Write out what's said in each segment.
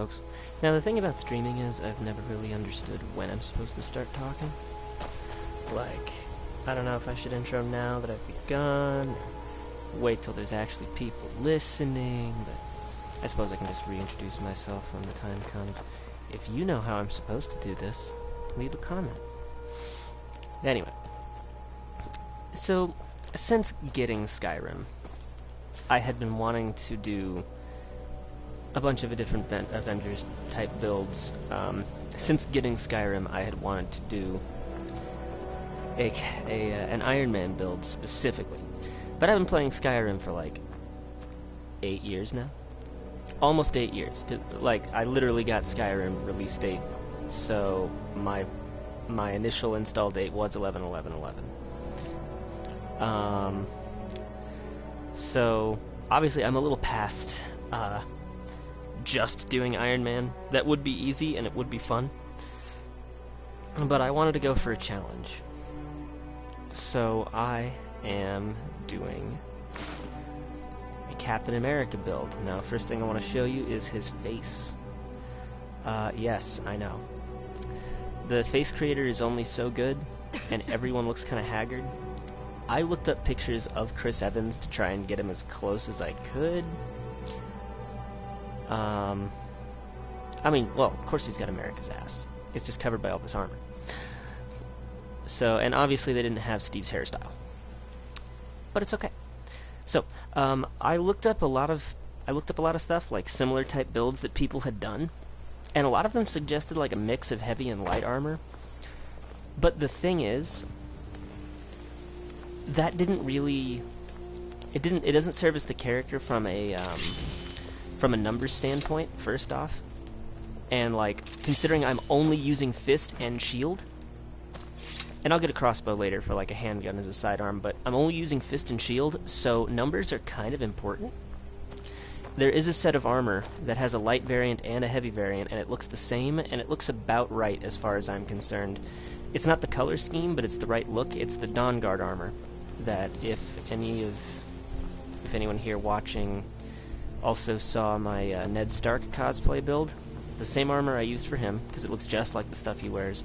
folks. Now, the thing about streaming is I've never really understood when I'm supposed to start talking. Like, I don't know if I should intro now that I've begun, or wait till there's actually people listening, but I suppose I can just reintroduce myself when the time comes. If you know how I'm supposed to do this, leave a comment. Anyway, so since getting Skyrim, I had been wanting to do a bunch of different Avengers type builds. Since getting Skyrim, I had wanted to do an Iron Man build specifically, but I've been playing Skyrim for like 8 years now, almost 8 years. 'Cause, like, I literally got Skyrim release date, so my initial install date was 11/11/11. So obviously I'm a little past just doing Iron Man. That would be easy and it would be fun, but I wanted to go for a challenge. So I am doing a Captain America build. Now, first thing I want to show you is his face. Yes, I know. The face creator is only so good, and everyone looks kind of haggard. I looked up pictures of Chris Evans to try and get him as close as I could. I mean, well, of course he's got America's ass. It's just covered by all this armor. So, and obviously they didn't have Steve's hairstyle. But it's okay. So, I looked up a lot of stuff, like similar type builds that people had done, and a lot of them suggested like a mix of heavy and light armor. But the thing is, that didn't really, it doesn't service the character from a numbers standpoint, first off. And like, considering I'm only using fist and shield, and I'll get a crossbow later for like a handgun as a sidearm, but I'm only using fist and shield, so numbers are kind of important. There is a set of armor that has a light variant and a heavy variant, and it looks the same, and it looks about right as far as I'm concerned. It's not the color scheme, but it's the right look. It's the Dawn Guard armor that if anyone here watching also saw my Ned Stark cosplay build, it's the same armor I used for him, because it looks just like the stuff he wears.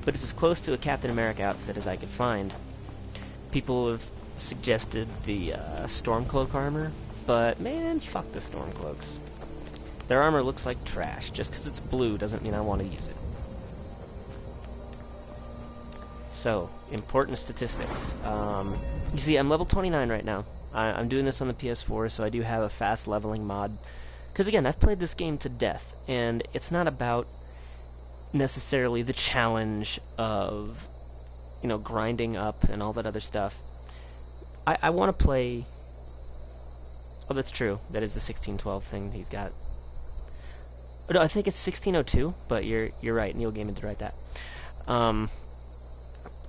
But it's as close to a Captain America outfit as I could find. People have suggested the Stormcloak armor, but man, fuck the Stormcloaks. Their armor looks like trash. Just because it's blue doesn't mean I want to use it. So, important statistics. You see, I'm level 29 right now. I'm doing this on the PS4, so I do have a fast leveling mod. Because again, I've played this game to death, and it's not about necessarily the challenge of, you know, grinding up and all that other stuff. I want to play... Oh, that's true. That is the 1612 thing he's got. Oh, no, I think it's 1602, but you're right. Neil Gaiman did write that.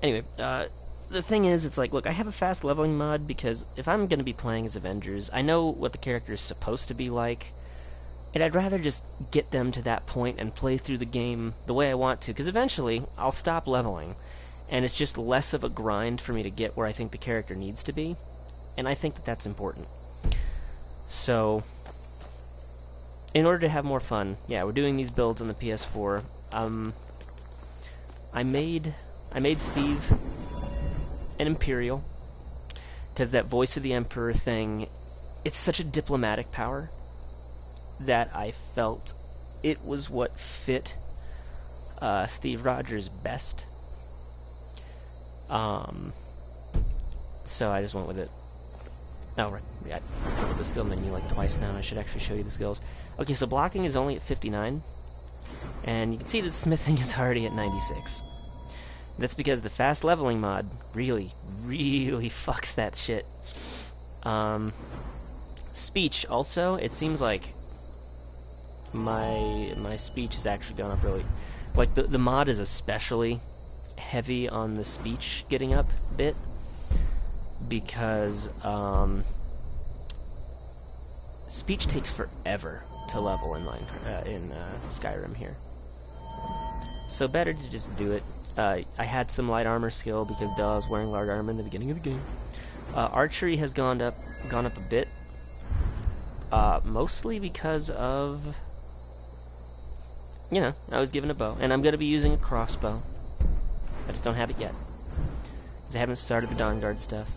Anyway, the thing is, it's like, look, I have a fast leveling mod because if I'm going to be playing as Avengers, I know what the character is supposed to be like, and I'd rather just get them to that point and play through the game the way I want to, because eventually I'll stop leveling, and it's just less of a grind for me to get where I think the character needs to be, and I think that that's important. So, in order to have more fun, yeah, we're doing these builds on the PS4. I made Steve an Imperial, because that Voice of the Emperor thing, it's such a diplomatic power that I felt it was what fit Steve Rogers best. So I just went with it. Oh, right. Yeah, I went with the skill menu like twice now, and I should actually show you the skills. Okay, so blocking is only at 59, and you can see that smithing is already at 96. That's because the fast leveling mod really, really fucks that shit. Speech also, it seems like my speech has actually gone up really. Like the mod is especially heavy on the speech getting up bit because speech takes forever to level in Skyrim here. So better to just do it. I had some light armor skill because I was wearing light armor in the beginning of the game. Archery has gone up a bit, mostly because of you know, I was given a bow, and I'm going to be using a crossbow. I just don't have it yet, because I haven't started the Dawnguard stuff.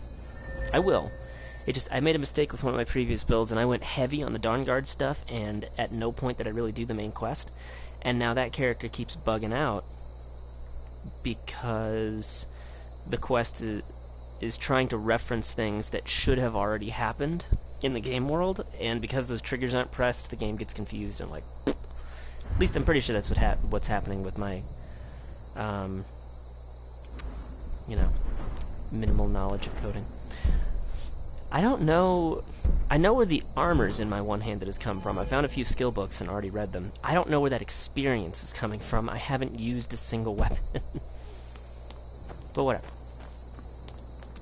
I will. I made a mistake with one of my previous builds, and I went heavy on the Dawnguard stuff, and at no point did I really do the main quest. And now that character keeps bugging out, because the quest is trying to reference things that should have already happened in the game world, and because those triggers aren't pressed, the game gets confused, and like, at least I'm pretty sure that's what's happening with my, you know, minimal knowledge of coding. I don't know. I know where the armor's in my one-handed has come from. I found a few skill books and already read them. I don't know where that experience is coming from. I haven't used a single weapon. But whatever.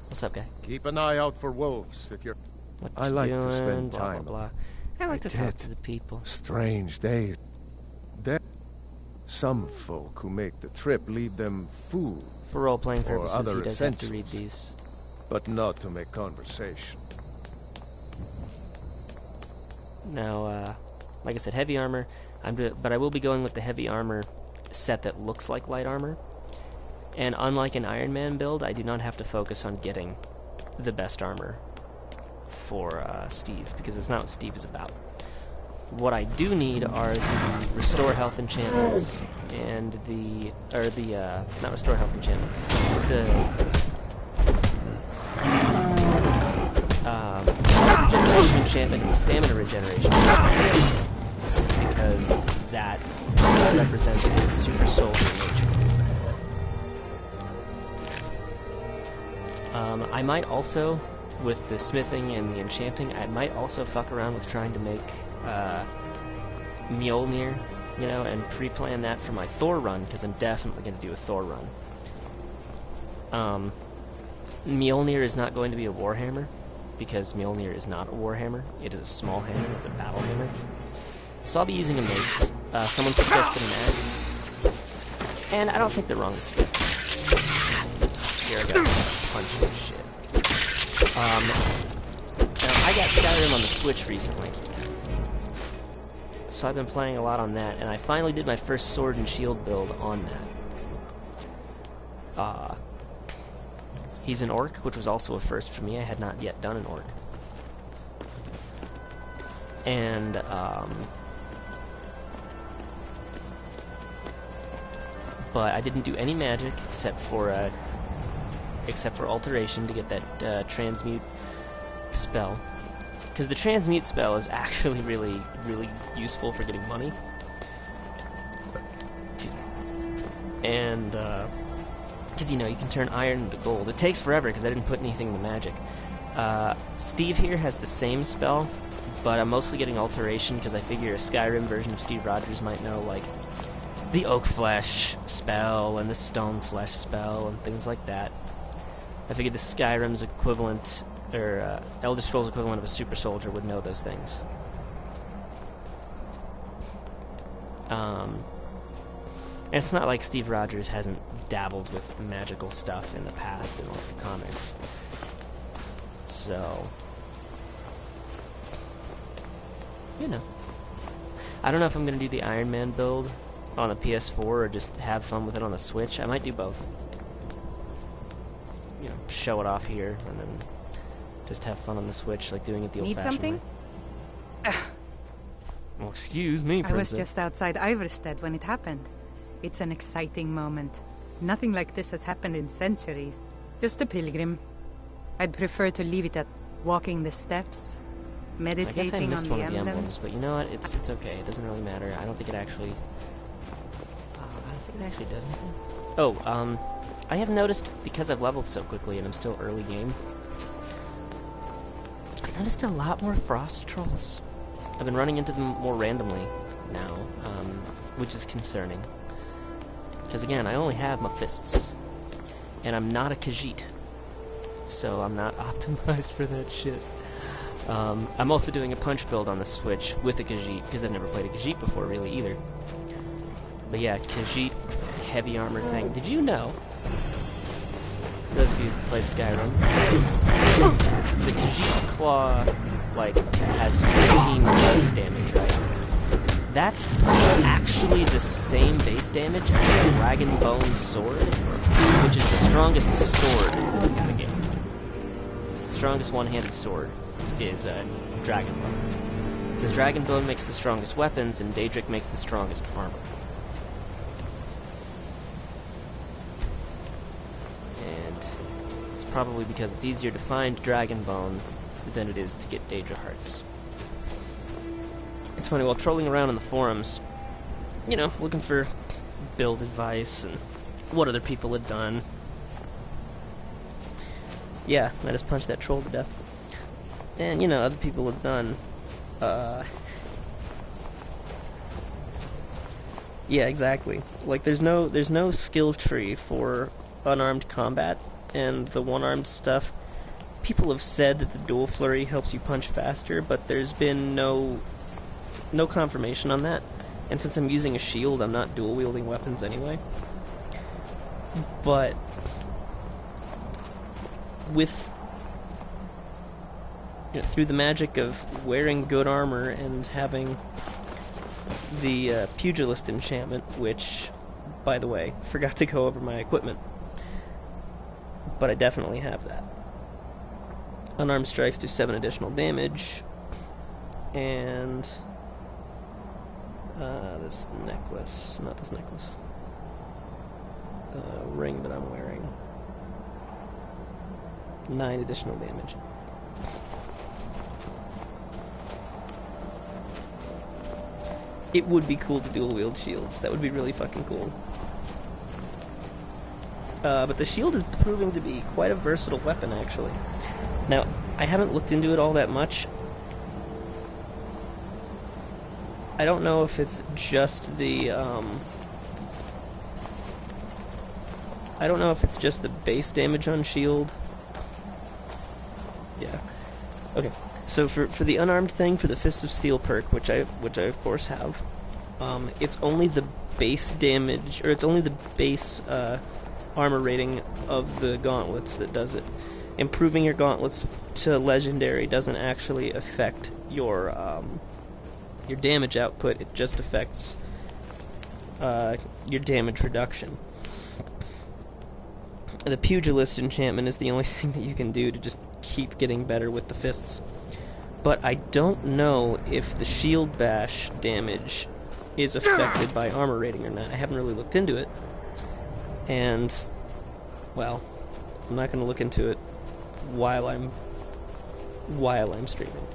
What's up, guy? Keep an eye out for wolves if you're... What I you like doing? to spend blah, time. Blah, blah. I like to talk to the people. Strange days. There, some folk who make the trip leave them food For role-playing or purposes, other he does have to read essentials, these. but not to make conversation. Now, like I said, heavy armor. But I will be going with the heavy armor set that looks like light armor. And unlike an Iron Man build, I do not have to focus on getting the best armor for Steve, because it's not what Steve is about. What I do need are the restore health enchantments and not restore health enchantment, the regeneration enchantment and the stamina regeneration enchantment, because that represents his super soldier nature. I might also, with the smithing and the enchanting, I might also fuck around with trying to make Mjolnir, you know, and pre-plan that for my Thor run, because I'm definitely going to do a Thor run. Mjolnir is not going to be a Warhammer, because Mjolnir is not a Warhammer. It is a small hammer. It's a battle hammer. So I'll be using a mace. Someone suggested an axe, and I don't think they're wrong with suggesting. Here I got punched and shit. Now I got Skyrim on the Switch recently, so I've been playing a lot on that, and I finally did my first sword and shield build on that. He's an orc, which was also a first for me. I had not yet done an orc. And, but I didn't do any magic except for alteration to get that transmute spell. Because the transmute spell is actually really, really useful for getting money. And, because, you know, you can turn iron into gold. It takes forever because I didn't put anything in the magic. Steve here has the same spell, but I'm mostly getting alteration because I figure a Skyrim version of Steve Rogers might know, like, the oak flesh spell and the stone flesh spell and things like that. I figured the Skyrim's equivalent, or Elder Scrolls equivalent of a super soldier would know those things. And it's not like Steve Rogers hasn't dabbled with magical stuff in the past in like the comics. So, you know. I don't know if I'm going to do the Iron Man build on a PS4 or just have fun with it on the Switch. I might do both. You know, show it off here and then just have fun on the Switch, like doing it the old-fashioned way. Need something? Well, excuse me, Princess. I was just outside Iverstead when it happened. It's an exciting moment. Nothing like this has happened in centuries. Just a pilgrim. I'd prefer to leave it at walking the steps, meditating I guess I missed on one the of the emblems. emblems, but you know what? It's okay. It doesn't really matter. I don't think it actually... I don't think it actually does anything. Oh, I have noticed, because I've leveled so quickly and I'm still early game, I've noticed a lot more frost trolls. I've been running into them more randomly now, which is concerning. Because again, I only have my fists, and I'm not a Khajiit, so I'm not optimized for that shit. I'm also doing a punch build on the Switch with a Khajiit, because I've never played a Khajiit before really either. But yeah, Khajiit heavy armor thing. Did you know, for those of you who played Skyrim, the Khajiit claw, like, has 15 less damage, right? That's actually the same base damage as a Dragonbone sword, which is the strongest sword in the game. The strongest one-handed sword is Dragonbone. Because Dragonbone makes the strongest weapons, and Daedric makes the strongest armor. And it's probably because it's easier to find Dragonbone than it is to get Daedra hearts. It's funny, while trolling around in the forums, you know, looking for build advice and what other people had done. Yeah, I just punched that troll to death. And, you know, other people have done, yeah, exactly. Like, there's no skill tree for unarmed combat, and the one-armed stuff, people have said that the dual flurry helps you punch faster, but there's been no confirmation on that. And since I'm using a shield, I'm not dual-wielding weapons anyway. But with, you know, through the magic of wearing good armor and having the pugilist enchantment, which, by the way, forgot to go over my equipment, but I definitely have that. Unarmed strikes do 7 additional damage, and this necklace, not this necklace, ring that I'm wearing, 9 additional damage. It would be cool to dual wield shields. That would be really fucking cool. But the shield is proving to be quite a versatile weapon, actually. Now, I haven't looked into it all that much. I don't know if it's just the, I don't know if it's just the base damage on shield. Yeah. Okay. So for the unarmed thing, for the Fists of Steel perk, which I of course have, it's only the base damage, or it's only the base armor rating of the gauntlets that does it. Improving your gauntlets to legendary doesn't actually affect your damage output. It just affects your damage reduction. The pugilist enchantment is the only thing that you can do to just keep getting better with the fists. But I don't know if the shield bash damage is affected by armor rating or not. I haven't really looked into it. And, well, I'm not going to look into it while I'm streaming.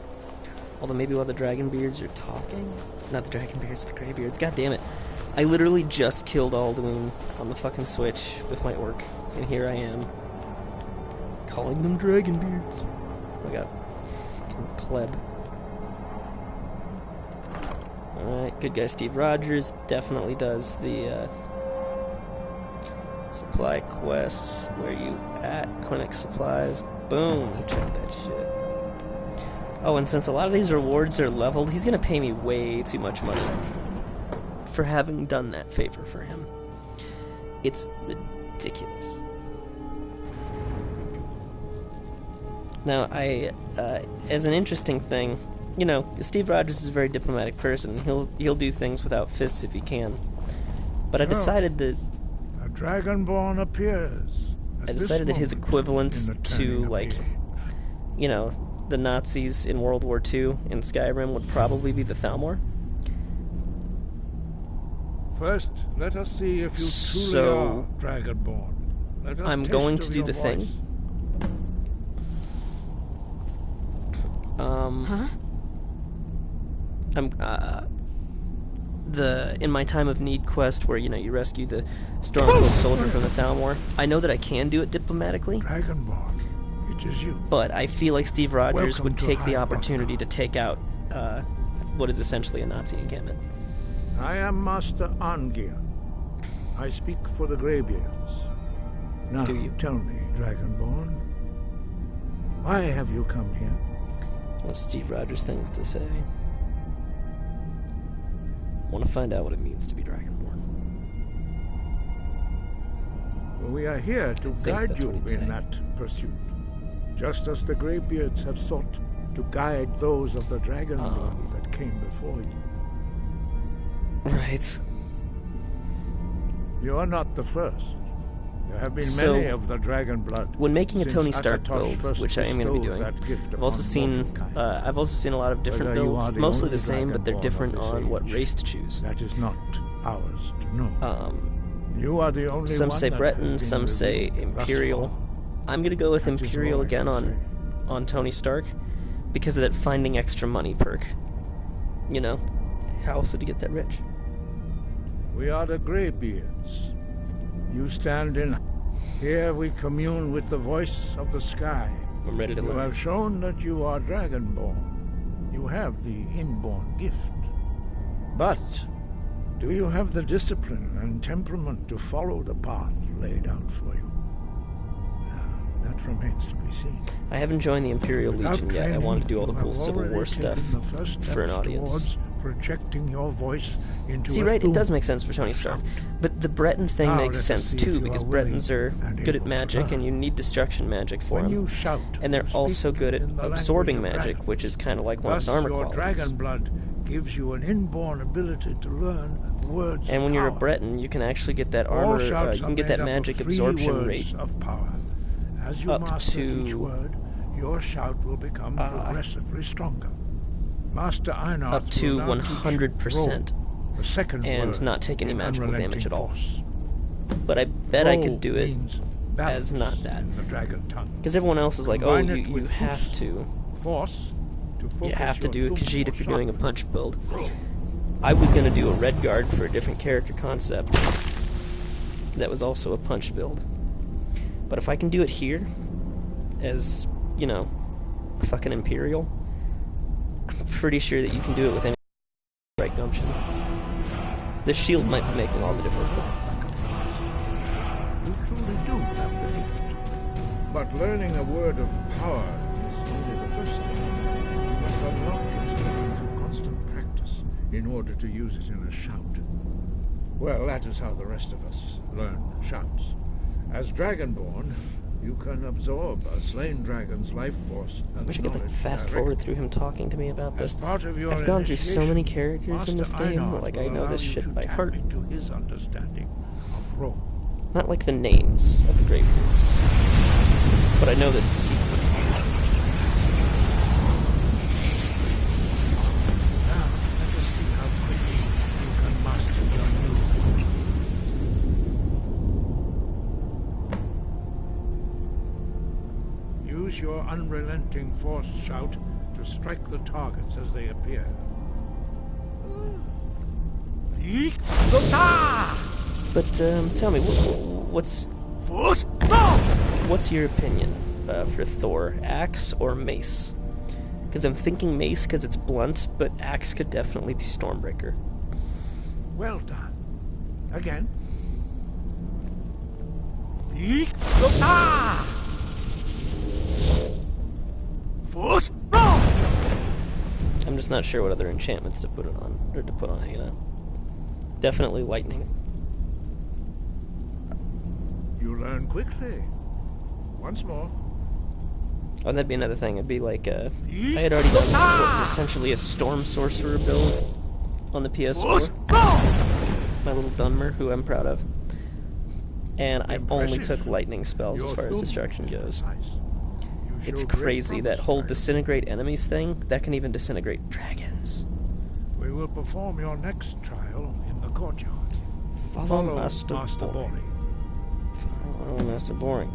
Although maybe while the Dragonbeards are talking? Not the Dragonbeards, the Greybeards. God damn it. I literally just killed Alduin on the fucking Switch with my orc. And here I am, calling them Dragonbeards. Oh my god. Fucking pleb. Alright, good guy Steve Rogers definitely does the supply quests. Where you at? Clinic supplies. Boom. Check that shit. Oh, and since a lot of these rewards are leveled, he's gonna pay me way too much money for having done that favor for him. It's ridiculous. Now, as an interesting thing, you know, Steve Rogers is a very diplomatic person. He'll do things without fists if he can. But I decided that a Dragonborn appears. I decided that his equivalent to, like, you know, the Nazis in World War II in Skyrim would probably be the Thalmor. First, let us see if you truly are Dragonborn. Let us I'm taste going of to do your the voice. thing. Huh? In my Time of Need quest, where, you know, you rescue the Stormcloak soldier from the Thalmor, I know that I can do it diplomatically, Dragonborn, it is you. but I feel like Steve Rogers Welcome would to take the High opportunity Roscoe. to take out what is essentially a Nazi encampment. I am Master Angir. I speak for the Greybeards. Now, Do you? tell me, Dragonborn, why have you come here? What Steve Rogers things to say. Want to find out what it means to be Dragonborn. Well, we are here to think guide that's you what he'd say. in that pursuit, just as the Greybeards have sought to guide those of the Dragonborn that came before you. Right. You are not the first. There have been So, many of the dragon blood. When making a since Tony Stark Akatosh build, first which I am going to be bestowed doing, that gift I've also upon seen mortalkind. a lot of different Whether you builds, are the mostly only the same, but they're dragonborn different of this on what age, race to choose. That is not ours to know. You are the only Some one say that Breton, has been some say revealed thus Imperial. far. I'm going to go with That is Imperial all I again can on say. Tony Stark because of that finding extra money perk. You know, how else did he get that rich? We are the Greybeards. You stand in. Here we commune with the voice of the sky. I'm ready to You learn. have shown that you are dragonborn. You have the inborn gift. But do you have the discipline and temperament to follow the path laid out for you? That remains to be seen. I haven't joined the Imperial Without Legion yet. I training, want to do all the you cool have Civil already War taken stuff the first for an steps audience. towards projecting your voice into See, a right, it does boom. make sense for Tony Stark. But the Breton thing Now makes let us sense see if too, you because are willing Bretons are and good at able to magic, learn. and you need destruction magic for When them. you shout, And they're you also speak good at in the absorbing language of magic, dragons. which is kind of like one of his Thus, armor your qualities. dragon blood gives you an inborn ability to learn words And of when you're a power. Breton, you can actually get that All armor, shouts you are can get made that up of magic 3 absorption words rate of power. As you up master each to, word, your shout will become progressively stronger. Master Einarth up to will now teach 100%, Roll, the second and word not take any in magical unrelenting damage at all. force. But I bet I Roll could do it means as balance not that. in the dragon tongue. Because everyone else is like, oh, Combine it you with have Fus, to. Force to focus You have to your do a thumb Khajiit more if you're doing a sharply. punch build. I was going to do a red guard for a different character concept. That was also a punch build. But if I can do it here, as, you know, a fucking Imperial, I'm pretty sure that you can do it with any right gumption. The shield might make all the difference though. You truly do have the gift. But learning a word of power is only the first step. You must unlock it through constant practice in order to use it in a shout. Well, that is how the rest of us learn shouts. As Dragonborn, you can absorb a slain dragon's life force I and wish I could like knowledge fast directly. forward through him talking to me about As this. part of your I've gone through so many initiation, characters in this Master game, Einarth like I will know allow this you shit to by tap heart. into his understanding of role. Not like the names of the Greybeards, but I know the secrets. Now, let us see how quickly you can master your new form. Use your unrelenting force shout to strike the targets as they appear. But tell me, what's your opinion for Thor? Axe or mace? Because I'm thinking mace because it's blunt, but axe could definitely be Stormbreaker. Well done. Again. I'm just not sure what other enchantments to put it on, or to put on it, you know. Definitely lightning. You learn quickly. Once more. Oh, that'd be another thing. It'd be like, I had already done what was essentially a Storm Sorcerer build on the PS4. My little Dunmer, who I'm proud of. And I only Impressive. took lightning spells as Your far as thumb destruction is goes. precise. You It's show great crazy, that promise, whole Dragon. disintegrate enemies thing, that can even disintegrate dragons. We will perform your next trial in the courtyard. Follow Master Master Boring. Boring. Follow Master Boring.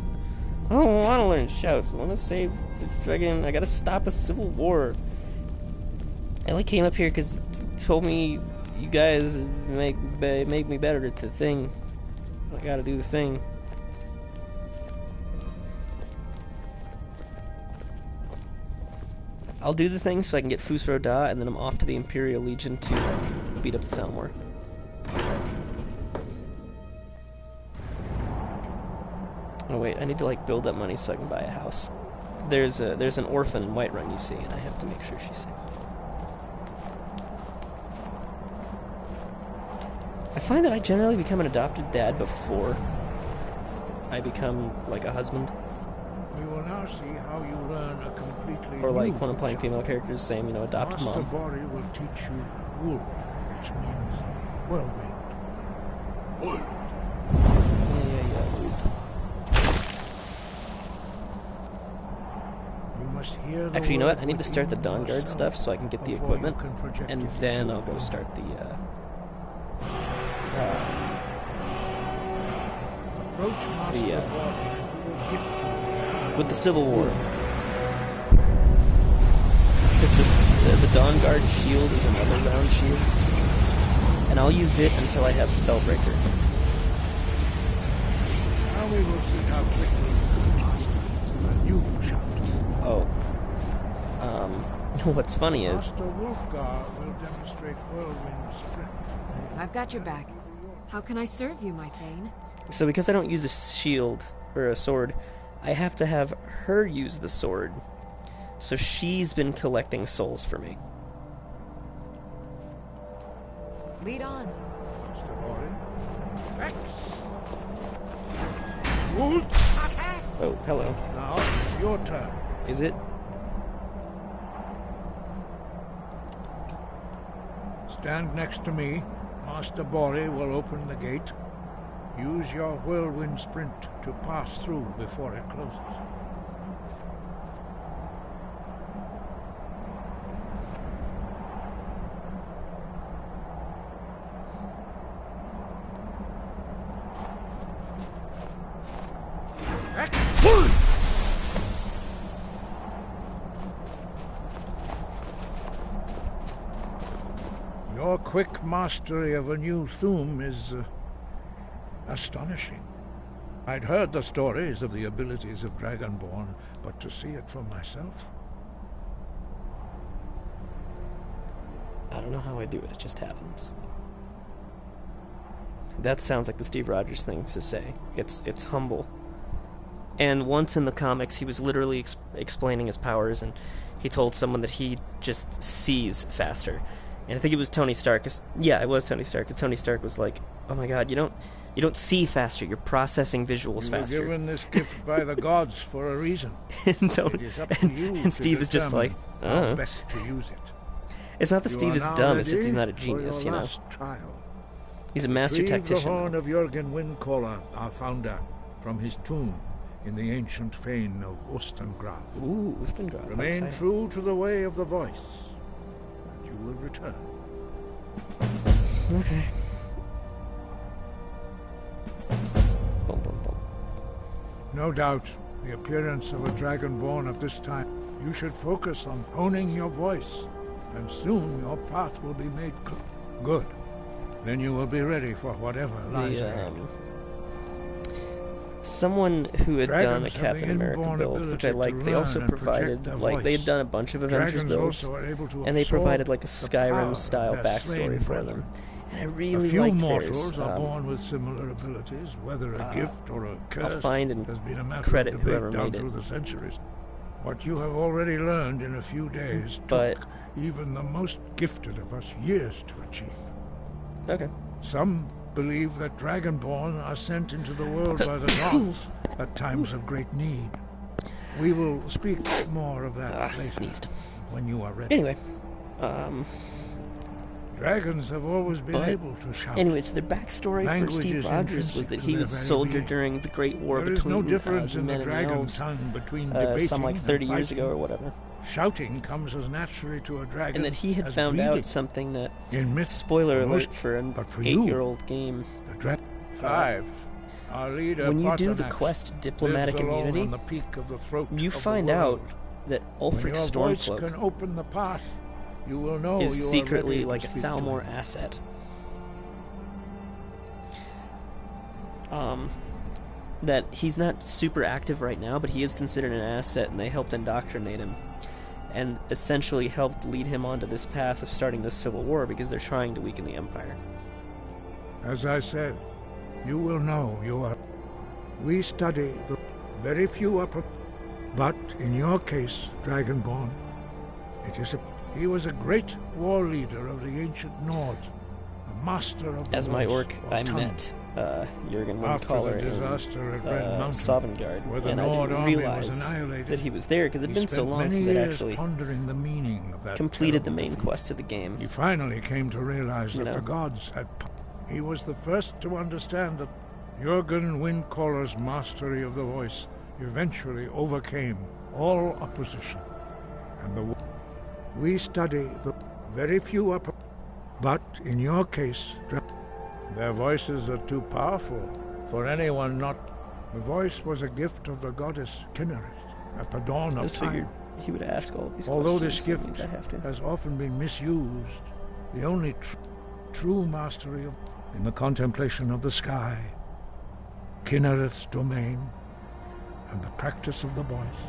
I don't want to learn shouts. I want to save the dragon. I gotta stop a civil war. I only came up here because it told me you guys make me better at the thing. I gotta do the thing. I'll do the thing so I can get Fusro Da, and then I'm off to the Imperial Legion to beat up the Thalmor. Oh wait, I need to like build up money so I can buy a house. There's an orphan in Whiterun, you see, and I have to make sure she's safe. I find that I generally become an adopted dad before I become like a husband. We will now see how you learn a completely Or like new when I'm playing shout. female characters, same, you know, adopt Master mom. Bori will teach you wool, which means whirlwind. You must hear the Actually, you know what? word I need to start the within Dawn Guard yourself stuff so I can get the before you equipment, can project and it then into I'll go form. start the, Approach Master the, Borden and he will gift you his with the Civil War. Because the Dawn Guard shield is another round shield, and I'll use it until I have Spellbreaker. Now we will see how quickly you can master a new shout. Oh. What's funny is, Master Wolfgar will demonstrate whirlwind sprint. I've got your back. How can I serve you, my Thane? so because I don't use a shield or a sword, I have to have her use the sword. So she's been collecting souls for me. Lead on. Master Borden. X. Oh, hello. Now it's your turn. Is it? Stand next to me. Master Bori will open the gate. Use your whirlwind sprint to pass through before it closes. Your quick mastery of a new Thuum is astonishing. I'd heard the stories of the abilities of Dragonborn, but to see it for myself... I don't know how I do it, it just happens. That sounds like the Steve Rogers thing to say. It's humble. And once in the comics, he was literally explaining his powers, and he told someone that he just sees faster. And I think it was Tony Stark. Yeah, it was Tony Stark. Because Tony Stark was like, "Oh my God, you don't see faster. You're processing visuals faster." You were given this gift by the gods for a reason. and, Tony, It is up to you and to Steve is just like, determine how best to use it. It's not that You Steve are is now dumb. It's just ready he's not a for genius, your you know. last trial. He's a master Retrieve the tactician. horn of Jürgen Windcaller, our founder, from his tomb in the ancient fane of Ostengraf. Ooh, Ustengrad. Remain true to the way of the voice, and you will return. Okay. Boom, boom, boom. No doubt, the appearance of a dragonborn at this time, you should focus on honing your voice, and soon your path will be made good. Then you will be ready for whatever lies ahead. Someone who had done a Dragons have Captain the America inborn build, which I ability liked, to they also learn and provided, project like, their they had voice. done a bunch of Avengers Dragons builds, also are able to and they absorb provided, like, a the power Skyrim-style of their backstory slain for brethren. them. And I A really few liked mortals theirs. are born with similar abilities, whether a gift or a curse. find and has been a matter credit of whoever debate down made it. through the centuries. What you have already learned in a few days But- took even the most gifted of us years to achieve. Okay. Some believe that Dragonborn are sent into the world by the gods at times of great need. We will speak more of that later, Sneezed. when you are ready. Anyway, Dragons have always been but- able to shout. anyways, their backstory for Language Steve is Rogers was intrinsic that to he their was a very soldier being. during the Great War There is between no difference the in men the and the dragon elves, tongue between debating some like and 30 years fighting. ago or whatever. Shouting comes as naturally to a dragon And that he had as found breathing. out something that, In myth, spoiler for most, alert for an but for you, 8-year-old game, the dragon. 5. Our leader, when you do the Paarthurnax, quest Diplomatic lives alone Immunity, on the peak of the throat you of the find world. out that When Ulfric your voice can Stormcloak open the path, you will know is you are secretly ready to like a speak to Thalmor him. asset. That he's not super active right now, but he is considered an asset, and they helped indoctrinate him, and essentially helped lead him onto this path of starting this civil war because they're trying to weaken the Empire. As I said, you will know you are. We study the very few upper, but in your case, Dragonborn, it is he was a great war leader of the ancient Nords, a master of the As my voice, orc, or I tongue. met Jürgen After the Windcaller disaster at in Red Mountain, Sovngarde, where the and I Nord didn't army was realize annihilated, that he was there because it had been so long since I'd actually pondering the meaning of that completed the terrible main defeat. quest of the game. He finally came to realize You that know. the gods had He was the first to understand that Jürgen Windcaller's mastery of the voice eventually overcame all opposition. And we study the very few but in your case, their voices are too powerful for anyone not. The voice was a gift of the goddess Kinnereth at the dawn of time. He would ask all these Although this questions. gift has often been misused, the only true mastery of in the contemplation of the sky, Kinnereth's domain, and the practice of the voice,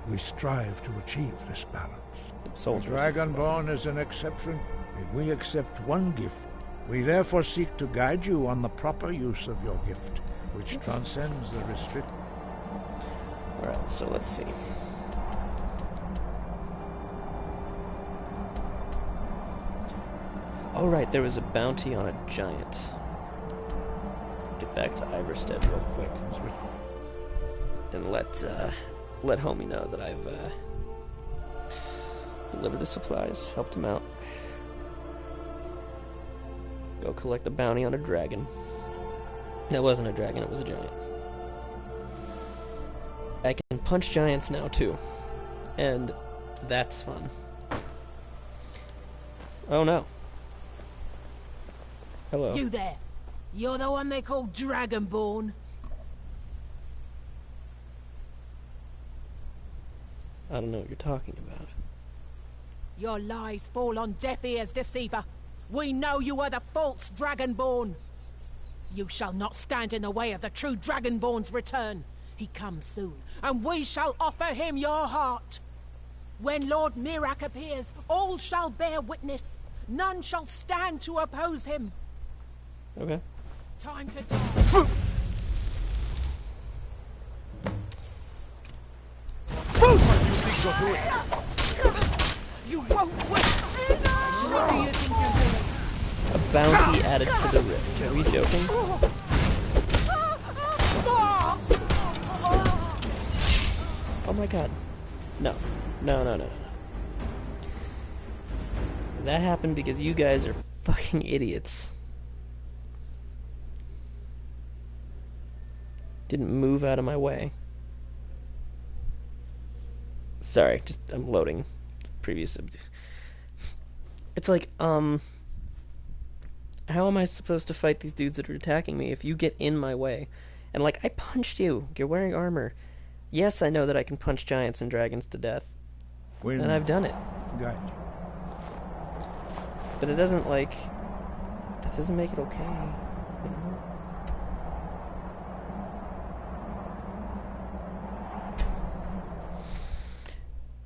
we strive to achieve this balance. Dragonborn is an exception. If we accept one gift, we therefore seek to guide you on the proper use of your gift, which transcends the restrict. Alright, so let's see. Oh right, there was a bounty on a giant. Get back to Iverstead real quick. And let homie know that I've delivered the supplies, helped him out. Go collect the bounty on a dragon. That wasn't a dragon, it was a giant. I can punch giants now too. And that's fun. Oh no. Hello. You there. You're the one they call Dragonborn. I don't know what you're talking about. Your lies fall on deaf ears, deceiver. We know you are the false Dragonborn. You shall not stand in the way of the true Dragonborn's return. He comes soon, and we shall offer him your heart. When Lord Mirak appears, all shall bear witness. None shall stand to oppose him. Okay. Time to die. You won't win. What do you think you're doing? A bounty added to the rift. Are we joking? Oh my god. No. No, no, no, no. That happened because you guys are fucking idiots. Didn't move out of my way. Sorry, I'm loading previous. It's like, how am I supposed to fight these dudes that are attacking me if you get in my way? And like, I punched you. You're wearing armor. Yes, I know that I can punch giants and dragons to death. And I've done it. Guide. But it doesn't, like, that doesn't make it okay. You know?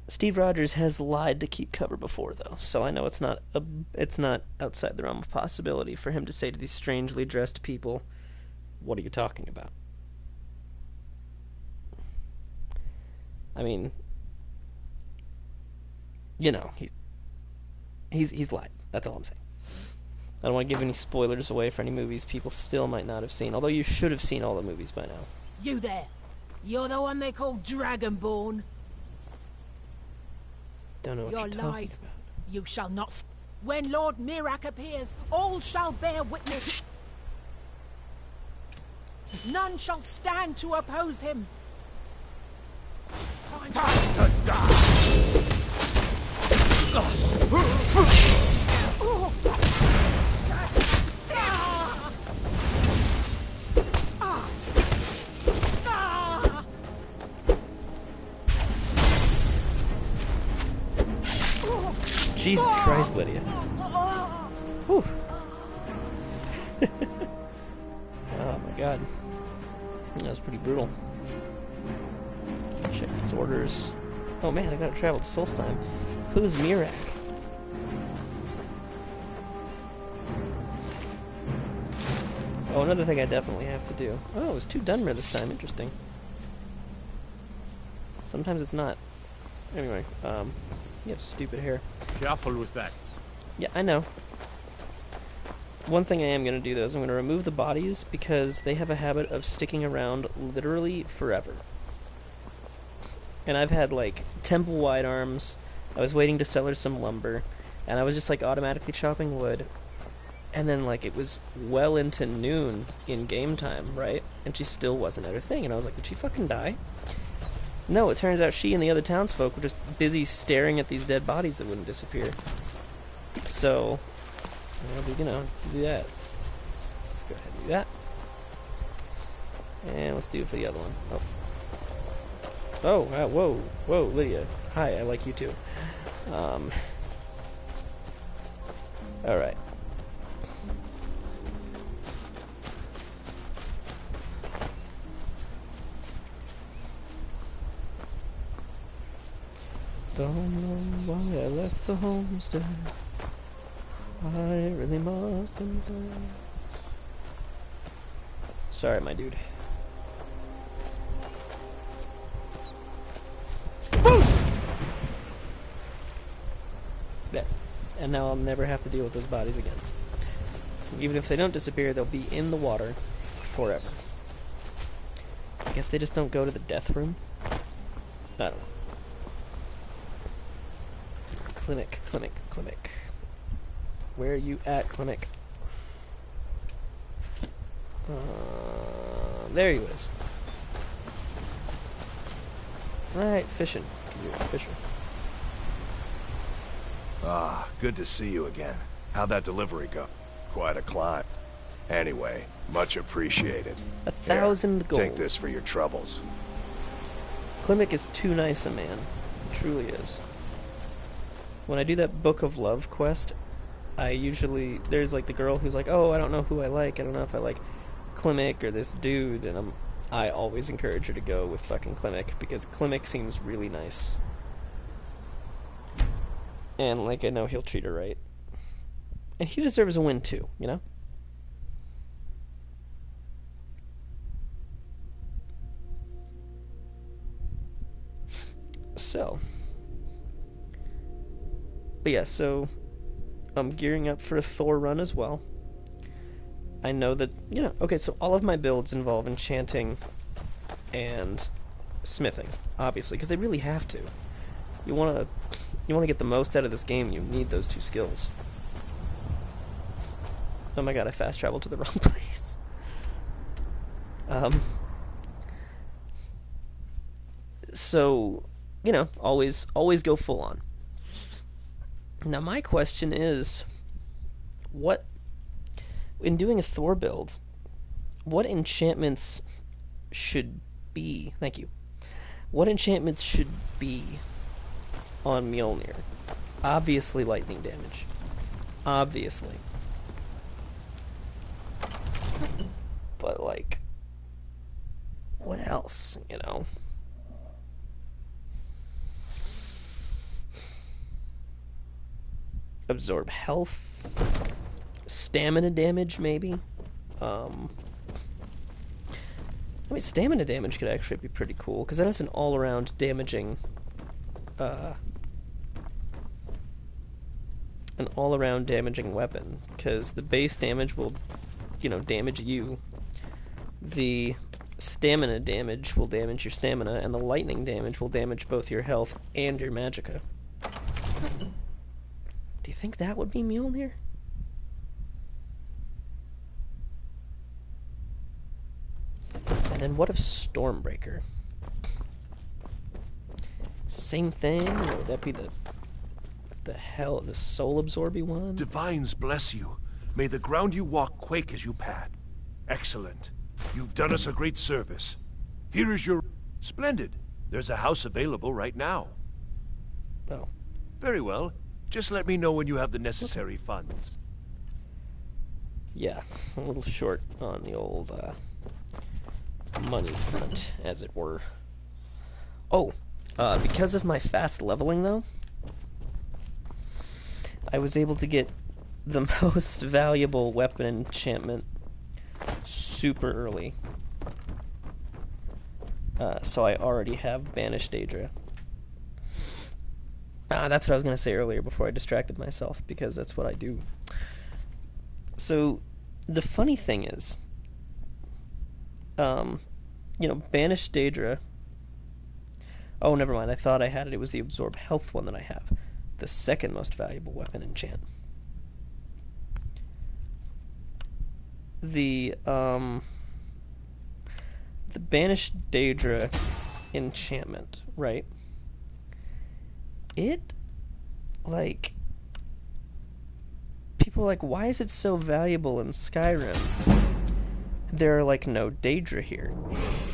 Steve Rogers has lied to keep cover before, though, so I know it's not outside the realm of possibility for him to say to these strangely dressed people, "What are you talking about?" I mean, you know, he's lied. That's all I'm saying. I don't want to give any spoilers away for any movies people still might not have seen, although you should have seen all the movies by now. You there. You're the one they call Dragonborn. Don't know what you're talking about. You shall not. When Lord Mirak appears, all shall bear witness. None shall stand to oppose him. Time to die. Jesus Christ, Lydia. Whew. Oh my god. That was pretty brutal. Check these orders. Oh man, I gotta travel to Solstheim. Who's Mirak? Oh, another thing I definitely have to do. Oh, it was 2 Dunmer this time. Interesting. Sometimes it's not. Anyway, you have stupid hair. Careful with that. Yeah, I know. One thing I am going to do, though, is I'm going to remove the bodies because they have a habit of sticking around literally forever. And I've had, like, temple-wide arms. I was waiting to sell her some lumber. And I was just, like, automatically chopping wood. And then, like, it was well into noon in game time, right? And she still wasn't at her thing. And I was like, did she fucking die? No, it turns out she and the other townsfolk were just busy staring at these dead bodies that wouldn't disappear. So, you know, do that. Let's go ahead and do that. And let's do it for the other one. Oh, whoa, Lydia. Hi, I like you too. Alright. Don't know why I left the homestead. I really must confess. Sorry, my dude. There. And now I'll never have to deal with those bodies again. Even if they don't disappear, they'll be in the water forever. I guess they just don't go to the death room? I don't know. Clinic. Where are you at, Clinic? There he is. Right, fishing. Fishing. Ah, good to see you again. How'd that delivery go? Quite a climb. Anyway, much appreciated. 1,000 gold. Take this for your troubles. Klimek is too nice a man. He truly is. When I do that Book of Love quest, I usually... There's like the girl who's like, oh, I don't know who I like. I don't know if I like Klimek or this dude. And I always encourage her to go with fucking Klimek, because Klimek seems really nice. And, like, I know he'll treat her right. And he deserves a win, too, you know? So. But yeah, so I'm gearing up for a Thor run as well. I know that, you know, okay, so all of my builds involve enchanting and smithing, obviously, because they really have to. You want to get the most out of this game, you need those two skills. Oh my god, I fast traveled to the wrong place. So, you know, always go full on. Now my question is, what, in doing a Thor build, what enchantments should be, thank you, what enchantments should be on Mjolnir? Obviously lightning damage. Obviously. But, like, what else, you know? Absorb health, stamina damage, maybe. I mean, stamina damage could actually be pretty cool, because that is an all-around damaging, weapon. Because the base damage will, you know, damage you. The stamina damage will damage your stamina, and the lightning damage will damage both your health and your magicka. Do you think that would be Mjolnir? And then what of Stormbreaker? Same thing? Or would that be the soul absorby one? Divines bless you. May the ground you walk quake as you pass. Excellent. You've done us a great service. Here is your... Splendid. There's a house available right now. Oh. Very well. Just let me know when you have the necessary funds. Yeah, a little short on the old money front, as it were. Oh, because of my fast leveling, though, I was able to get the most valuable weapon enchantment super early. So I already have Banished Daedra. That's what I was going to say earlier before I distracted myself, because that's what I do. So, the funny thing is, you know, Banished Daedra... Oh, never mind, I thought I had it. It was the Absorb Health one that I have. The second most valuable weapon enchant. the Banished Daedra enchantment, right? It, like, people are like, why is it so valuable in Skyrim? There are, like, no Daedra here.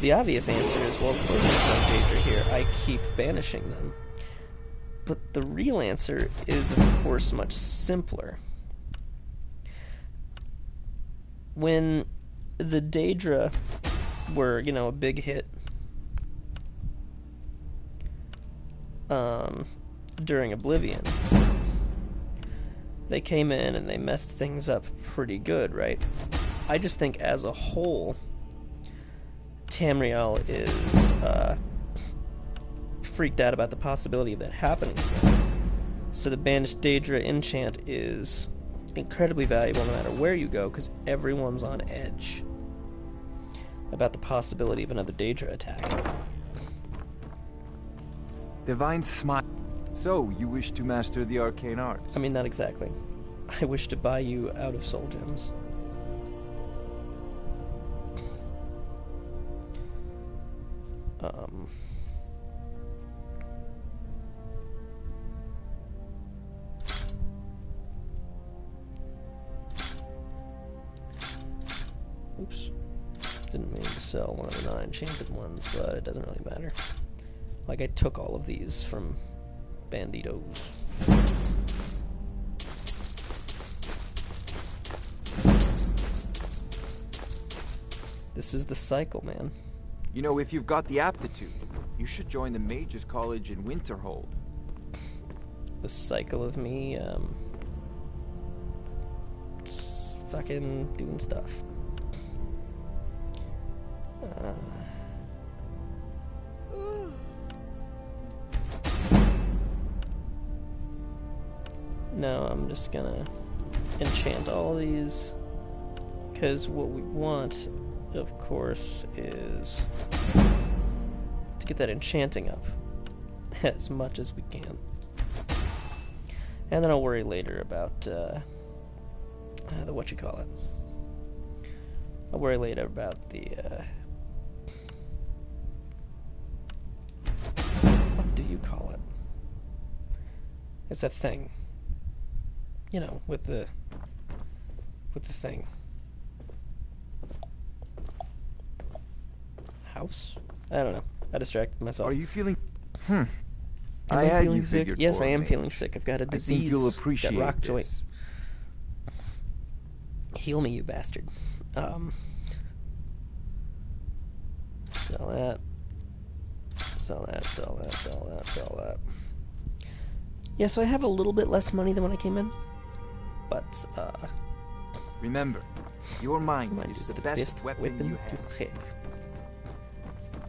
The obvious answer is, well, of course there's no Daedra here. I keep banishing them. But the real answer is, of course, much simpler. When the Daedra were, you know, a big hit during Oblivion, they came in and they messed things up pretty good, right? I just think as a whole, Tamriel is freaked out about the possibility of that happening again. So the Banished Daedra enchant is incredibly valuable no matter where you go, because everyone's on edge about the possibility of another Daedra attack. Divine Smile. So, you wish to master the arcane arts? I mean, not exactly. I wish to buy you out of soul gems. Oops. Didn't mean to sell one of the 9 enchanted ones, but it doesn't really matter. Like, I took all of these from Banditos. This is the cycle, man. You know, if you've got the aptitude, you should join the Mages College in Winterhold. The cycle of me, just fucking doing stuff. No, I'm just gonna enchant all these, because what we want, of course, is to get that enchanting up as much as we can. And then I'll worry later about the whatchamacallit. I'll worry later about the what do you call it? It's a thing. You know, with the thing. House? I don't know. I distracted myself. Are you feeling? Am I I had feeling you sick? figured Yes, for I a am mage. feeling sick. I've got a I disease. think you'll appreciate got rock this. joint. Heal me, you bastard. Sell that. Sell that, sell that, sell that, sell that. Yeah, so I have a little bit less money than when I came in. But, Remember, your mind mind is you, the best weapon you have. have.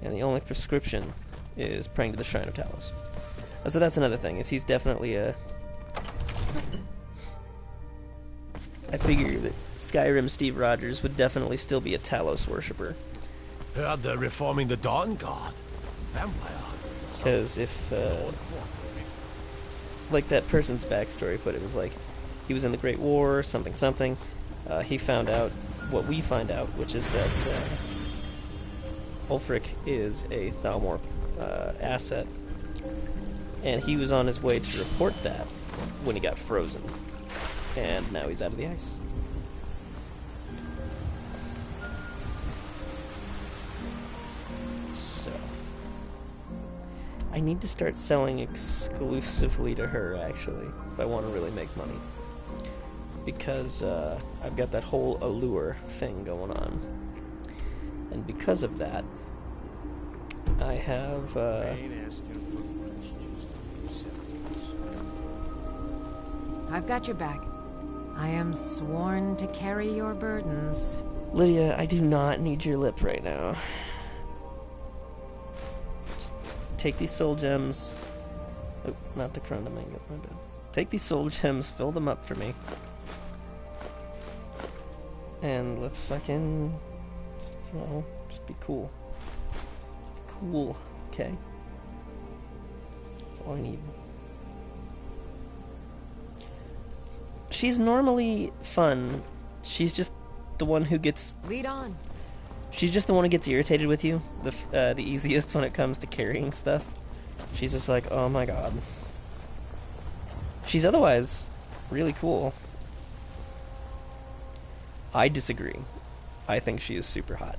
And the only prescription is praying to the Shrine of Talos. So that's another thing, is he's definitely a... I figure that Skyrim Steve Rogers would definitely still be a Talos worshipper. Heard they're reforming the Dawn Guard. Vampire. Because if, like that person's backstory put it, was like, he was in the Great War, something something. He found out what we find out, which is that Ulfric is a Thalmor asset. And he was on his way to report that when he got frozen. And now he's out of the ice. So, I need to start selling exclusively to her, actually, if I want to really make money. Because I've got that whole allure thing going on. And because of that, I have... I've got your back. I am sworn to carry your burdens. Lydia, I do not need your lip right now. Just take these soul gems. Oh, not the Chrono Mango, my bad. Take these soul gems, fill them up for me. And let's fucking... well, just be cool. Cool, okay? That's all I need. She's normally fun. She's just the one who gets... Lead on. She's just the one who gets irritated with you. The easiest when it comes to carrying stuff. She's just like, oh my god. She's otherwise really cool. I disagree. I think she is super hot.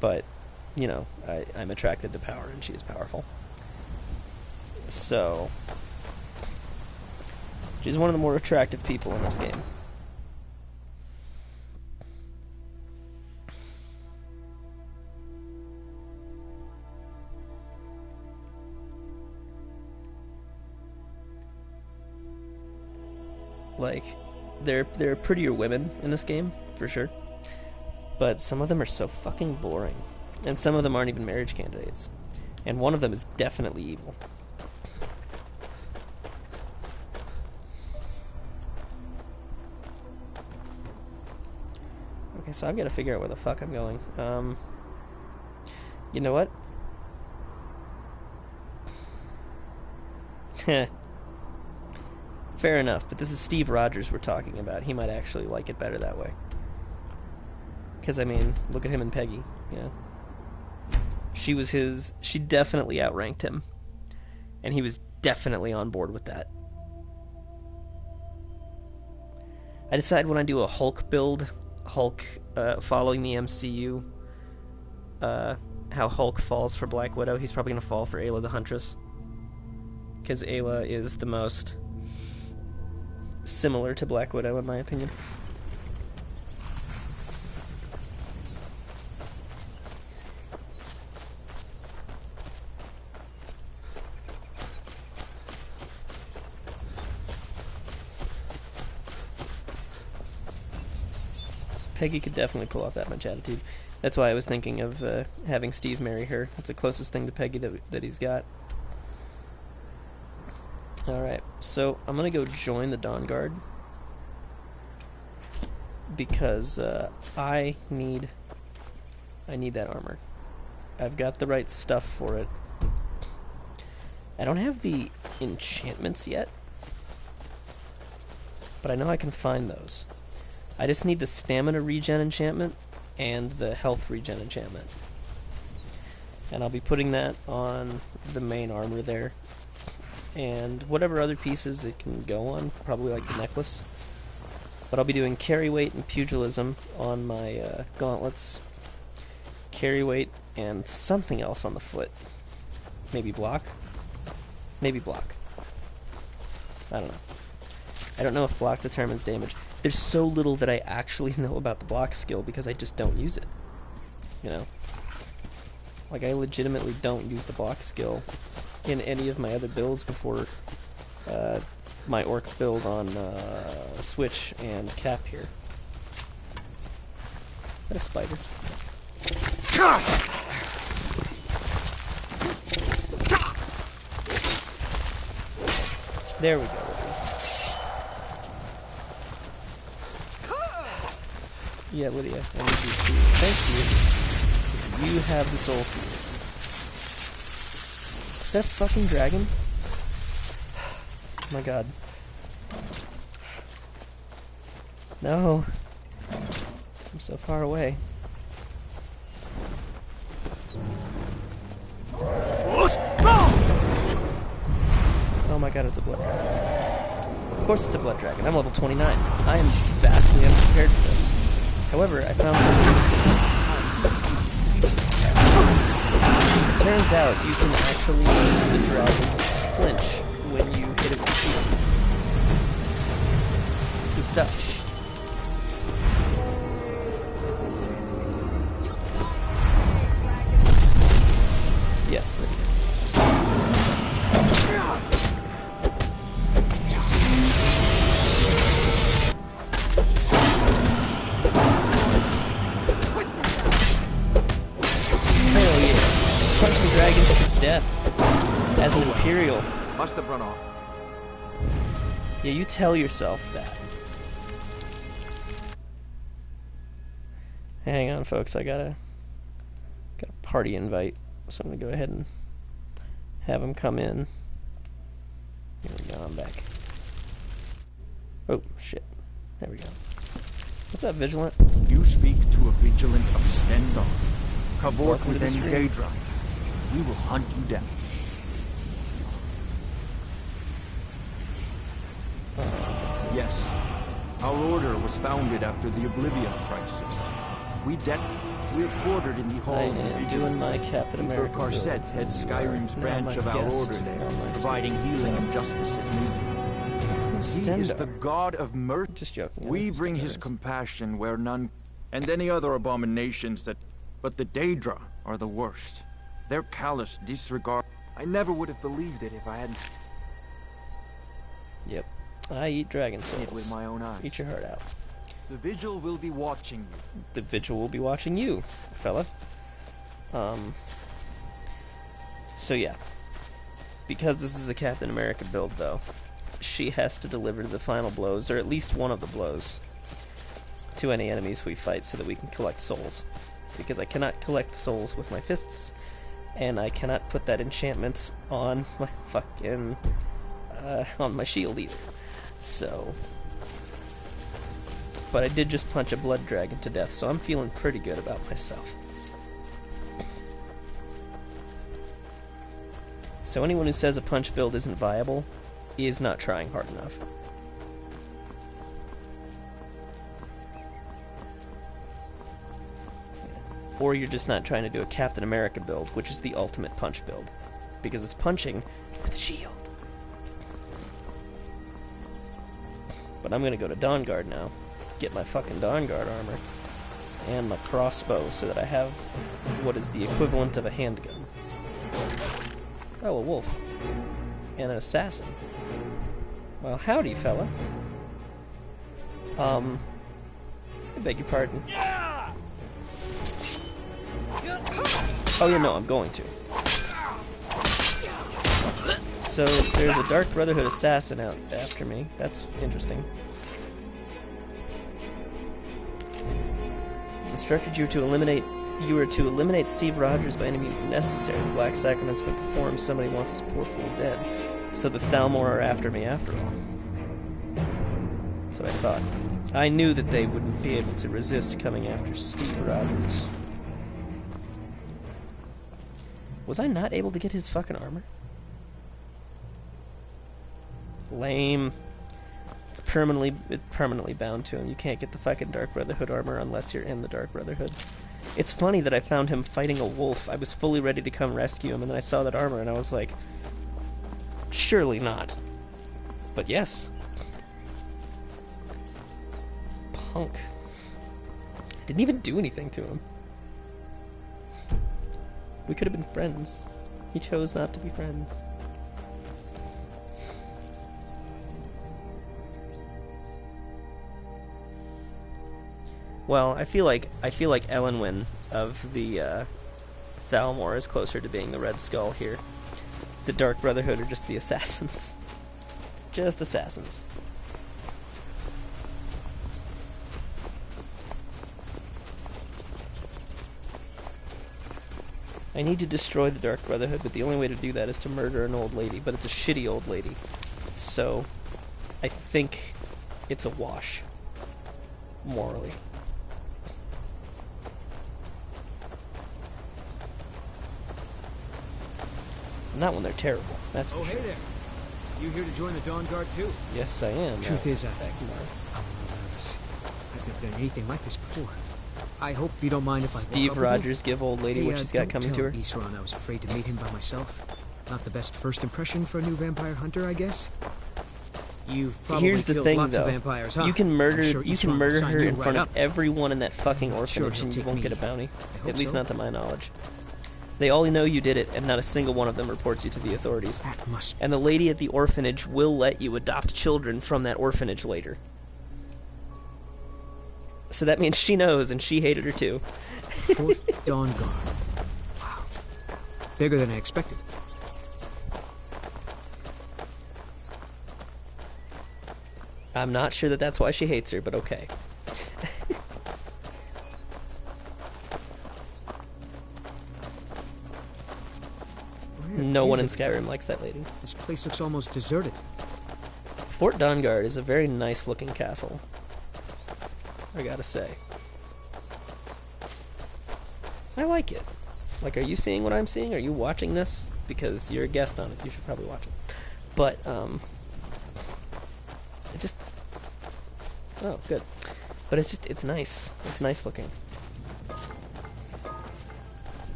But, you know, I'm attracted to power and she is powerful. So, she's one of the more attractive people in this game. Like, there are prettier women in this game, for sure. But some of them are so fucking boring. And some of them aren't even marriage candidates. And one of them is definitely evil. Okay, so I've got to figure out where the fuck I'm going. You know what? Fair enough, but this is Steve Rogers we're talking about. He might actually like it better that way. Because, I mean, look at him and Peggy, you know. She definitely outranked him. And he was definitely on board with that. I decide when I do a Hulk build, Hulk following the MCU, how Hulk falls for Black Widow, he's probably going to fall for Ayla the Huntress. Because Ayla is the most similar to Black Widow, in my opinion. Peggy could definitely pull off that much attitude. That's why I was thinking of having Steve marry her. It's the closest thing to Peggy that he's got. Alright, so I'm gonna go join the Dawn Guard. Because I need that armor. I've got the right stuff for it. I don't have the enchantments yet. But I know I can find those. I just need the stamina regen enchantment and the health regen enchantment. And I'll be putting that on the main armor there. And whatever other pieces it can go on, probably like the necklace. But I'll be doing carry weight and pugilism on my gauntlets. Carry weight and something else on the foot. Maybe block? Maybe block. I don't know. I don't know if block determines damage. There's so little that I actually know about the block skill because I just don't use it. You know? Like, I legitimately don't use the block skill in any of my other builds before my orc build on Switch and Cap here. Is that a spider? There we go. Yeah, Lydia, I need you to thank you, because you have the soul steal. Is that a fucking dragon? Oh my god. No. I'm so far away. Oh my god, it's a blood dragon. Of course it's a blood dragon. I'm level 29. I am vastly unprepared for this. However, I found something interesting. It turns out you can actually make the dragon flinch when you hit it with a shield. It's good stuff. Yes, Lydia. Dragons to death as an Imperial. Must have run off. Yeah, you tell yourself that. Hang on, folks. I got a party invite, so I'm gonna go ahead and have him come in. Here we go. I'm back. Oh shit! There we go. What's up, Vigilant? You speak to a Vigilant of Stendar. Cavort Welcome to with the any stream. Daedra. We will hunt you down. Yes. Our order was founded after the Oblivion Crisis. We're quartered in the Hall I of the am Vigilant. doing my Captain Peter America build. Carset heads Skyrim's Now branch my of our guest order there, on my providing screen. healing and justice as needed. He is the Stendar. god of mercy. Just joking. We bring his compassion where none, and any other abominations that, but the Daedra are the worst. Their callous disregard. I never would have believed it if I hadn't Yep. I eat dragon seen it souls. with my own eyes. Eat your heart out. The Vigil will be watching you. The Vigil will be watching you, fella. So yeah. Because this is a Captain America build, though, she has to deliver the final blows, or at least one of the blows, to any enemies we fight so that we can collect souls. Because I cannot collect souls with my fists, and I cannot put that enchantment on my fucking, on my shield either. So... But I did just punch a blood dragon to death, so I'm feeling pretty good about myself. So anyone who says a punch build isn't viable is not trying hard enough. Or you're just not trying to do a Captain America build, which is the ultimate punch build. Because it's punching with a shield. But I'm gonna go to Dawnguard now. Get my fucking Dawnguard armor. And my crossbow so that I have what is the equivalent of a handgun. Oh, a wolf. And an assassin. Well, howdy, fella. I beg your pardon. Oh yeah, no, I'm going to. So, there's a Dark Brotherhood assassin out after me. That's interesting. It's instructed you were to eliminate Steve Rogers by any means necessary. The Black Sacrament's been performed. Somebody wants this poor fool dead. So the Thalmor are after me after all. So I thought. I knew that they wouldn't be able to resist coming after Steve Rogers. Was I not able to get his fucking armor? Lame. It's permanently bound to him. You can't get the fucking Dark Brotherhood armor unless you're in the Dark Brotherhood. It's funny that I found him fighting a wolf. I was fully ready to come rescue him, and then I saw that armor, and I was like, surely not. But yes. Punk. Didn't even do anything to him. We could have been friends. He chose not to be friends. Well, I feel like Elenwyn of the Thalmor is closer to being the Red Skull here. The Dark Brotherhood are just the assassins. Just assassins. I need to destroy the Dark Brotherhood, but the only way to do that is to murder an old lady, but it's a shitty old lady. So, I think it's a wash. Morally. Not when they're terrible, that's for sure. Hey there. You here to join the Dawn Guard too? Yes, I am. Truth is, I'm Agmar. a little nervous. I've never done anything like this before. I hope you don't mind if I Steve walk up with you? Rogers give old lady Hey, what she's got coming to her. Don't tell Isran I was afraid to meet him by myself. Not the best first impression for a new vampire hunter, I guess. You've probably Here's the killed thing, lots though. of vampires, huh? You can murder, I'm sure you can Isran will murder sign her you in front right of up. everyone in that fucking Sure, orphanage, he'll and you take won't me. get a bounty. hope At least so. not to my knowledge. They all know you did it, and not a single one of them reports you to the authorities. That must And the lady at the orphanage will let you adopt children from that orphanage later. So that means she knows, and she hated her too. Fort Dawn Guard. Wow. Bigger than I expected. I'm not sure that that's why she hates her, but okay. No one in Skyrim likes that lady. This place looks almost deserted. Fort Dawnguard is a very nice looking castle. I gotta say. I like it. Like, are you seeing what I'm seeing? Are you watching this? Because you're a guest on it, you should probably watch it. But, it just... Oh, good. But it's just, it's nice. It's nice looking.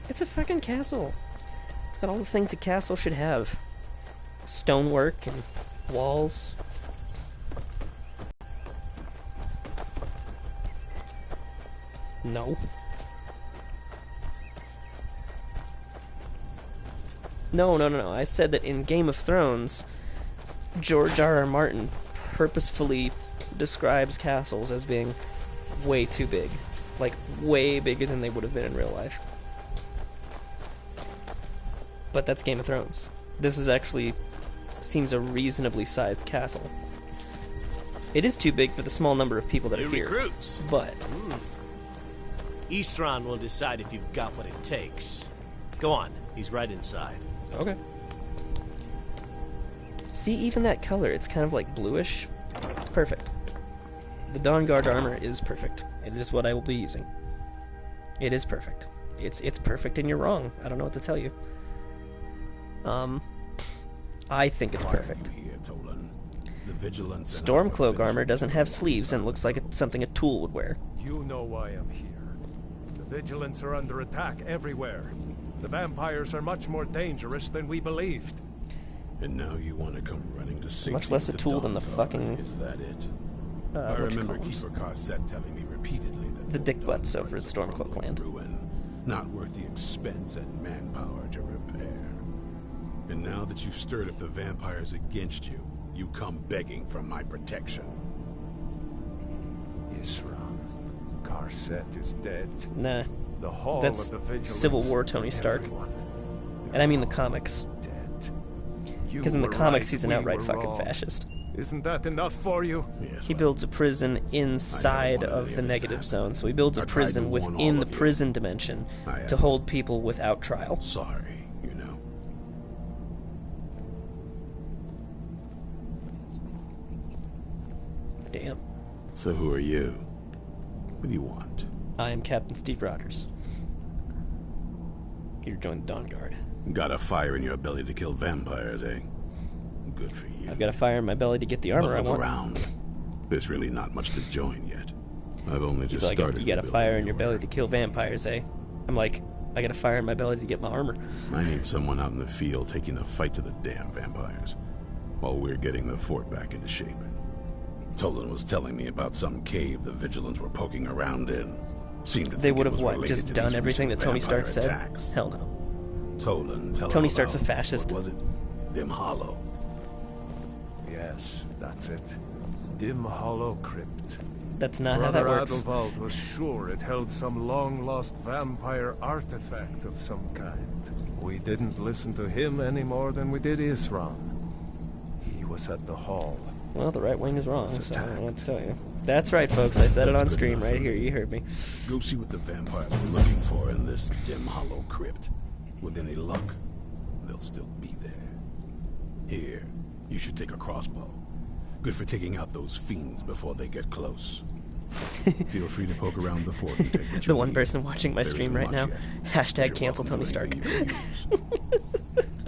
It's a fucking castle. It's got all the things a castle should have. Stonework and walls. No. No. I said that in Game of Thrones, George R.R. Martin purposefully describes castles as being way too big. Like, way bigger than they would have been in real life. But that's Game of Thrones. This is actually seems a reasonably sized castle. It is too big for the small number of people that are here. Recruits. But Isran will decide if you've got what it takes. Go on, he's right inside. okay. See, even that color, it's kind of like bluish. It's perfect. The Dawn Guard armor is perfect. It is what I will be using. It is perfect. It's perfect and you're wrong. I don't know what to tell you. I think it's perfect. Stormcloak armor doesn't have sleeves and looks like it's something a tool would wear. You know why I'm here. The Vigilants are under attack everywhere. The vampires are much more dangerous than we believed. And now you want to come running to safety. Much less a tool than the fucking... Is that it? I remember Keeper Carset telling me repeatedly that the dick butts over at Stormcloak Land. Ruin, not worth the expense and manpower to repair. And now that you've stirred up the vampires against you, you come begging for my protection. Isran. Carset is dead. Nah. The Hall That's of the Vigilance, Civil War Tony Stark. And I mean the comics. Because in the comics he's an outright fucking fascist. Isn't that enough for you? Yes, he builds a prison inside of the negative zone, so he builds a prison within the prison dimension to hold people without trial. Sorry, you know. Damn. So who are you? What do you want? I am Captain Steve Rogers. Here to join the Dawn Guard. Got a fire in your belly to kill vampires, eh? Good for you. I've got a fire in my belly to get the armor I want. Around. There's really not much to join yet. I've only just started. You got a fire in your belly to kill vampires, eh? I'm like, I got a fire in my belly to get my armor. I need someone out in the field taking the fight to the damn vampires, while we're getting the fort back into shape. Tolan was telling me about some cave the Vigilants were poking around in. Seemed to they would have what? Just done everything that Tony Stark said? Attacks. Hell no. Tolan, Tony Stark's a fascist. What was it? Dim Hollow. Yes, that's it. Dim Hollow Crypt. That's not how that works. Brother Adalvald was sure it held some long-lost vampire artifact of some kind. We didn't listen to him any more than we did Isran. He was at the hall. Well, the right wing is wrong, so I don't know what to tell you. That's right, folks. I said it on stream right here. You heard me. Go see what the vampires were looking for in this Dim Hollow Crypt. With any luck, they'll still be there. Here, you should take a crossbow. Good for taking out those fiends before they get close. Feel free to poke around the fort and take what you The one need. person watching my stream right now. Hashtag cancel Tony Stark.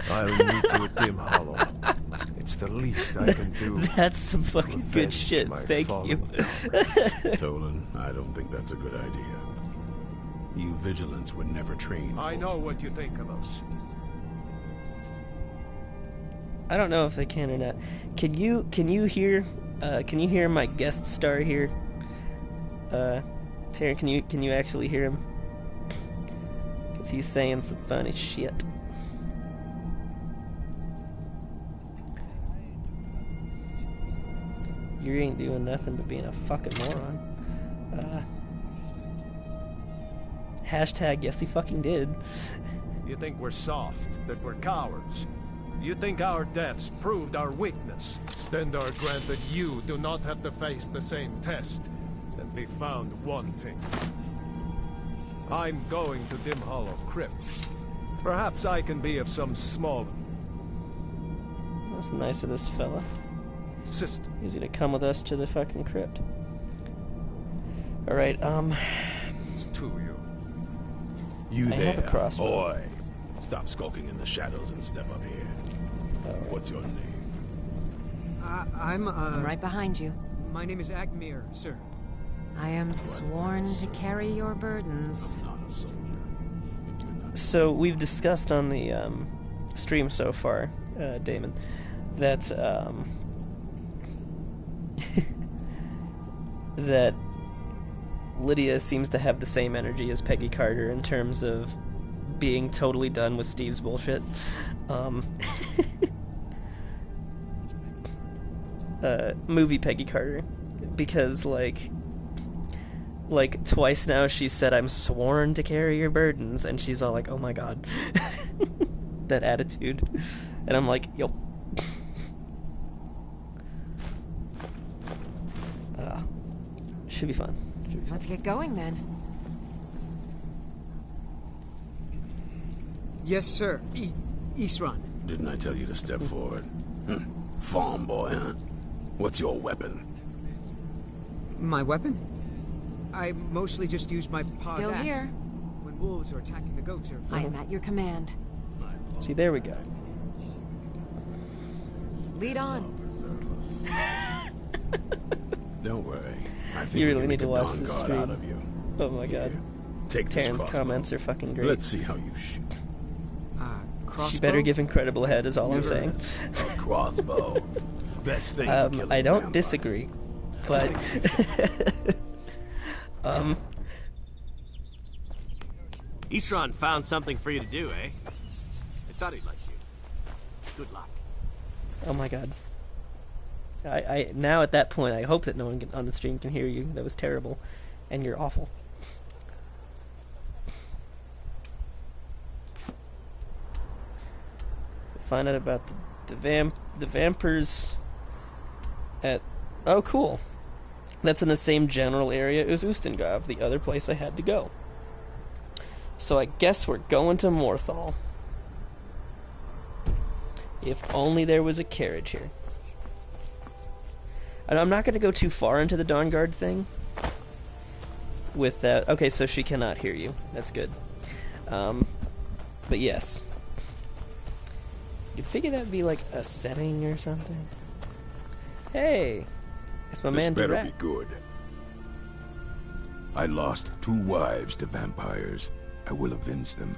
I'll meet you at Dim Hollow. It's the least I can do. That's some fucking good shit. Thank you. Tolan, I don't think that's a good idea. You Vigilants were never trained. I know what you think of us. I don't know if they can or not. Can you hear my guest star here? Taryn, can you actually hear him? Cause he's saying some funny shit. You ain't doing nothing but being a fucking moron. Hashtag yes he fucking did. You think we're soft, that we're cowards? You think our deaths proved our weakness? Stendarr granted you do not have to face the same test and be found wanting. I'm going to Dim Hollow Crypt. Perhaps I can be of some small... That's nice of this fella. System. He's gonna come with us to the fucking crypt. Alright, It's to you. I have a crossbow. boy. Stop skulking in the shadows and step up here. What's your name? I'm right behind you. My name is Agmir, sir. I am sworn to carry your burdens. I'm not a soldier. If you're not So we've discussed on the stream so far, Damon, that that Lydia seems to have the same energy as Peggy Carter in terms of being totally done with Steve's bullshit. Movie Peggy Carter, because like twice now she said, "I'm sworn to carry your burdens," and she's all like, "Oh my god," that attitude, and I'm like, "Yup." Should be fun. Let's get going then. Yes, sir. Isran. Didn't I tell you to step forward? Farm boy, huh? What's your weapon? My weapon? I mostly just use my paw's Still axe. here. When wolves are attacking the goats or... I am at your command. See, there we go. Lead on. Don't worry. I think You we really can need make to a watch Dawn this Guard stream. out of you. Oh my god. Take this Taryn's crossbow. comments are fucking great. Let's see how you shoot. crossbow? She better give incredible head, is all I'm saying. A crossbow. Best thing to kill a I don't vampire. disagree, but Isran found something for you to do, eh? I thought he'd like you. Good luck. oh my god. I now at that point I hope that no one on the stream can hear you. That was terrible, and you're awful. Find out about the vampires at... Oh, cool. That's in the same general area as Ustengov, the other place I had to go. So I guess we're going to Morthal. If only there was a carriage here. And I'm not going to go too far into the Dawn Guard thing. With that... Okay, so she cannot hear you. That's good. But yes. You'd figure that'd be like a setting or something. Hey! It's my man This better Dirac. be good. I lost 2 wives to vampires. I will avenge them.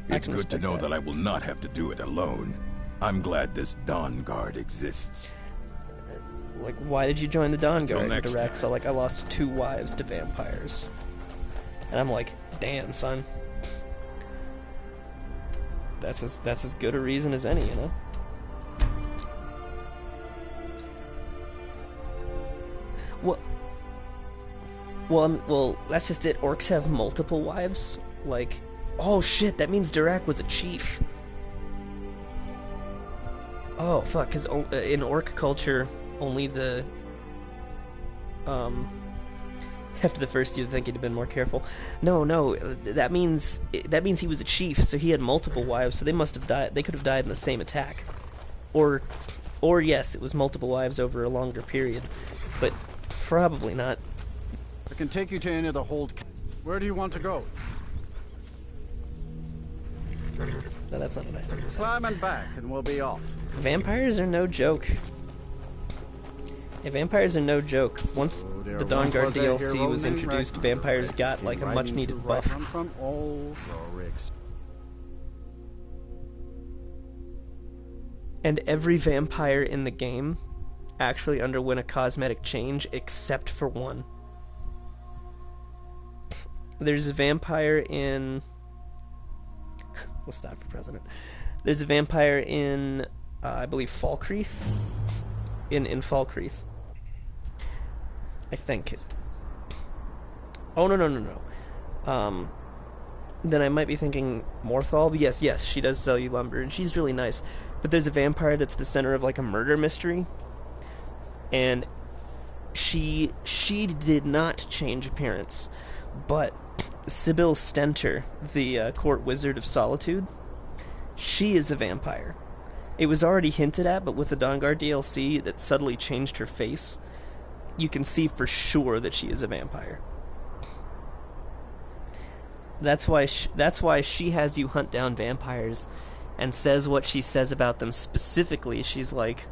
I It's can good to respect know that. that I will not have to do it alone. I'm glad this Dawn Guard exists. Like, why did you join the Dawn Till Guard? next Dirac, so like, I lost 2 wives to vampires. And I'm like, damn, son. That's as good a reason as any, you know? Well, that's just it. Orcs have multiple wives. Like, oh shit, that means Dirac was a chief. Oh fuck, because in orc culture, only the after the first you'd think he'd have been more careful. No, that means he was a chief, so he had multiple wives. So they must have died. They could have died in the same attack, or yes, it was multiple wives over a longer period, but probably not. I can take you to any of the hold. Where do you want to go? No, that's not a nice thing to say. Climb and back, and we'll be off. Vampires are no joke. Yeah, vampires are no joke. Once the Dawn Guard DLC was introduced, vampires got like a much-needed buff. From all Rorix. And every vampire in the game actually underwent a cosmetic change except for one. There's a vampire in... We'll stop for president. There's a vampire in, I believe, Falkreath? In Falkreath. I think. Oh, no. Then I might be thinking Morthal. But yes, she does sell you lumber, and she's really nice. But there's a vampire that's the center of like a murder mystery. And she did not change appearance. But Sybil Stenter, the court wizard of Solitude, she is a vampire. It was already hinted at, but with the Dawn Guard DLC that subtly changed her face, you can see for sure that she is a vampire. That's why she has you hunt down vampires and says what she says about them specifically. She's like,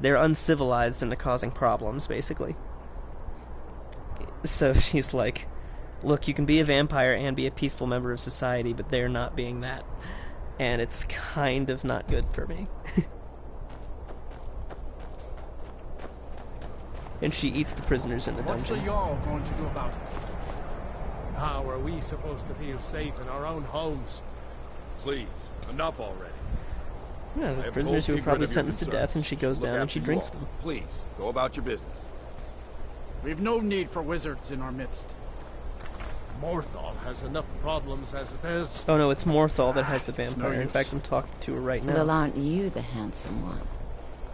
they're uncivilized and they're causing problems, basically. So she's like, look, you can be a vampire and be a peaceful member of society, but they're not being that. And it's kind of not good for me. And she eats the prisoners in the dungeon. What's the Jarl going to do about it? How are we supposed to feel safe in our own homes? Please, enough already. Yeah, the prisoners who are probably sentenced to death, and she goes down and she drinks them. Please, go about your business. We've no need for wizards in our midst. Morthal has enough problems as it is. Oh no, it's Morthal that has the no vampire. In use. fact, I'm talking to her right now. Well, aren't you the handsome one?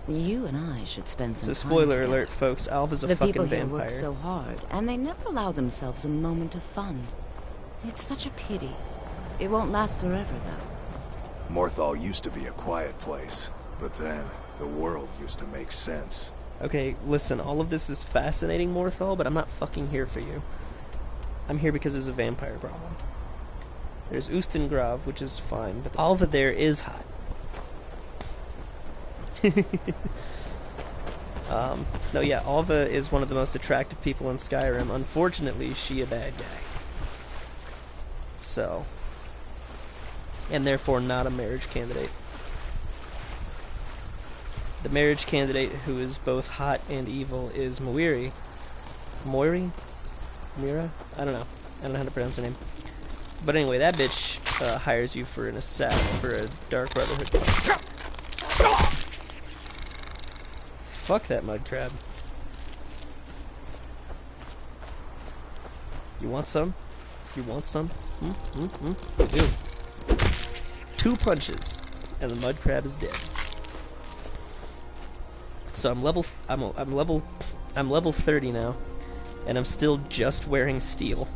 You and I should spend some So time spoiler together. alert, folks, Alva's a the fucking people here vampire. work so hard, and they never allow themselves a moment of fun. It's such a pity. It won't last forever, though. Morthal used to be a quiet place, but then the world used to make sense. Okay, listen, all of this is fascinating, Morthal, but I'm not fucking here for you. I'm here because there's a vampire problem. There's Ustengrav, which is fine, but Alva there is hot. No, yeah, Alva is one of the most attractive people in Skyrim. Unfortunately, she a bad guy. So, and therefore not a marriage candidate. The marriage candidate who is both hot and evil is Moiri. Moiri? Mira? I don't know. I don't know how to pronounce her name. But anyway, that bitch hires you for an assassin, for a Dark Brotherhood fight. Fuck that mud crab. You want some? You want some? You do. 2 punches, and the mud crab is dead. So I'm level 30 now, and I'm still just wearing steel.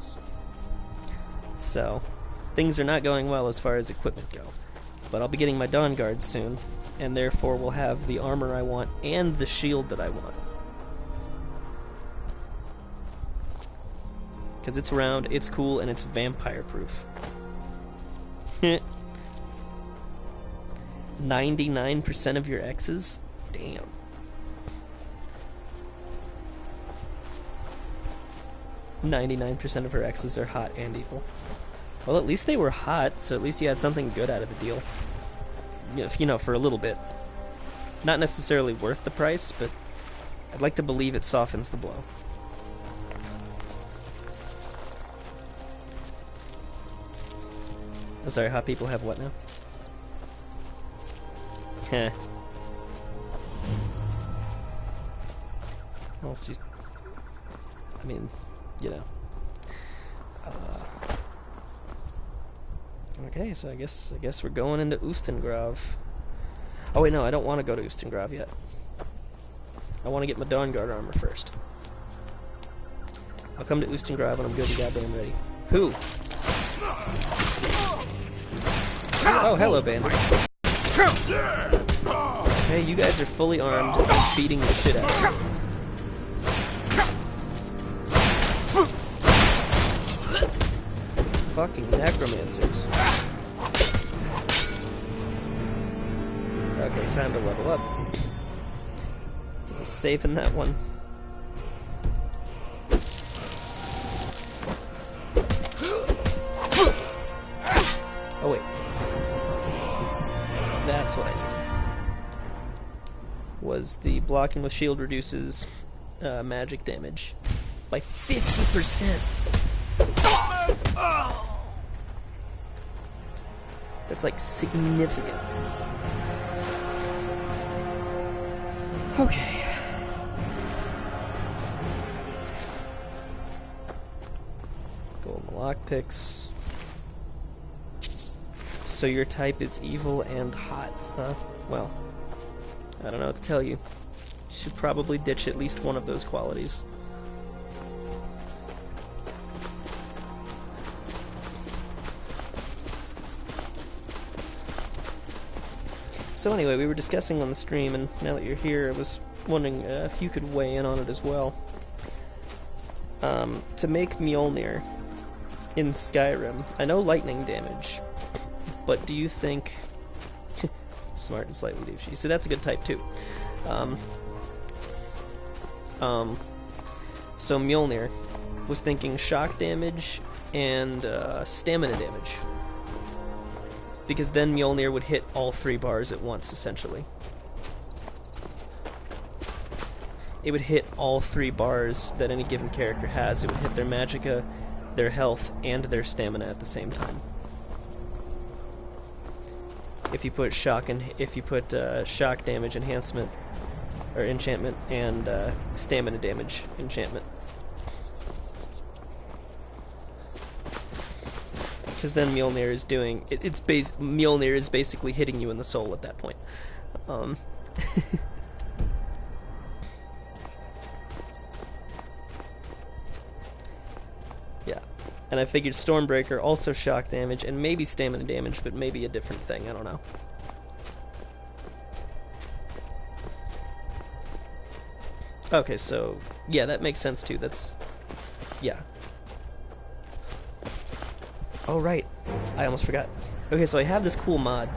So things are not going well as far as equipment go. But I'll be getting my Dawn Guard soon, and therefore will have the armor I want and the shield that I want. Because it's round, it's cool, and it's vampire proof. 99% of your exes? Damn. "99% of her exes are hot and evil." Well, at least they were hot, so at least you had something good out of the deal. You know, for a little bit. Not necessarily worth the price, but I'd like to believe it softens the blow. I'm sorry, hot people have what now? Heh. Well, she's... I mean, you know. Okay, so I guess we're going into Ustengrav. Oh wait, no, I don't want to go to Ustengrav yet. I want to get my Dawn Guard armor first. I'll come to Ustengrav when I'm good and goddamn ready. Who? Oh, hello, bandits. Hey, you guys are fully armed and beating the shit out of me. Fucking necromancers. Okay, time to level up. Saving that one. Oh wait. That's what I need. Was the blocking with shield reduces magic damage by 50%. That's like significant. Okay. Golden lockpicks. So your type is evil and hot, huh? Well, I don't know what to tell you. Should probably ditch at least one of those qualities. So anyway, we were discussing on the stream, and now that you're here, I was wondering if you could weigh in on it as well. To make Mjolnir, in Skyrim. I know lightning damage, but do you think... Smart and slightly douchey. So that's a good type, too. So Mjolnir was thinking shock damage and stamina damage. Because then Mjolnir would hit all 3 bars at once, essentially. It would hit all 3 bars that any given character has. It would hit their magicka, their health, and their stamina at the same time. If you put shock damage enhancement or enchantment and stamina damage enchantment, because then Mjolnir is doing Mjolnir is basically hitting you in the soul at that point. Yeah, and I figured Stormbreaker also shock damage and maybe stamina damage, but maybe a different thing. I don't know. Okay, so yeah, that makes sense too. That's yeah. Oh, right. I almost forgot. Okay, so I have this cool mod.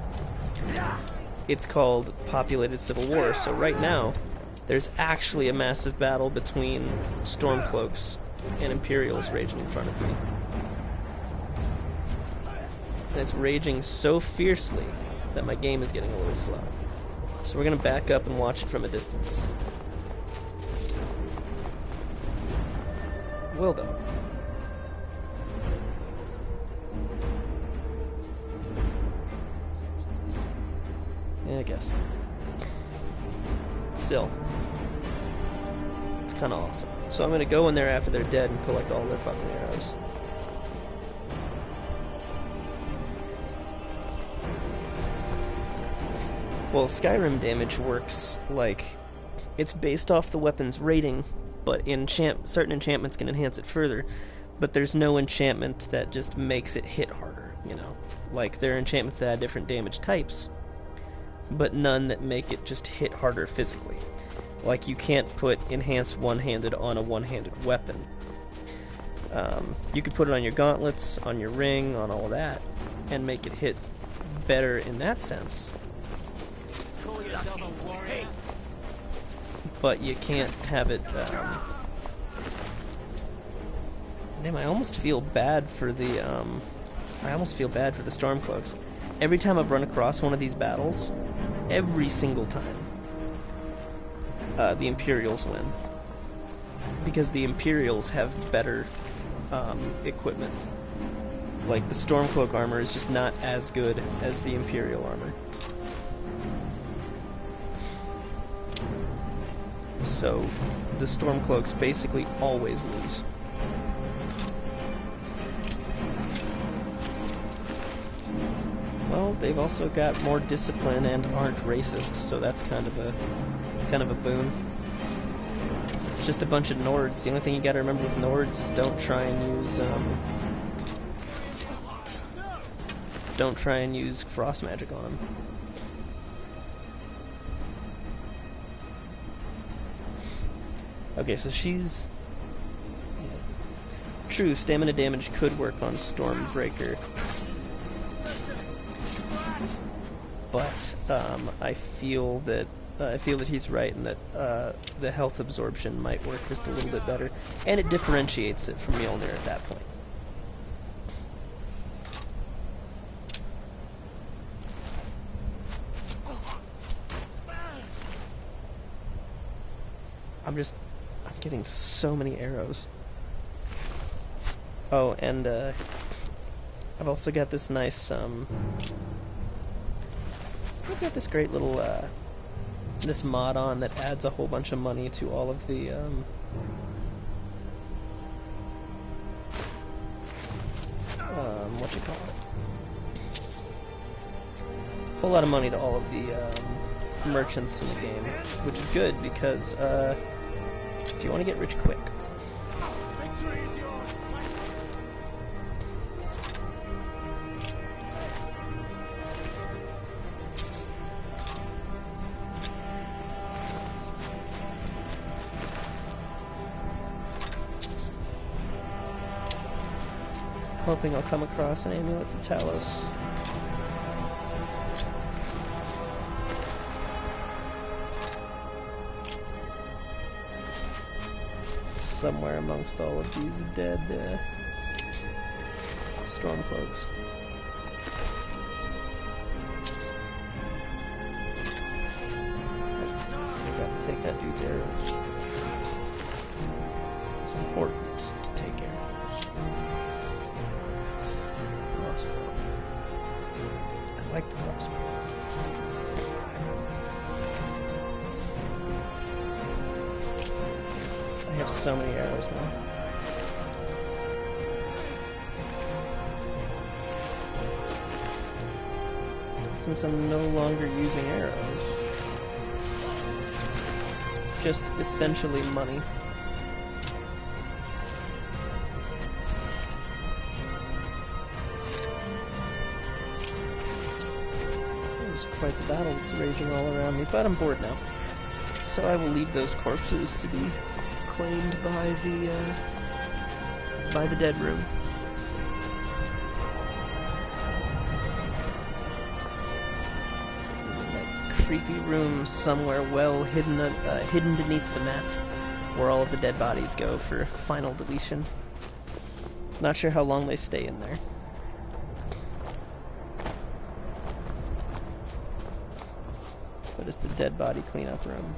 It's called Populated Civil War. So right now, there's actually a massive battle between Stormcloaks and Imperials raging in front of me. And it's raging so fiercely that my game is getting a little slow. So we're going to back up and watch it from a distance. Will though. Yeah, I guess. Still, it's kind of awesome. So I'm gonna go in there after they're dead and collect all their fucking arrows. Well, Skyrim damage works like it's based off the weapon's rating, but certain enchantments can enhance it further. But there's no enchantment that just makes it hit harder, you know? Like, there are enchantments that add different damage types, but none that make it just hit harder physically. Like, you can't put enhanced one-handed on a one-handed weapon. You could put it on your gauntlets, on your ring, on all of that, and make it hit better in that sense. But you can't have it... Damn, I almost feel bad for the Stormcloaks. Every time I've run across one of these battles, every single time, the Imperials win. Because the Imperials have better equipment. Like, the Stormcloak armor is just not as good as the Imperial armor. So, the Stormcloaks basically always lose. Well, they've also got more discipline and aren't racist, so that's kind of a boon. It's just a bunch of Nords. The only thing you gotta remember with Nords is don't try and use frost magic on them. Okay, so she's... Yeah. True, stamina damage could work on Stormbreaker. But I feel that he's right, and that the health absorption might work just a little bit better, and it differentiates it from Mjolnir at that point. I'm getting so many arrows. Oh, and I've also got this nice I've got this great little, this mod on that adds a whole bunch of money to all of the, a whole lot of money to all of the, merchants in the game, which is good because, if you want to get rich quick. Victory is yours. Hoping I'll come across an amulet to Talos. Somewhere amongst all of these dead Stormcloaks. I got to take that dude's arrows. It's important to take arrows. Crossbow. I like the crossbow. I have so many arrows now. Since I'm no longer using arrows, just essentially money. It's quite the battle that's raging all around me, but I'm bored now. So I will leave those corpses to be claimed by the dead room. Creepy room somewhere well hidden beneath the map, where all of the dead bodies go for final deletion. Not sure how long they stay in there. But it's the dead body cleanup room.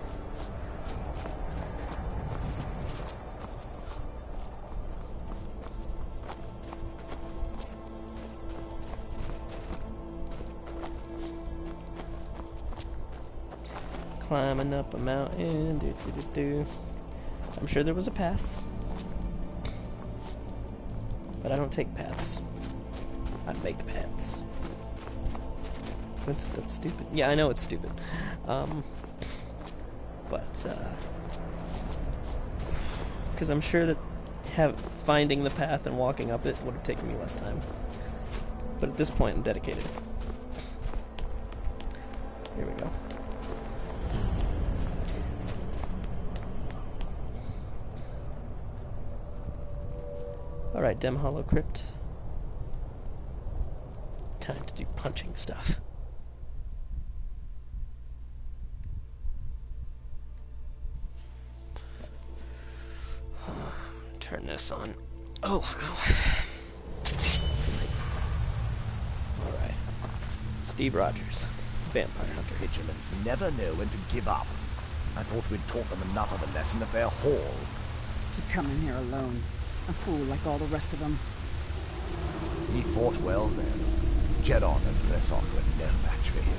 Climbing up a mountain, I'm sure there was a path, but I don't take paths. I make paths. That's stupid. Yeah, I know it's stupid. Because I'm sure that finding the path and walking up it would have taken me less time. But at this point, I'm dedicated. Here we go. Alright, Dim Hollow Crypt. Time to do punching stuff. Turn this on. Oh, wow. Alright. Steve Rogers, Vampire Hunter. Vigilants never know when to give up. I thought we'd taught them enough of a lesson at their hall. To come in here alone. A fool like all the rest of them. He fought well then. Jedon and Bressoff were no match for him.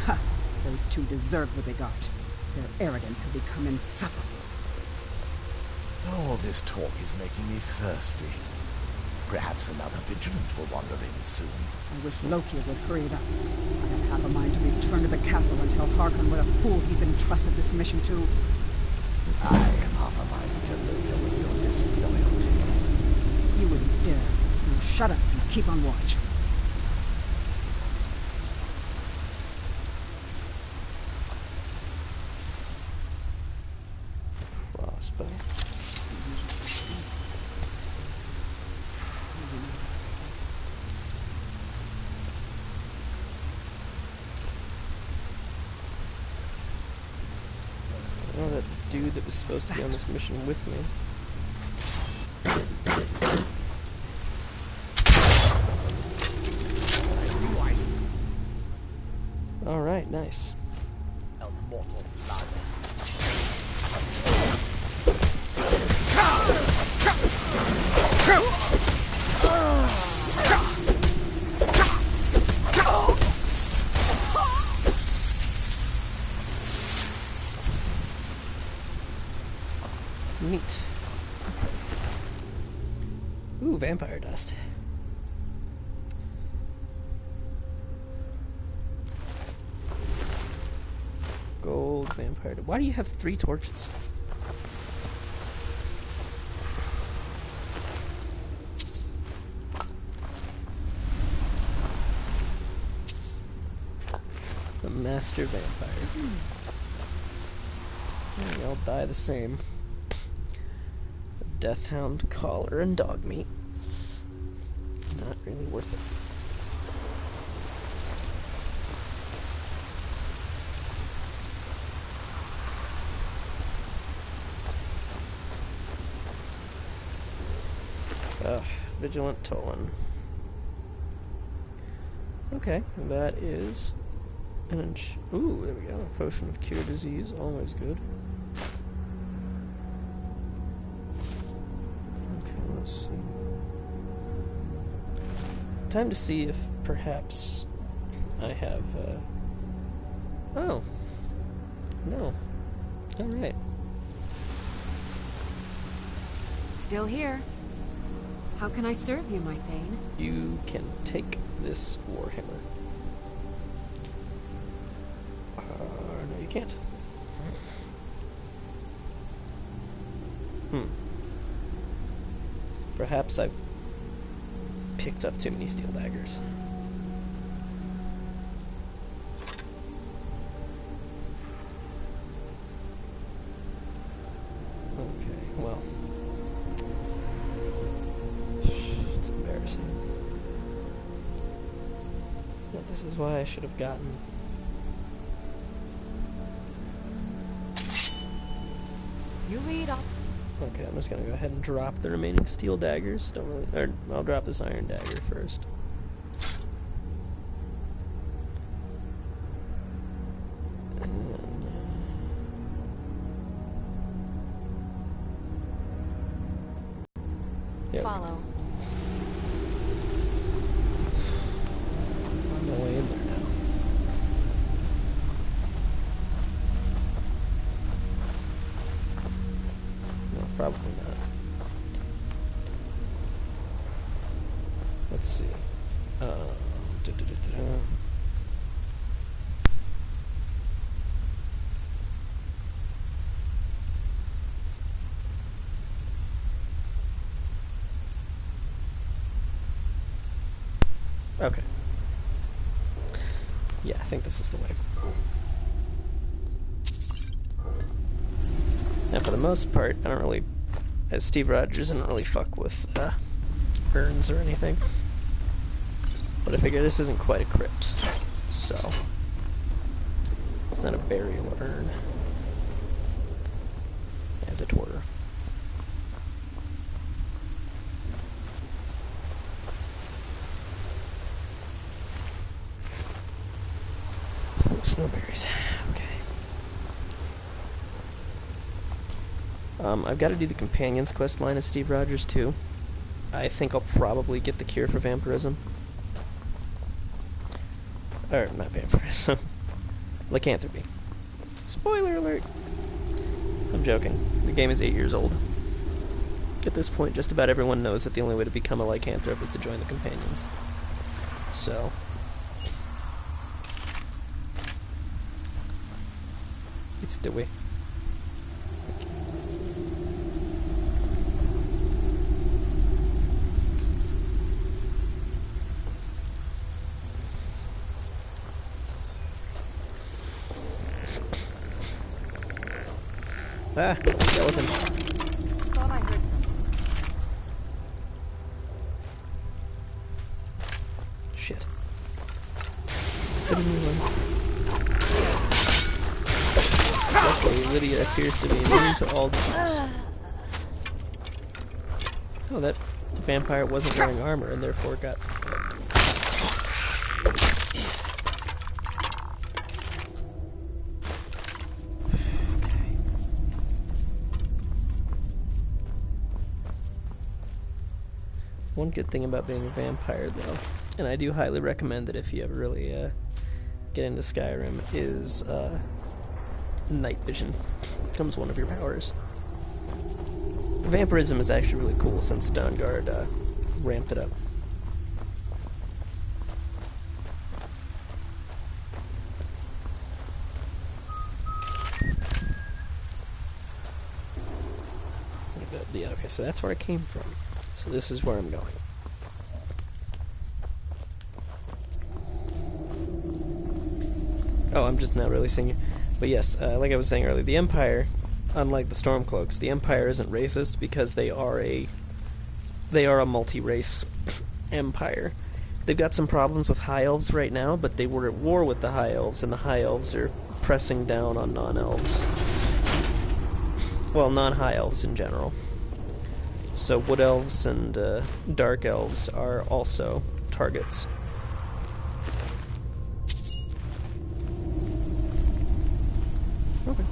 Ha! Those two deserved what they got. Their arrogance had become insufferable. All this talk is making me thirsty. Perhaps another vigilant will wander in soon. I wish Loki would hurry it up. I have half a mind to return to the castle and tell Harkon what a fool he's entrusted this mission to. I am half a mind to Loki with your disloyalty. You wouldn't dare. Now shut up and keep on watch. Crossbow. Oh, that dude that was supposed to be on this mission with me. Alright, nice. Neat. Ooh, vampire dust. Gold vampire. Why do you have 3 torches? The master vampire. They all die the same. Deathhound, collar, and dog meat. not really worth it. Vigilant Tolan. Okay, that is an inch. Ooh, there we go. A potion of cure disease, always good. Okay, let's see. Time to see if perhaps I have. Oh, no. All right. Still here. How can I serve you, my Thane? You can take this warhammer. No, you can't. Perhaps I've picked up too many steel daggers. Okay, well. It's embarrassing. But this is why I should have gotten... You lead up. Okay, I'm just gonna go ahead and drop the remaining steel daggers. Don't really... Or, I'll drop this iron dagger first. Follow. I'm no way in there now. No, probably not. Let's see. Okay. Yeah, I think this is the way. Now, for the most part, I don't really, as Steve Rogers, I don't really fuck with urns or anything. But I figure this isn't quite a crypt, so it's not a burial urn, as it were. Snowberries. Okay. I've got to do the Companions quest line as Steve Rogers too. I think I'll probably get the cure for vampirism. Or, not vampirism. Lycanthropy. Spoiler alert! I'm joking. The game is 8 years old. At this point, just about everyone knows that the only way to become a lycanthrope is to join the Companions. So... it's the way. Ah, skeleton. Thought I heard something. Shit. Didn't realize. Luckily, Lydia appears to be immune to all disease. Oh, that vampire wasn't wearing armor and therefore got... One good thing about being a vampire, though, and I do highly recommend it if you ever really get into Skyrim, is night vision. Becomes one of your powers. Vampirism is actually really cool since Dawnguard ramped it up. Yeah, okay, so that's where I came from. So this is where I'm going. Oh, I'm just not really seeing you. But yes, like I was saying earlier, the Empire, unlike the Stormcloaks, the Empire isn't racist because they are a multi-race Empire. They've got some problems with High Elves right now, but they were at war with the High Elves, and the High Elves are pressing down on non-elves. Well, non-High Elves in general. So Wood Elves and Dark Elves are also targets. Okay.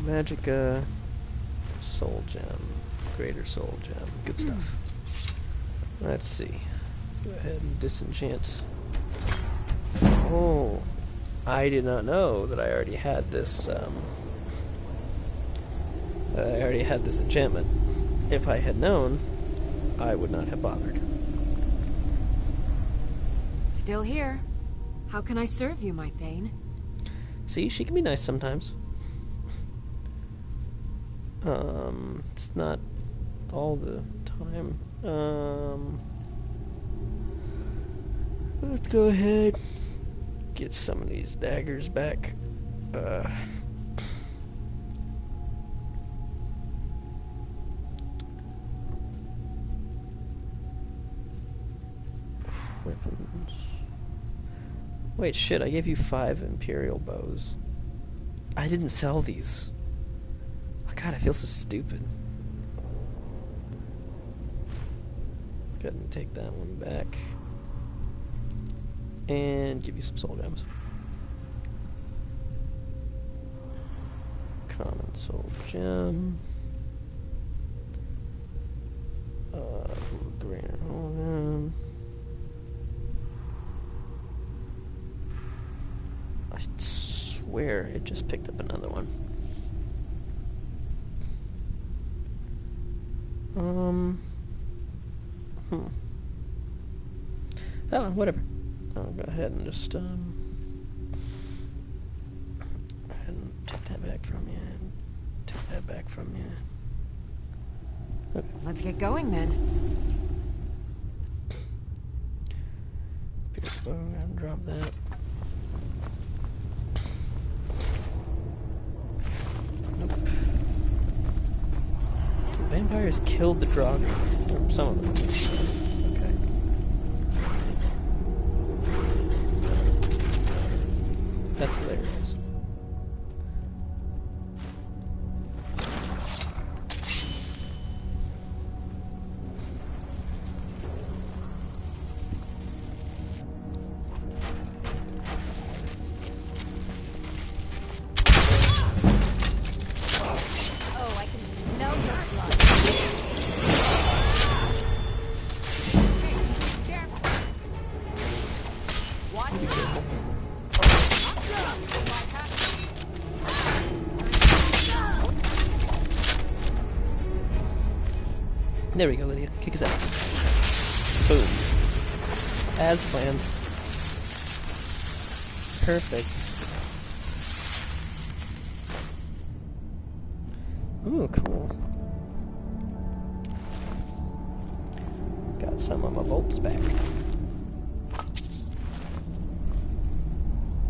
Magic, Soul Gem. Greater Soul Gem. Good stuff. Let's see. Let's go ahead and disenchant. Oh, I did not know that I already had this, enchantment. If I had known, I would not have bothered. Still here. How can I serve you, my Thane? See, she can be nice sometimes. It's not all the time. Let's go ahead, get some of these daggers back. Weapons. Wait, shit, I gave you 5 Imperial bows. I didn't sell these. Oh god, I feel so stupid. Go ahead and take that one back. And give you some soul gems. Common soul gem. Greater gem. I swear it just picked up another one. Oh, whatever. I'll go ahead and just, go ahead and take that back from you, and take that back from you. Okay. Let's get going then. Pierce bow, and drop that. Nope. The vampires killed the Draugr. Or some of them. Okay. That's hilarious. There we go, Lydia. Kick his ass. Boom. As planned. Perfect. Ooh, cool. Got some of my bolts back.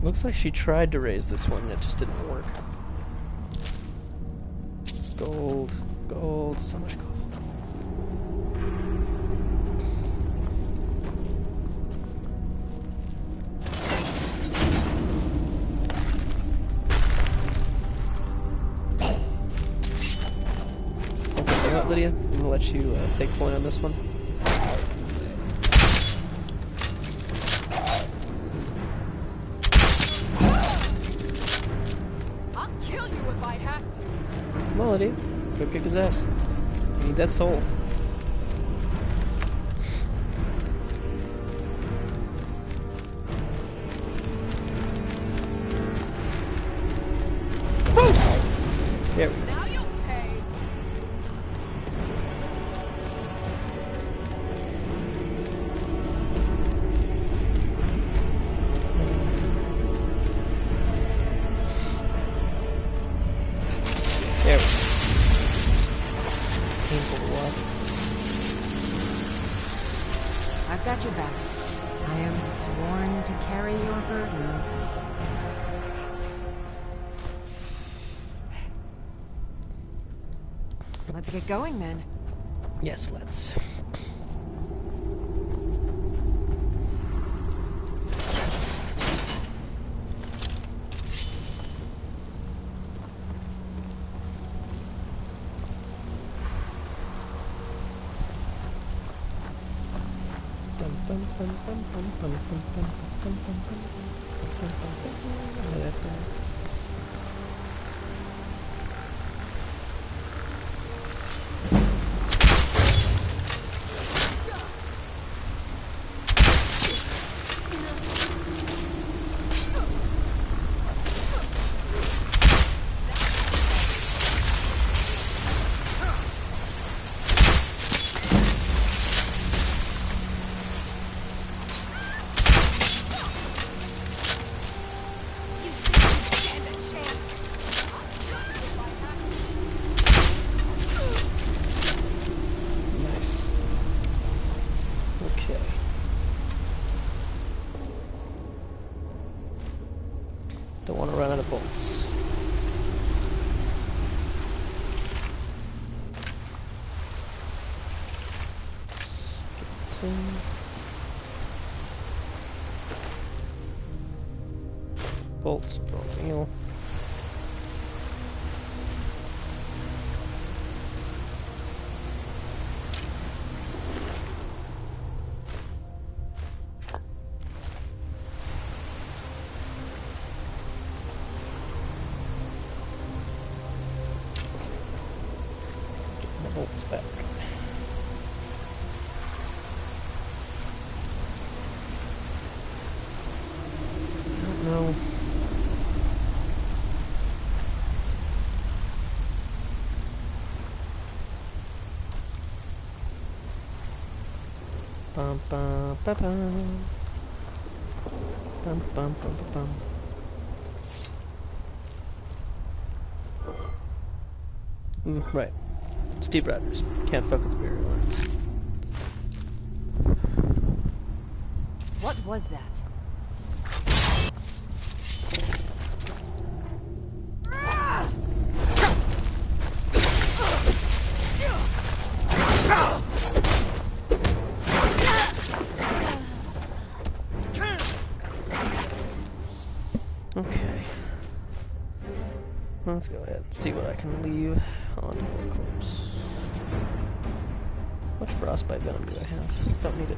Looks like she tried to raise this one, it just didn't work. Gold. Gold. So much gold. Lydia, I'm gonna let you take point on this one. I'll kill you if I have to. Come on, Lydia. Go kick his ass. You need that soul. There we go. Now you'll pay. There we go. Painful to walk. I've got your back. I am sworn to carry your burdens. Let's get going then. Yes, let's. Don't want to run out of bolts. Bolts, bone meal. Bolts back. I don't know. Bum bum ba bum. Bum bum bum ba bum. Right. Steve Riders. Can't fuck with the barrier lines. What was that? Okay. Let's go ahead and see what I can leave on the corpse. What frostbite venom do I have? Don't need it.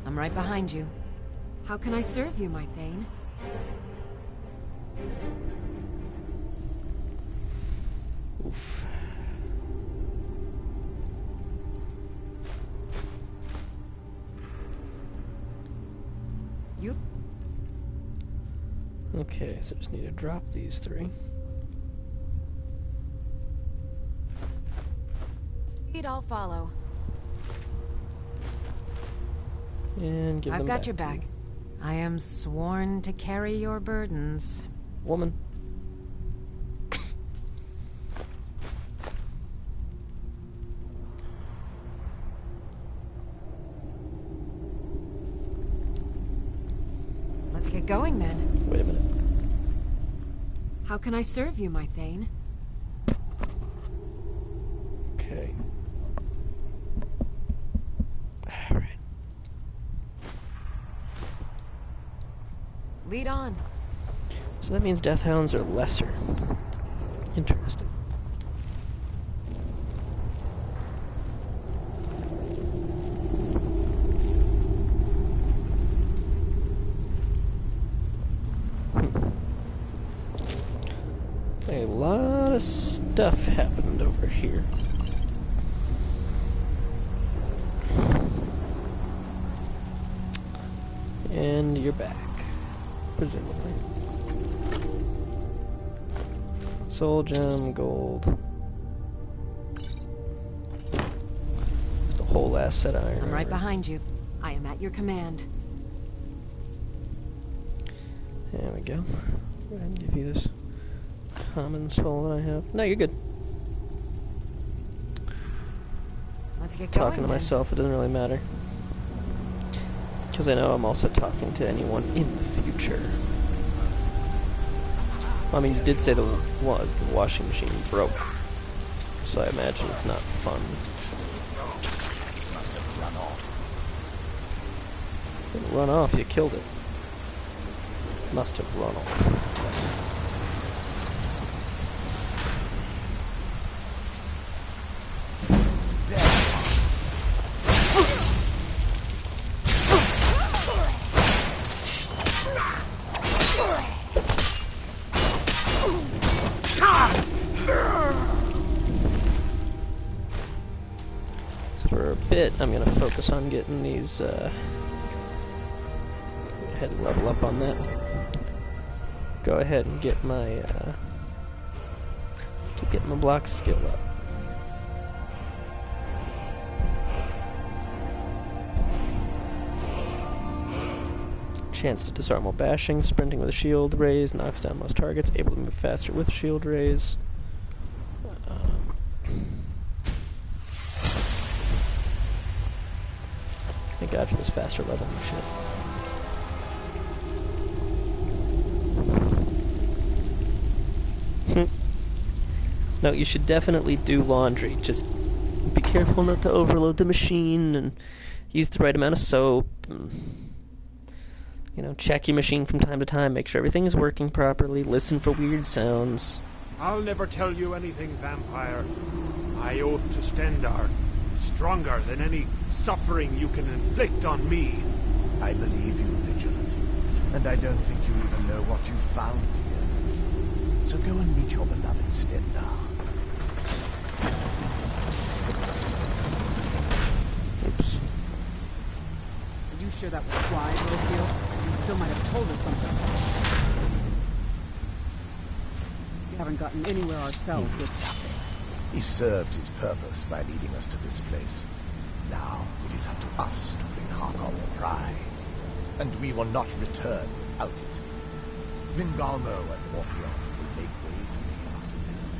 I'm right behind you. How can I serve you, my Thane? Oof. You? Okay, so just need to drop these three. I'll follow. And give them I've got back your back. I am sworn to carry your burdens. Woman. Let's get going then. Wait a minute. How can I serve you, my Thane? Okay. Alright. Lead on. So that means death hounds are lesser. Interesting. A lot of stuff happened over here. And you're back, presumably. Soul gem, gold. The whole ass set of iron. I'm right behind you. I am at your command. There we go. Go ahead and give you this common soul that I have. No, you're good. Let's get going. Talking to myself, it doesn't really matter. Because I know I'm also talking to anyone in the future. I mean, you did say the washing machine broke, so I imagine it's not fun. Must have run off. Didn't run off, you killed it. Must have run off. For a bit, I'm gonna focus on getting these, go ahead and level up on that. Go ahead and get my, keep getting my block skill up. Chance to disarm while bashing, sprinting with a shield raise, knocks down most targets, able to move faster with shield raise. I think after this faster level shit. No, you should definitely do laundry. Just be careful not to overload the machine and use the right amount of soap. And, you know, check your machine from time to time, make sure everything is working properly, listen for weird sounds. I'll never tell you anything, vampire. My oath to Stendar is stronger than any suffering you can inflict on me. I believe you, Vigilant. And I don't think you even know what you found here. So go and meet your beloved Stendar. Oops. Are you sure that was Clyde, Rofield? He still might have told us something. We haven't gotten anywhere ourselves with that. He served his purpose by leading us to this place. Now it is up to us to bring Harkon the prize. And we will not return without it. Vingalmo and Morpheon will make way for me after this.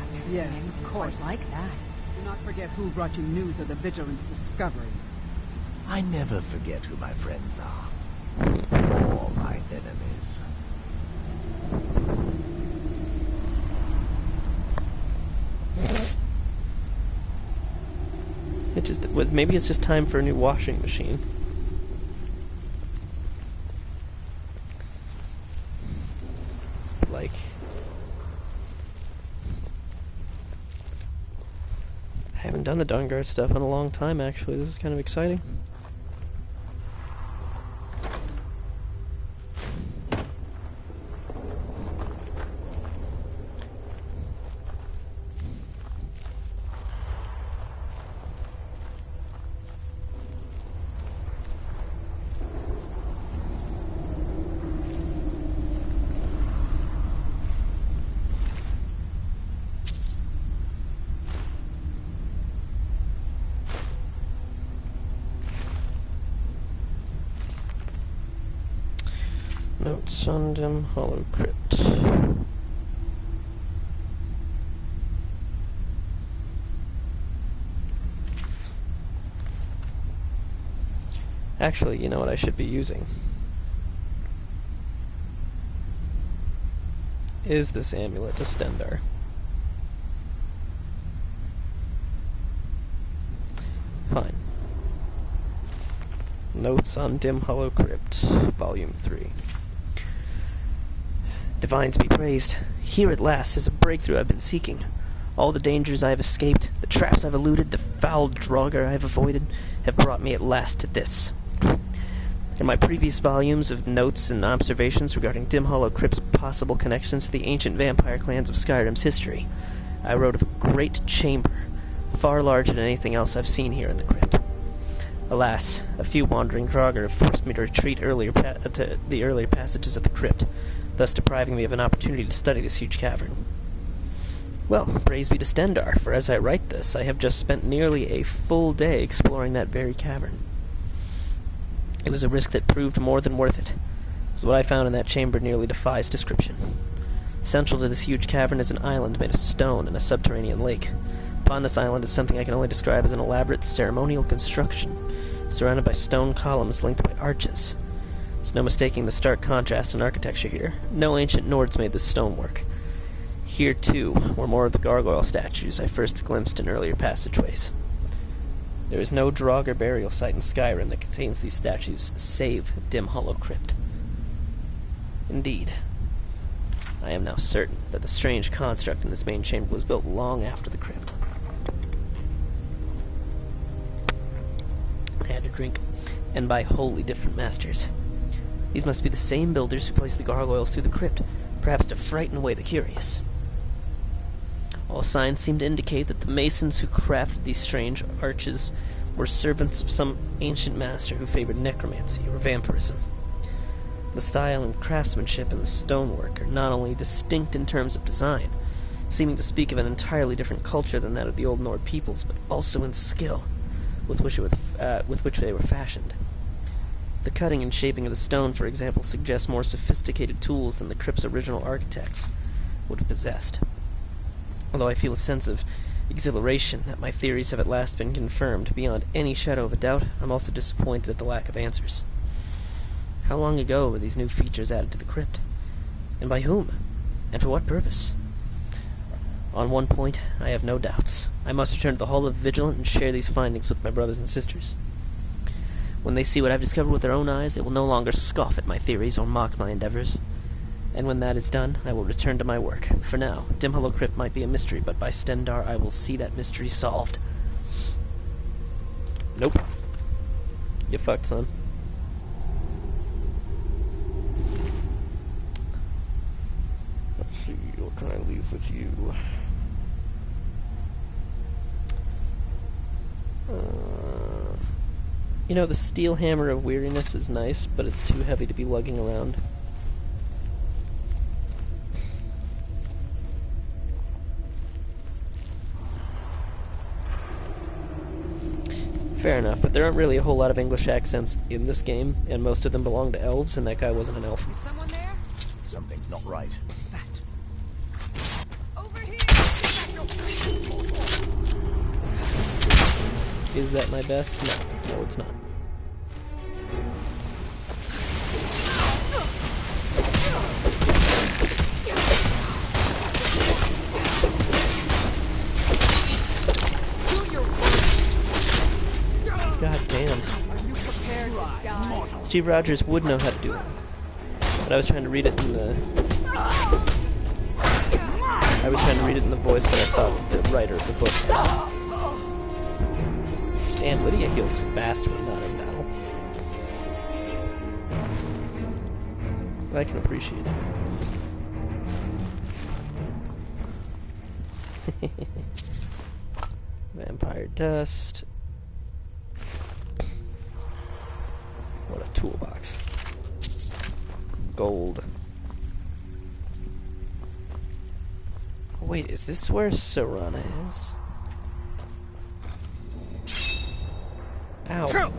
I've never Yes, seen anything of course. quite like that. Do not forget who brought you news of the Vigilance discovery. I never forget who my friends are. Or my enemies. It just maybe it's just time for a new washing machine. Like, I haven't done the Dawnguard stuff in a long time. Actually, this is kind of exciting. Notes on Dim Hollow Crypt. Actually, you know what I should be using? Is this amulet to Stendar. Fine. Notes on Dim Hollow Crypt, Volume 3. Divines be praised. Here at last is a breakthrough I've been seeking. All the dangers I have escaped, the traps I've eluded, the foul Draugr I have avoided, have brought me at last to this. In my previous volumes of notes and observations regarding Dim Hollow Crypt's possible connections to the ancient vampire clans of Skyrim's history, I wrote of a great chamber, far larger than anything else I've seen here in the crypt. Alas, a few wandering Draugr have forced me to retreat to the earlier passages of the crypt, thus depriving me of an opportunity to study this huge cavern. Well, praise be to Stendarr, for as I write this, I have just spent nearly a full day exploring that very cavern. It was a risk that proved more than worth it, because what I found in that chamber nearly defies description. Central to this huge cavern is an island made of stone and a subterranean lake. Upon this island is something I can only describe as an elaborate ceremonial construction, surrounded by stone columns linked by arches. There's no mistaking the stark contrast in architecture here. No ancient Nords made this stonework. Here, too, were more of the gargoyle statues I first glimpsed in earlier passageways. There is no Draugr burial site in Skyrim that contains these statues, save Dim Hollow Crypt. Indeed, I am now certain that the strange construct in this main chamber was built long after the crypt. I had a drink, and by wholly different masters. These must be the same builders who placed the gargoyles through the crypt, perhaps to frighten away the curious. All signs seem to indicate that the masons who crafted these strange arches were servants of some ancient master who favored necromancy or vampirism. The style and craftsmanship in the stonework are not only distinct in terms of design, seeming to speak of an entirely different culture than that of the old Nord peoples, but also in skill with which they were fashioned. The cutting and shaping of the stone, for example, suggests more sophisticated tools than the crypt's original architects would have possessed. Although I feel a sense of exhilaration that my theories have at last been confirmed beyond any shadow of a doubt, I'm also disappointed at the lack of answers. How long ago were these new features added to the crypt? And by whom? And for what purpose? On one point, I have no doubts. I must return to the Hall of Vigilant and share these findings with my brothers and sisters. When they see what I've discovered with their own eyes, they will no longer scoff at my theories or mock my endeavors. And when that is done, I will return to my work. For now, Dim Hollow Crypt might be a mystery, but by Stendarr I will see that mystery solved. Nope. You fucked, son. Let's see, what can I leave with you? You know, the steel hammer of weariness is nice, but it's too heavy to be lugging around. Fair enough, but there aren't really a whole lot of English accents in this game, and most of them belong to elves, and that guy wasn't an elf. Is someone there? Something's not right. What's that? Over here! Is that my best? No. No, it's not. God damn. Steve Rogers would know how to do it. But I was trying to read it in the... voice that I thought the writer of the book had. Damn, Lydia heals fast when not in battle. I can appreciate it. Vampire dust. What a toolbox. Gold. Oh, wait, is this where Serana is? Ow. Okay.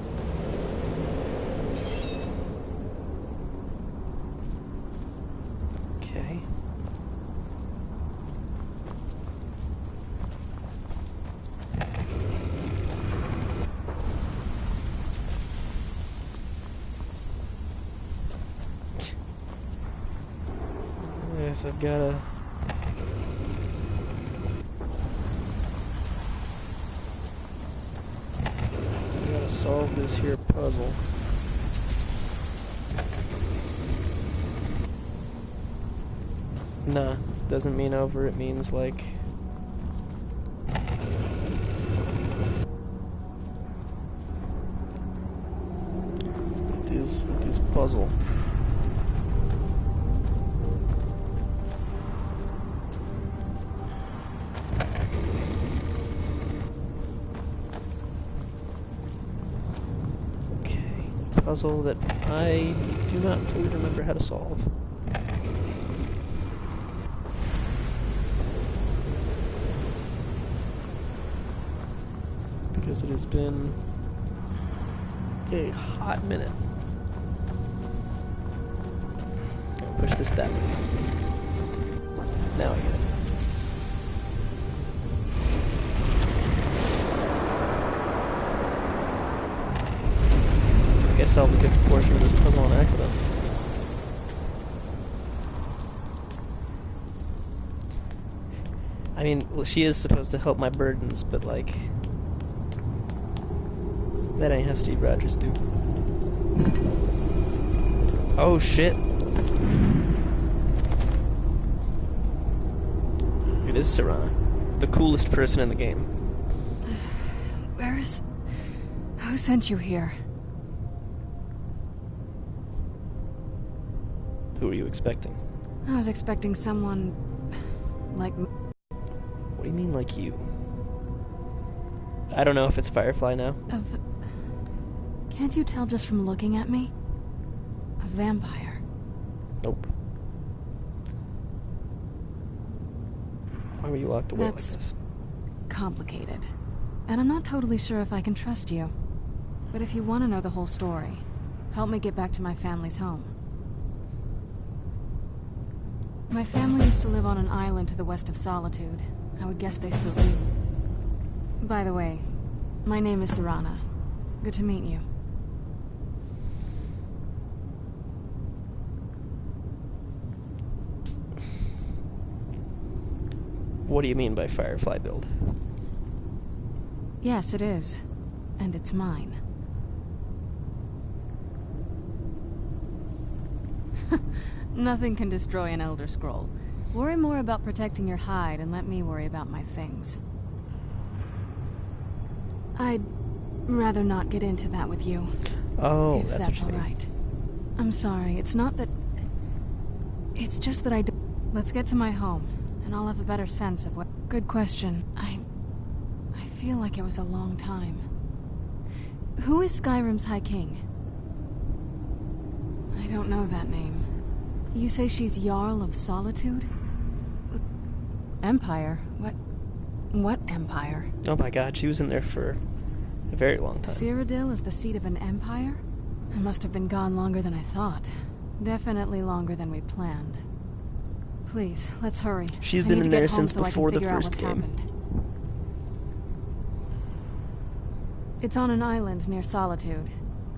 Yes, I've gotta... solve this here puzzle. Nah, doesn't mean over, it means like... It is puzzle. puzzle that I do not fully remember how to solve. Because it has been a hot minute. I'll push this that way. Now I get it. I guess I'll get the portion of this puzzle on accident. I mean, well, she is supposed to help my burdens, but like... that ain't how Steve Rogers do. Oh shit. It is Serana. The coolest person in the game. Where is... Who sent you here? Who are you expecting? I was expecting someone... like... What do you mean, like you? I don't know if it's Firefly now. Can't you tell just from looking at me? A vampire. Nope. Why were you locked away like this? Complicated. And I'm not totally sure if I can trust you. But if you want to know the whole story, help me get back to my family's home. My family used to live on an island to the west of Solitude. I would guess they still do. By the way, my name is Serana. Good to meet you. What do you mean by Firefly build? Yes, it is. And it's mine. Nothing can destroy an Elder Scroll. Worry more about protecting your hide and let me worry about my things. I'd rather not get into that with you. Oh, if that's what you all mean. right. I'm sorry, it's not that... It's just that Let's get to my home, and I'll have a better sense of what... Good question. I feel like it was a long time. Who is Skyrim's High King? I don't know that name. You say she's Jarl of Solitude? Empire? What empire? Oh my god, she was in there for a very long time. Cyrodiil is the seat of an empire? It must have been gone longer than I thought. Definitely longer than we planned. Please, let's hurry. She's been in there since before the first game. It's on an island near Solitude.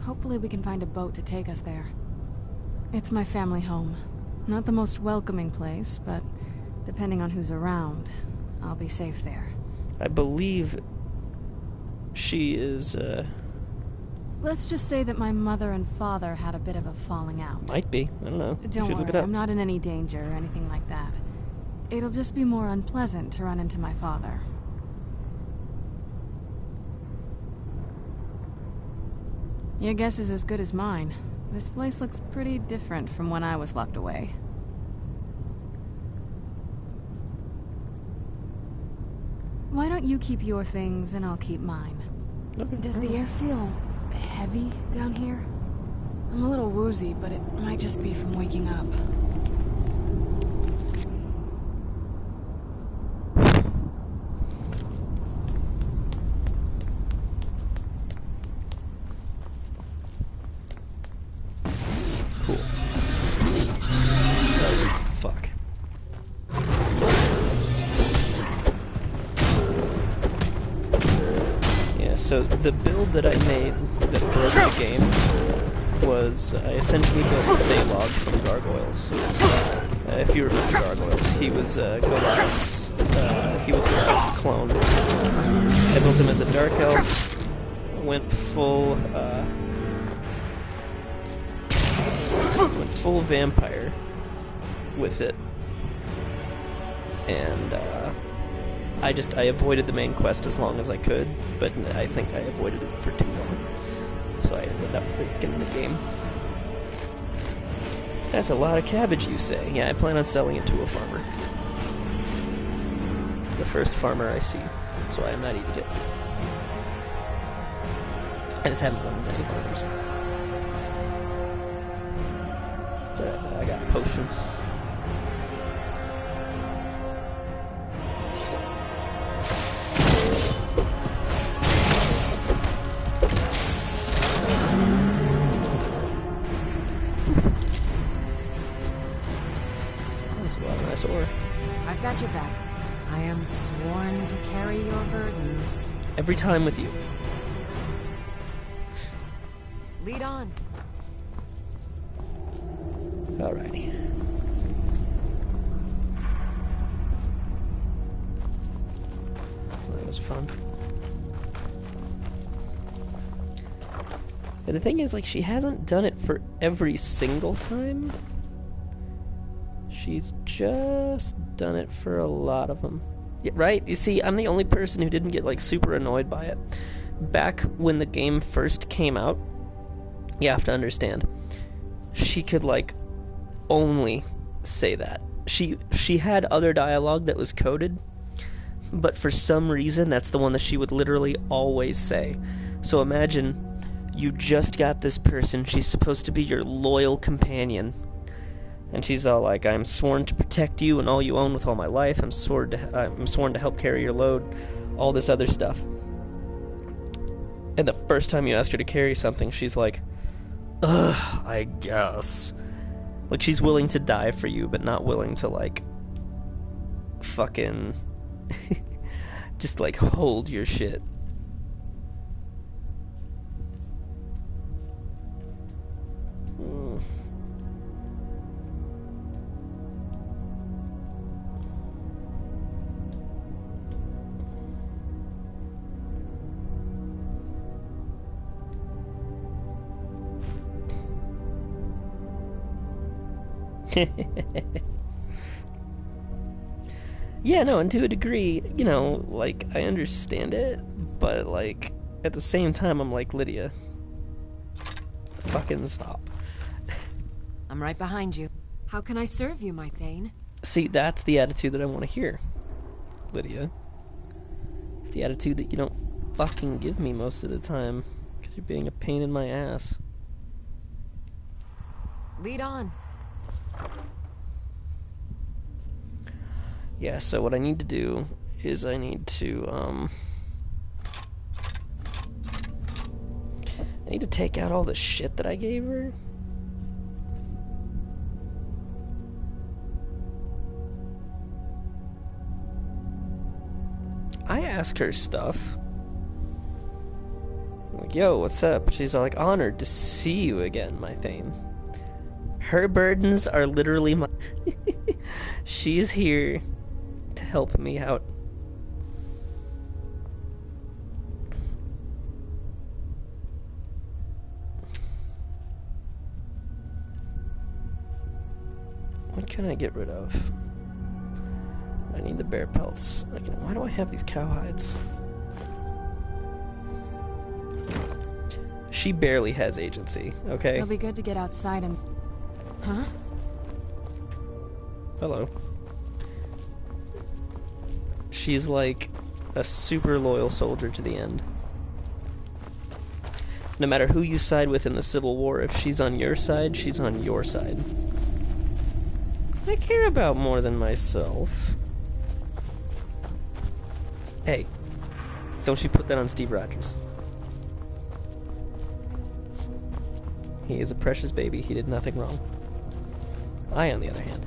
Hopefully we can find a boat to take us there. It's my family home. Not the most welcoming place, but depending on who's around, I'll be safe there. I believe she is, Let's just say that my mother and father had a bit of a falling out. Might be. I don't know. Don't worry, I'm not in any danger or anything like that. It'll just be more unpleasant to run into my father. Your guess is as good as mine. This place looks pretty different from when I was locked away. Why don't you keep your things and I'll keep mine? Okay. Does the air feel heavy down here? I'm a little woozy, but it might just be from waking up. Cool. Oh, fuck. Yeah, so the build that I made that broke the game was I essentially built Daylog from Gargoyles. If you remember Gargoyles, he was Goliath's clone. I built him as a Dark Elf, went full vampire with it, and I avoided the main quest as long as I could, but I think I avoided it for too long, so I ended up breaking the game. That's a lot of cabbage, you say? Yeah, I plan on selling it to a farmer. The first farmer I see, so I am not eating it. I just haven't run into any farmers. It's alright though, I got potions. That's a lot of nice ore. I've got your back. I am sworn to carry your burdens. Every time with you. Lead on. Alrighty. Well, that was fun. And the thing is, like, she hasn't done it for every single time. She's just done it for a lot of them. Yeah, right? You see, I'm the only person who didn't get, like, super annoyed by it. Back when the game first came out, you have to understand, she could, like, only say that. She had other dialogue that was coded, but for some reason, that's the one that she would literally always say. So imagine, you just got this person, she's supposed to be your loyal companion, and she's all like, I'm sworn to protect you and all you own with all my life, I'm sworn to help carry your load, all this other stuff. And the first time you ask her to carry something, she's like, ugh, I guess. Like, she's willing to die for you, but not willing to, like, fucking just, like, hold your shit. Yeah, no, and to a degree, you know, like, I understand it, but, like, at the same time, I'm like, Lydia, fucking stop. I'm right behind you. How can I serve you, my Thane? See, that's the attitude that I want to hear, Lydia. It's the attitude that you don't fucking give me most of the time, because you're being a pain in my ass. Lead on. Yeah, so what I need to do is I need to take out all the shit that I gave her. I ask her stuff. I'm like, yo, what's up? She's all like, honored to see you again, my Thane. Her burdens are literally my... She is here to help me out. What can I get rid of? I need the bear pelts. Like, why do I have these cow hides? She barely has agency, okay? It'll be good to get outside and... Huh? Hello. She's like a super loyal soldier to the end. No matter who you side with in the Civil War, if she's on your side, she's on your side. I care about more than myself. Hey, don't you put that on Steve Rogers. He is a precious baby. He did nothing wrong. I, on the other hand,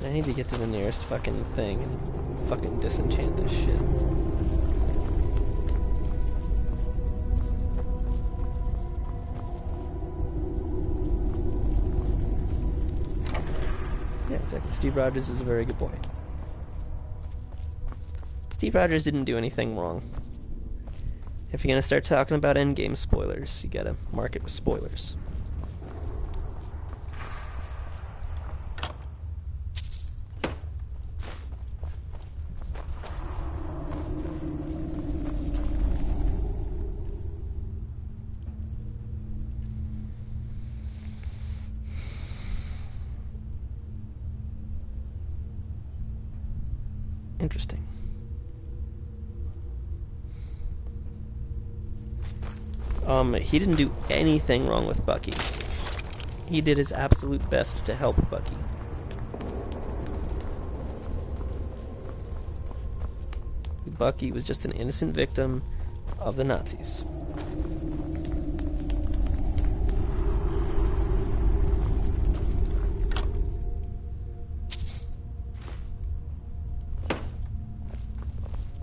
I need to get to the nearest fucking thing and fucking disenchant this shit. Yeah, exactly. Steve Rogers is a very good boy. Steve Rogers didn't do anything wrong. If you're gonna start talking about endgame spoilers, you gotta mark it with spoilers. Interesting. He didn't do anything wrong with Bucky. He did his absolute best to help Bucky. Bucky was just an innocent victim of the Nazis.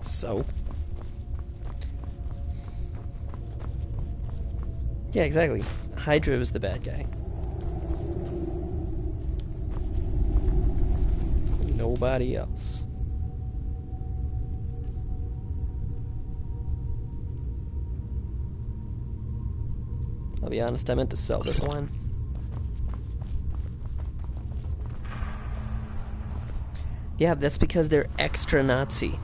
So? Yeah, exactly. Hydra was the bad guy. Nobody else. I'll be honest, I meant to sell this wine. Yeah, that's because they're extra Nazi.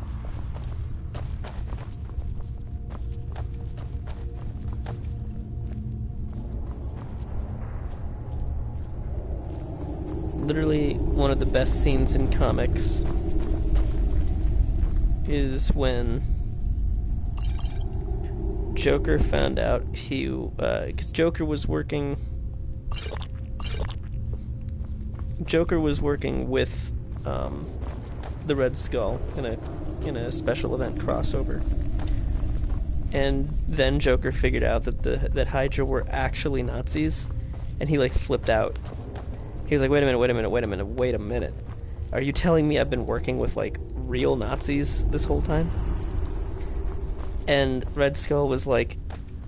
Literally, one of the best scenes in comics is when Joker found out because Joker was working with the Red Skull in a special event crossover, and then Joker figured out that Hydra were actually Nazis, and he like flipped out. He was like, wait a minute. Are you telling me I've been working with, like, real Nazis this whole time? And Red Skull was like,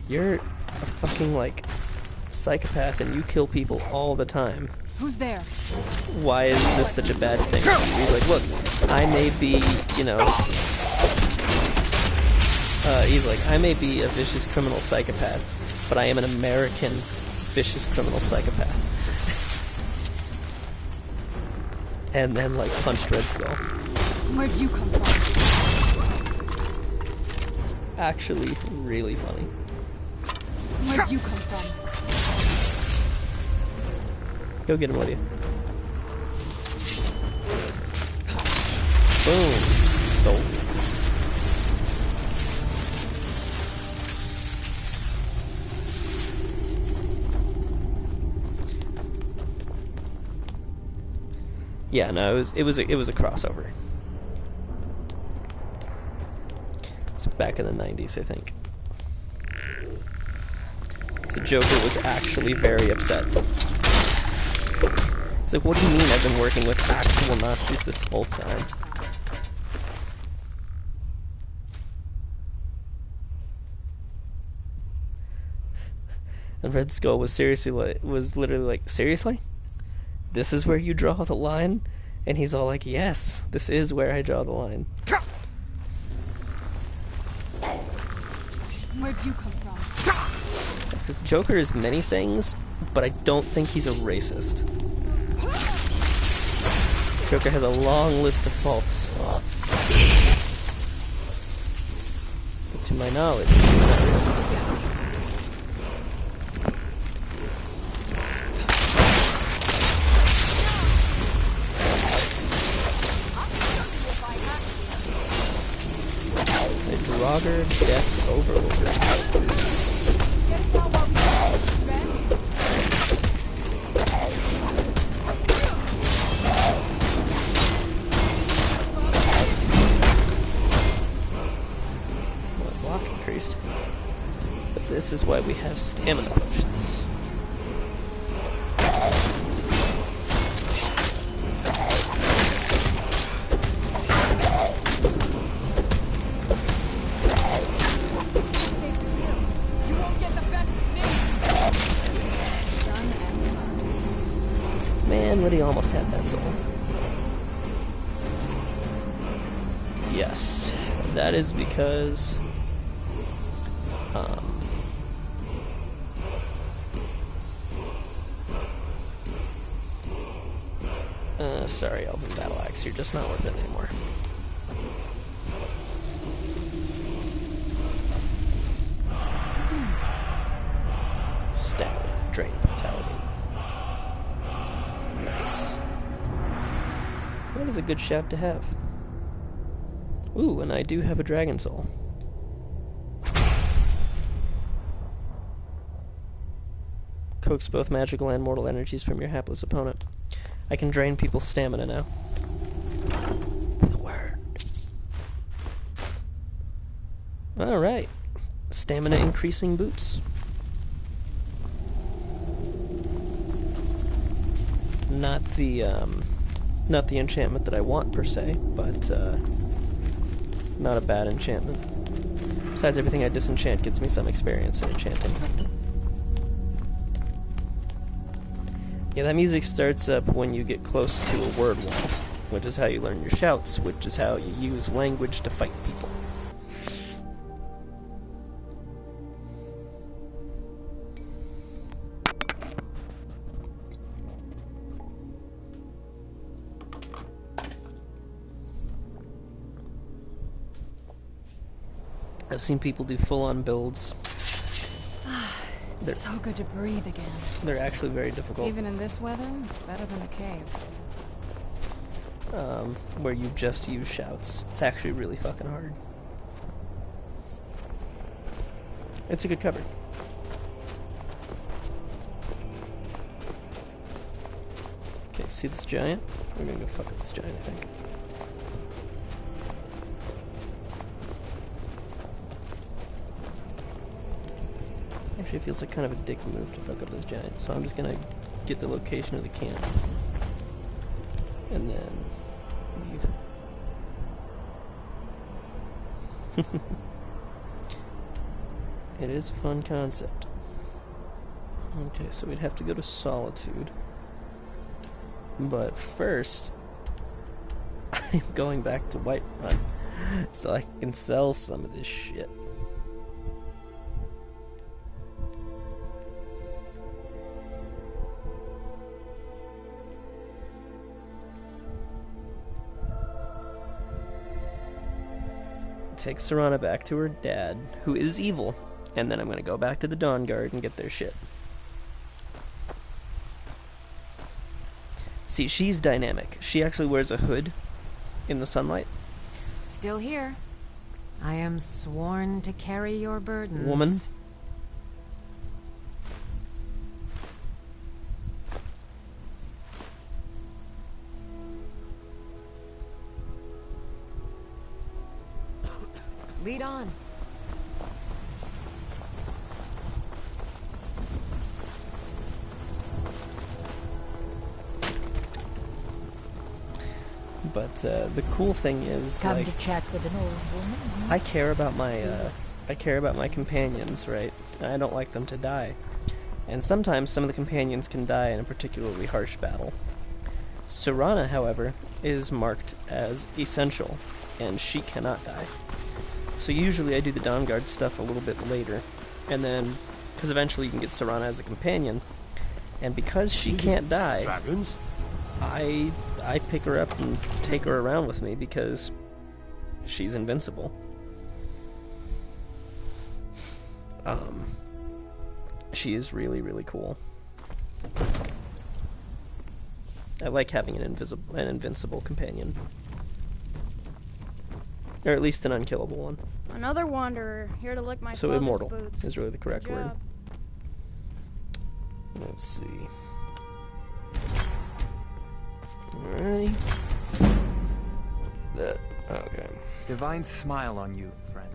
you're a fucking, like, psychopath and you kill people all the time. Who's there? Why is this such a bad thing? He's like, look, I may be, he's like, I may be a vicious criminal psychopath, but I am an American vicious criminal psychopath. And then, like, punched Red Skull. Where'd you come from? It's actually really funny. Where'd you come from? Go get him, Lydia. Boom. Sold. Yeah, no, it was a crossover. It's back in the 90s, I think. So Joker was actually very upset. It's like, what do you mean I've been working with actual Nazis this whole time? And Red Skull was literally like, seriously? This is where you draw the line? And he's all like, yes, this is where I draw the line. Where'd you come from? Because Joker is many things, but I don't think he's a racist. Joker has a long list of faults. But to my knowledge, he's not racist. Draugr Death Overlord. Block increased. But this is why we have stamina potions. He almost had that soul. Yes, that is because sorry, Elven Battle Axe, you're just not worth it anymore. Stamina, drain vitality. Nice. That is a good shout to have. Ooh, and I do have a dragon soul. Coax both magical and mortal energies from your hapless opponent. I can drain people's stamina now. The word. Alright. Stamina increasing boots. Not the enchantment that I want per se, but not a bad enchantment. Besides, everything I disenchant gets me some experience in enchanting. Yeah, that music starts up when you get close to a word wall, which is how you learn your shouts, which is how you use language to fight people. I've seen people do full-on builds. It's so good to breathe again. They're actually very difficult. Even in this weather, it's better than a cave. Where you just use shouts. It's actually really fucking hard. It's a good cover. Okay, see this giant? We're gonna go fuck up this giant, I think. Actually, it feels like kind of a dick move to fuck up this giant, so I'm just gonna get the location of the camp. And then leave. It is a fun concept. Okay, so we'd have to go to Solitude. But first, I'm going back to Whiterun so I can sell some of this shit. Take Serana back to her dad, who is evil, and then I'm going to go back to the Dawn Guard and get their shit. See, she's dynamic. She actually wears a hood in the sunlight. Still here. I am sworn to carry your burdens. Woman. Lead on. But the cool thing is, Come like, to chat with an old woman. I care about my companions, right? I don't like them to die. And sometimes some of the companions can die in a particularly harsh battle. Serana, however, is marked as essential, and she cannot die. So usually I do the Dawn Guard stuff a little bit later, and then, because eventually you can get Serana as a companion, and because she can't die, Dragons? I pick her up and take her around with me because she's invincible. She is really, really cool. I like having an invincible companion. Or at least an unkillable one. Another wanderer, here to lick my So father's immortal boots. is really the correct Good word. job. Let's see. Alrighty. Okay. Divine smile on you, friend.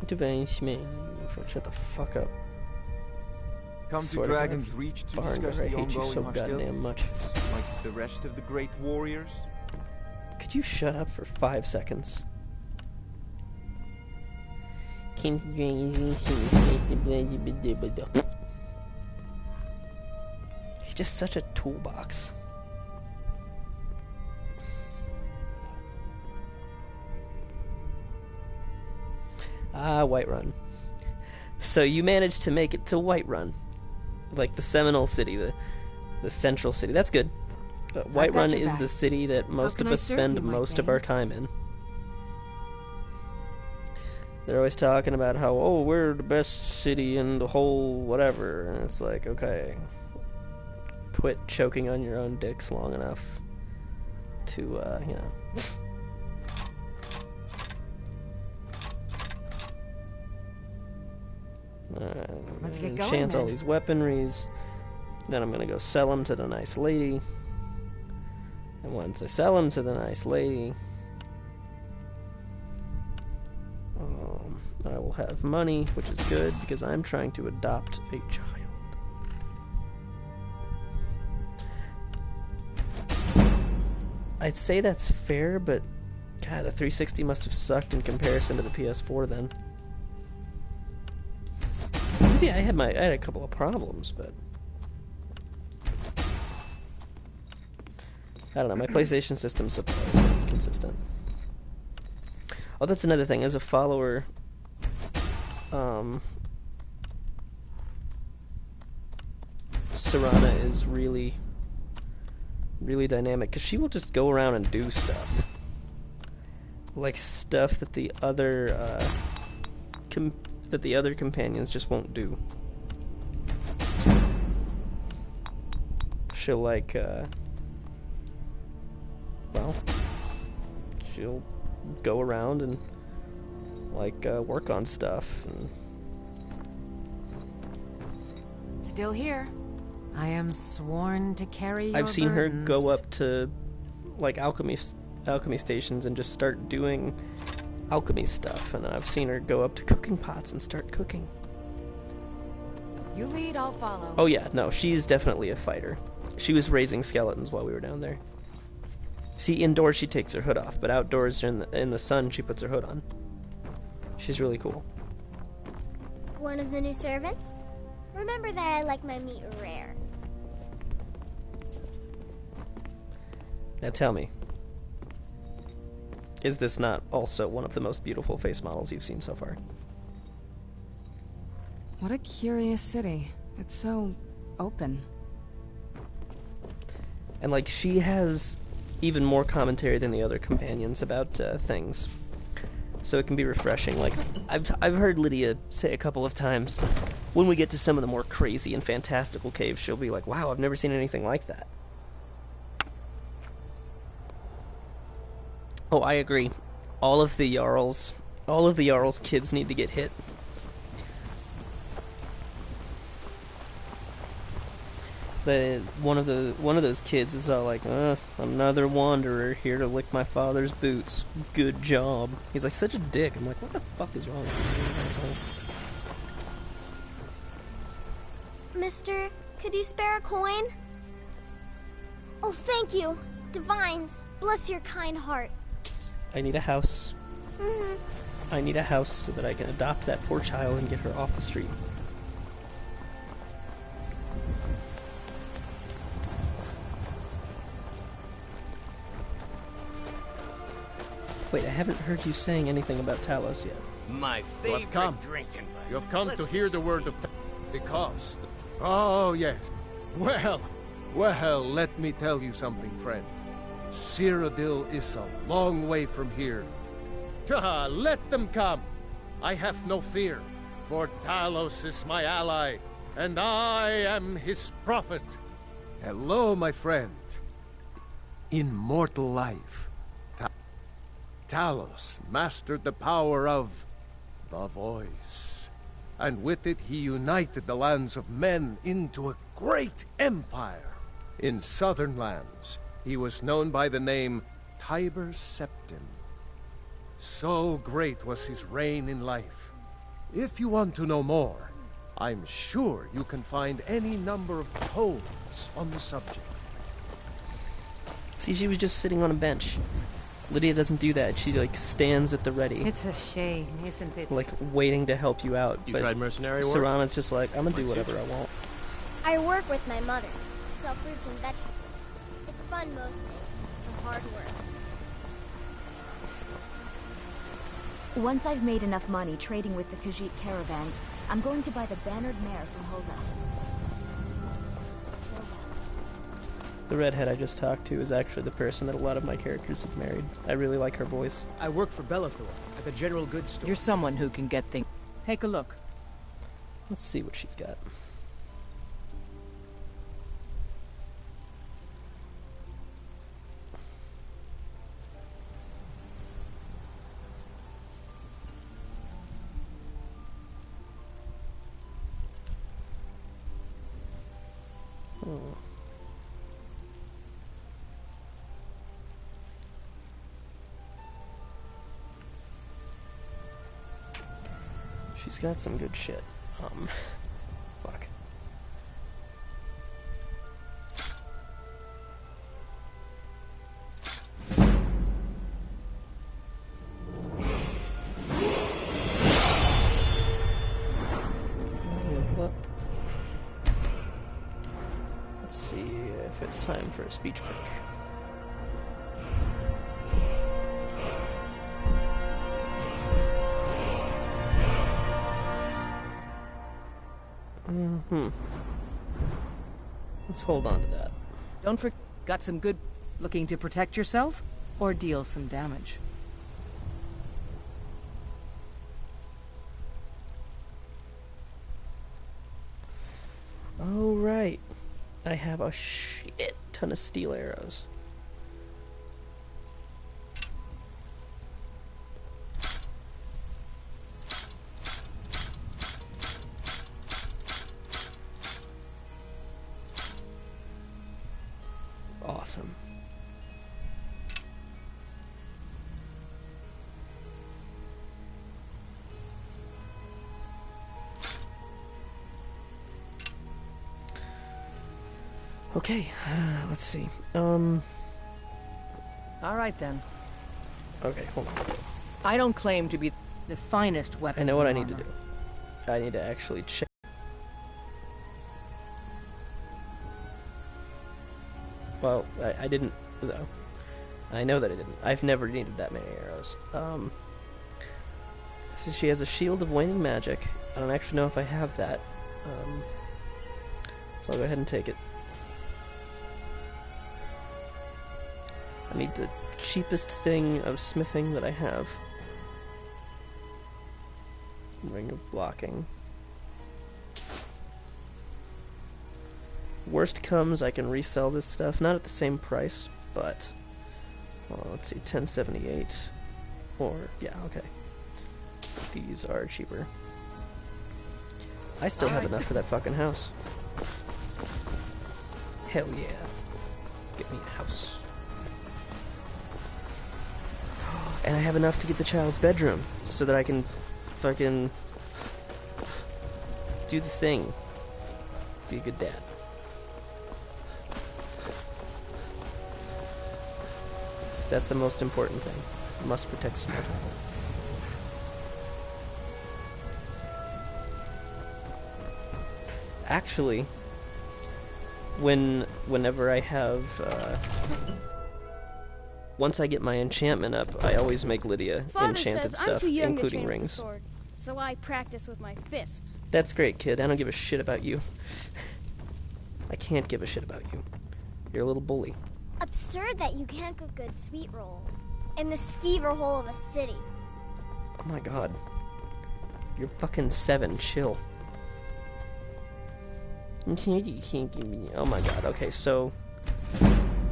Divine smile. Shut the fuck up. Come Swear to to Dragon's God, Reach to Barnger, discuss I the hate you ongoing so hostility, goddamn much. like the rest of the great warriors. Could you shut up for 5 seconds? He's just such a toolbox. Ah, Whiterun. So you managed to make it to Whiterun. Like the Seminole City, the central city. That's good. Whiterun is the city that most of us spend most of our time in. They're always talking about how, oh, we're the best city in the whole whatever. And it's like, okay, quit choking on your own dicks long enough to, you know. Let's get going, enchant all then. these weaponries. Then I'm gonna go sell them to the nice lady. And once I sell them to the nice lady, I will have money, which is good because I'm trying to adopt a child. I'd say that's fair, but God, the 360 must have sucked in comparison to the PS4 then. See, I had a couple of problems, but I don't know, my PlayStation system's always consistent. Oh, that's another thing. As a follower, Serana is really dynamic, because she will just go around and do stuff. Like stuff that the other, companions just won't do. She'll like, well, she'll go around and like work on stuff. And Still here. I am sworn to carry your I've seen her burdens. go up to like alchemy stations and just start doing alchemy stuff, and I've seen her go up to cooking pots and start cooking. You lead, I'll follow. Oh yeah, no, she's definitely a fighter. She was raising skeletons while we were down there. See, indoors she takes her hood off, but outdoors in the sun she puts her hood on. She's really cool. One of the new servants? Remember that I like my meat rare. Now tell me, is this not also one of the most beautiful face models you've seen so far? What a curious city. It's so open. And like, she has even more commentary than the other companions about things, so it can be refreshing. Like, I've heard Lydia say a couple of times, when we get to some of the more crazy and fantastical caves, she'll be like, wow, I've never seen anything like that. Oh, I agree. All of the Jarl's kids need to get hit. One of those kids is all like, another wanderer here to lick my father's boots. Good job. He's like such a dick. I'm like, what the fuck is wrong with you? Mister, could you spare a coin? Oh, thank you. Divines, bless your kind heart. I need a house. Mm-hmm. I need a house so that I can adopt that poor child and get her off the street. Wait, I haven't heard you saying anything about Talos yet. My You have come. favorite drinking buddy. You have come Let's to get hear the some word of because. Oh, yes. Well, let me tell you something, friend. Cyrodiil is a long way from here. Let them come. I have no fear, for Talos is my ally, and I am his prophet. Hello, my friend. Immortal life. Talos mastered the power of the voice, and with it he united the lands of men into a great empire. In southern lands, he was known by the name Tiber Septim. So great was his reign in life. If you want to know more, I'm sure you can find any number of tomes on the subject. See, she was just sitting on a bench. Lydia doesn't do that. She like stands at the ready. It's a shame, isn't it? Like waiting to help you out. You but tried mercenary work? Serana's just like, I'm gonna do whatever I want. I work with my mother, sell fruits and vegetables. It's fun most days, the hard work. Once I've made enough money trading with the Khajiit caravans, I'm going to buy the bannered mare from Hulda. The redhead I just talked to is actually the person that a lot of my characters have married. I really like her voice. I work for Bellathor at the general goods store. You're someone who can get things. Take a look. Let's see what she's got. She's got some good shit. Fuck. Let's see if it's time for a speech break. Let's hold on to that. Don't forget, got some good looking to protect yourself or deal some damage. Oh, right. I have a shit ton of steel arrows. Awesome. Okay, let's see. All right then. Okay, hold on. I don't claim to be the finest weapon. I know what I need to do. I need to actually check. Well, I didn't, though. I know that I didn't. I've never needed that many arrows. She has a shield of waning magic. I don't actually know if I have that. So I'll go ahead and take it. I need the cheapest thing of smithing that I have. Ring of blocking. Worst comes, I can resell this stuff, not at the same price, but well, let's see, 1078, or yeah, okay. These are cheaper. I still have enough for that fucking house. Hell yeah! Get me a house. And I have enough to get the child's bedroom, so that I can fucking do the thing. Be a good dad. That's the most important thing. You must protect Smart. Actually, whenever I have, once I get my enchantment up, I always make Lydia enchanted stuff, including rings. Sword, so I practice with my fists. That's great, kid. I don't give a shit about you. I can't give a shit about you. You're a little bully. Absurd that you can't cook good sweet rolls in the skeever hole of a city. Oh my god. You're fucking 7. Chill. You can't give me. Oh my god. Okay, so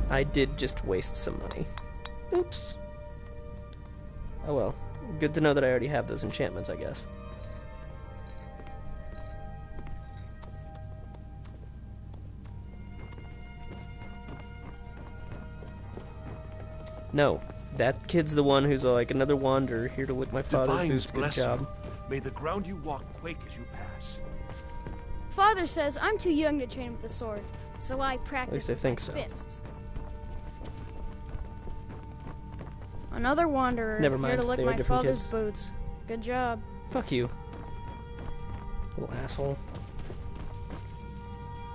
I did just waste some money. Oops. Oh well. Good to know that I already have those enchantments, I guess. No, that kid's the one who's like another wanderer here to lick my father's boots. Good job. May the ground you walk quake as you pass. Father says I'm too young to train with the sword, so I practice At least I think so. fists. Another wanderer Never mind, here to lick they are my different father's kids. boots. Good job. Fuck you. Little asshole.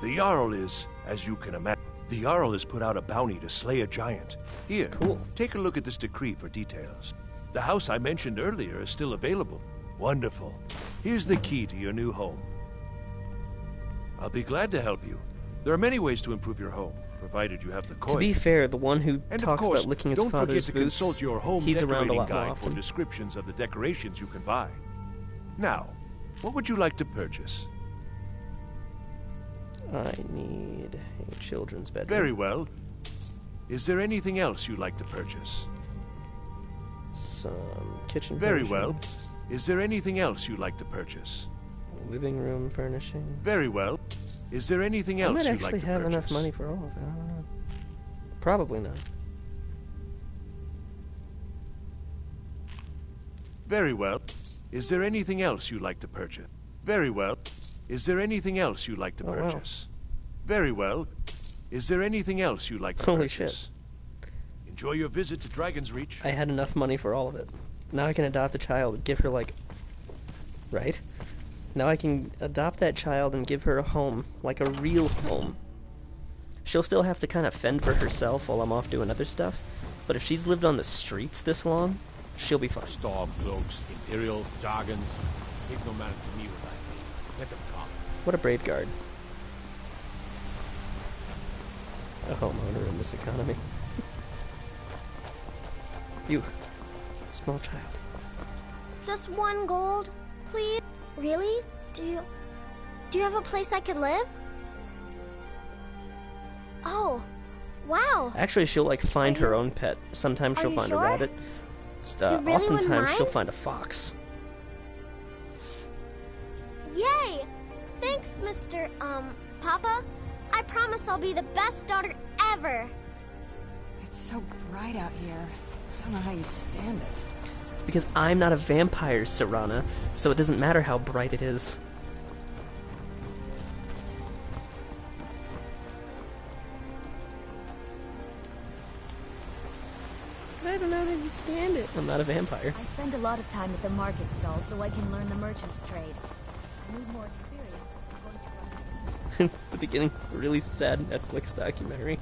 The Jarl is, as you can imagine, the Jarl has put out a bounty to slay a giant. Here, take a look at this decree for details. The house I mentioned earlier is still available. Wonderful. Here's the key to your new home. I'll be glad to help you. There are many ways to improve your home, provided you have the coin. To be fair, the one who And talks of course, about licking his don't forget father's to boots, consult your home he's around a decorating lot more guide for often. descriptions of the decorations you can buy. Now, what would you like to purchase? I need a children's bedroom. Very well. Is there anything else you'd like to purchase? Some kitchen Very furnishing. well. Is there anything else you'd like to purchase? Living room furnishing. Very well. Is there anything I else might you'd actually like to have purchase? enough money for all of it. I don't know. Probably not. Very well. Is there anything else you'd like to purchase? Very well. Is there anything else you'd like to purchase? Very well. Is there anything else you'd like to Holy purchase? shit. Enjoy your visit to Dragon's Reach. I had enough money for all of it. Now I can adopt a child and give her, like... Right? Now I can adopt that child and give her a home. Like a real home. She'll still have to kind of fend for herself while I'm off doing other stuff. But if she's lived on the streets this long, she'll be fine. Stormcloaks, Imperials, Jargons. It no matter to me what I mean. Let them come. What a brave guard. A homeowner in this economy. You. Small child. Just 1 gold, please? Really? Do you have a place I could live? Oh, wow. Actually, she'll like find her own pet. Sometimes she'll find a rabbit. Oftentimes she'll find a fox. Yay! Thanks, Mr. Papa. I promise I'll be the best daughter ever. It's so bright out here. I don't know how you stand it. It's because I'm not a vampire, Serana, so it doesn't matter how bright it is. I don't know how you stand it. I'm not a vampire. I spend a lot of time at the market stall so I can learn the merchant's trade. I need more experience if I'm going to run The beginning, a really sad Netflix documentary.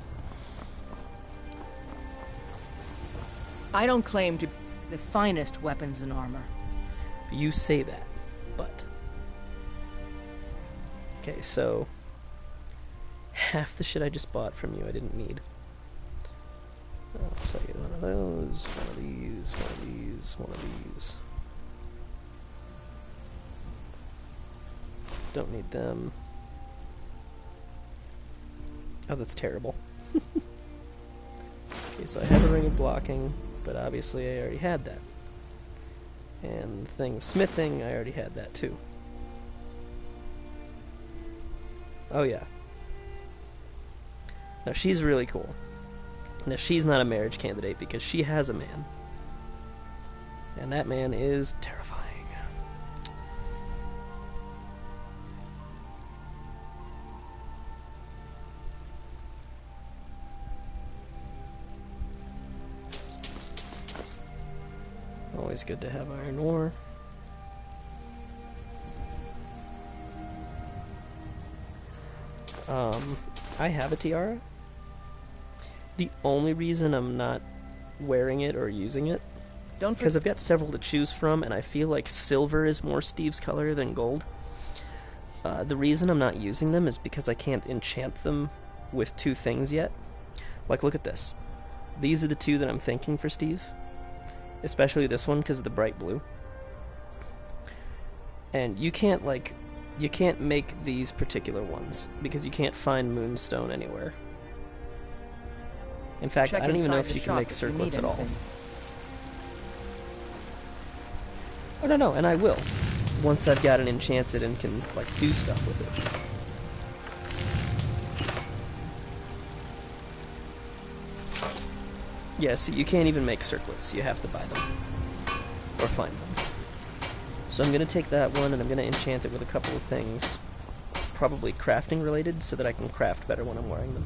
I don't claim to be the finest weapons and armor. You say that, but... Okay, so... half the shit I just bought from you I didn't need. I'll sell you one of those, one of these, one of these, one of these. Don't need them. Oh, that's terrible. Okay, so I have a ring of blocking, but obviously I already had that. And the thing of smithing, I already had that too. Oh yeah. Now she's really cool. Now she's not a marriage candidate because she has a man. And that man is terrifying. Always good to have iron ore. I have a tiara. The only reason I'm not wearing it or using it, because I've got several to choose from, and I feel like silver is more Steve's color than gold. The reason I'm not using them is because I can't enchant them with 2 things yet. Like, look at this. These are the 2 that I'm thinking for Steve. Especially this one, because of the bright blue. And you can't, like... You can't make these particular ones, because you can't find moonstone anywhere. In fact, I don't even know if you can make circlets at all. Oh, no, and I will. Once I've got it enchanted and can, like, do stuff with it. Yeah, see, you can't even make circlets. You have to buy them. Or find them. So I'm going to take that one and I'm going to enchant it with a couple of things. Probably crafting related, so that I can craft better when I'm wearing them.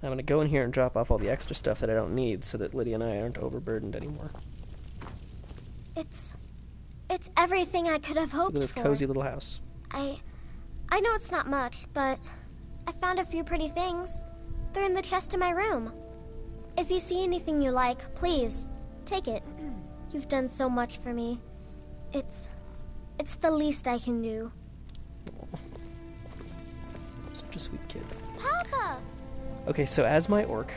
I'm going to go in here and drop off all the extra stuff that I don't need so that Lydia and I aren't overburdened anymore. It's everything I could have hoped for. Look at this cozy little house. I know it's not much, but I found a few pretty things. They're in the chest in my room. If you see anything you like, please, take it. You've done so much for me. It's the least I can do. Such a sweet kid. Papa! Okay, so as my orc,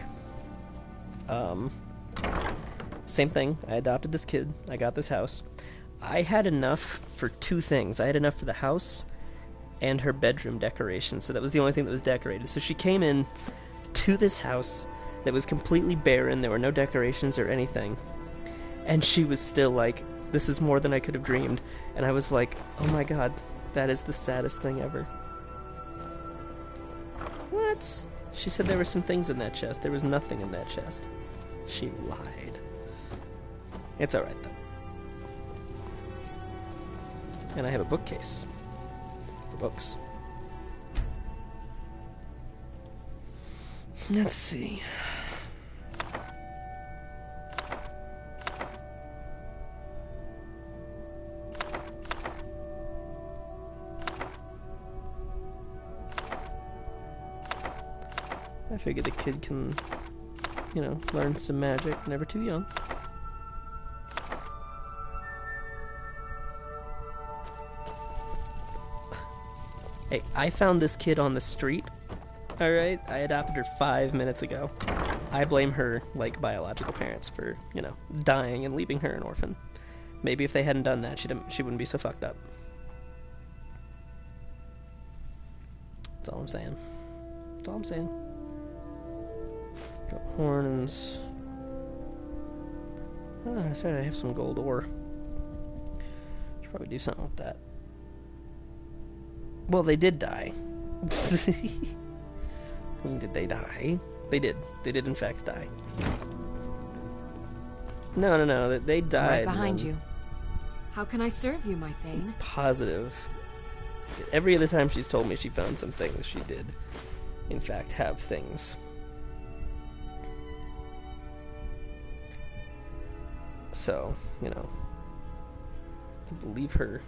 same thing. I adopted this kid. I got this house. I had enough for 2 things. I had enough for the house and her bedroom decoration, so that was the only thing that was decorated. So she came in to this house that was completely barren. There were no decorations or anything. And she was still like, this is more than I could have dreamed. And I was like, oh my god, that is the saddest thing ever. What? She said there were some things in that chest. There was nothing in that chest. She lied. It's alright, though. And I have a bookcase for books. Let's see. I figured the kid can, you know, learn some magic. Never too young. Hey, I found this kid on the street. Alright? I adopted her 5 minutes ago. I blame her, like, biological parents for, you know, dying and leaving her an orphan. Maybe if they hadn't done that, she wouldn't be so fucked up. That's all I'm saying. That's all I'm saying. Got horns. Oh, I said I have some gold ore. Should probably do something with that. Well, they did die. Did they die? They did. They did in fact die. No. They died. Right behind you. How can I serve you, my Thane? Positive. Every other time she's told me she found some things, she did, in fact, have things. So, you know, I believe her.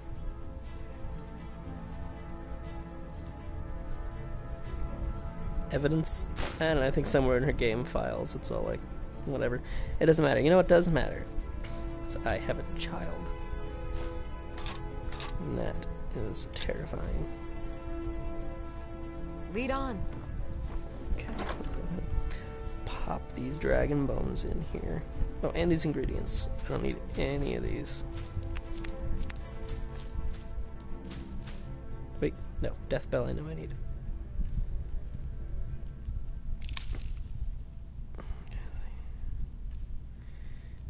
Evidence? I don't know, I think somewhere in her game files, it's all like, whatever. It doesn't matter. You know what does matter? So I have a child. And that is terrifying. Lead on. Okay, let's go ahead. Pop these dragon bones in here. Oh, and these ingredients. I don't need any of these. Wait, no. Death Bell I know I need.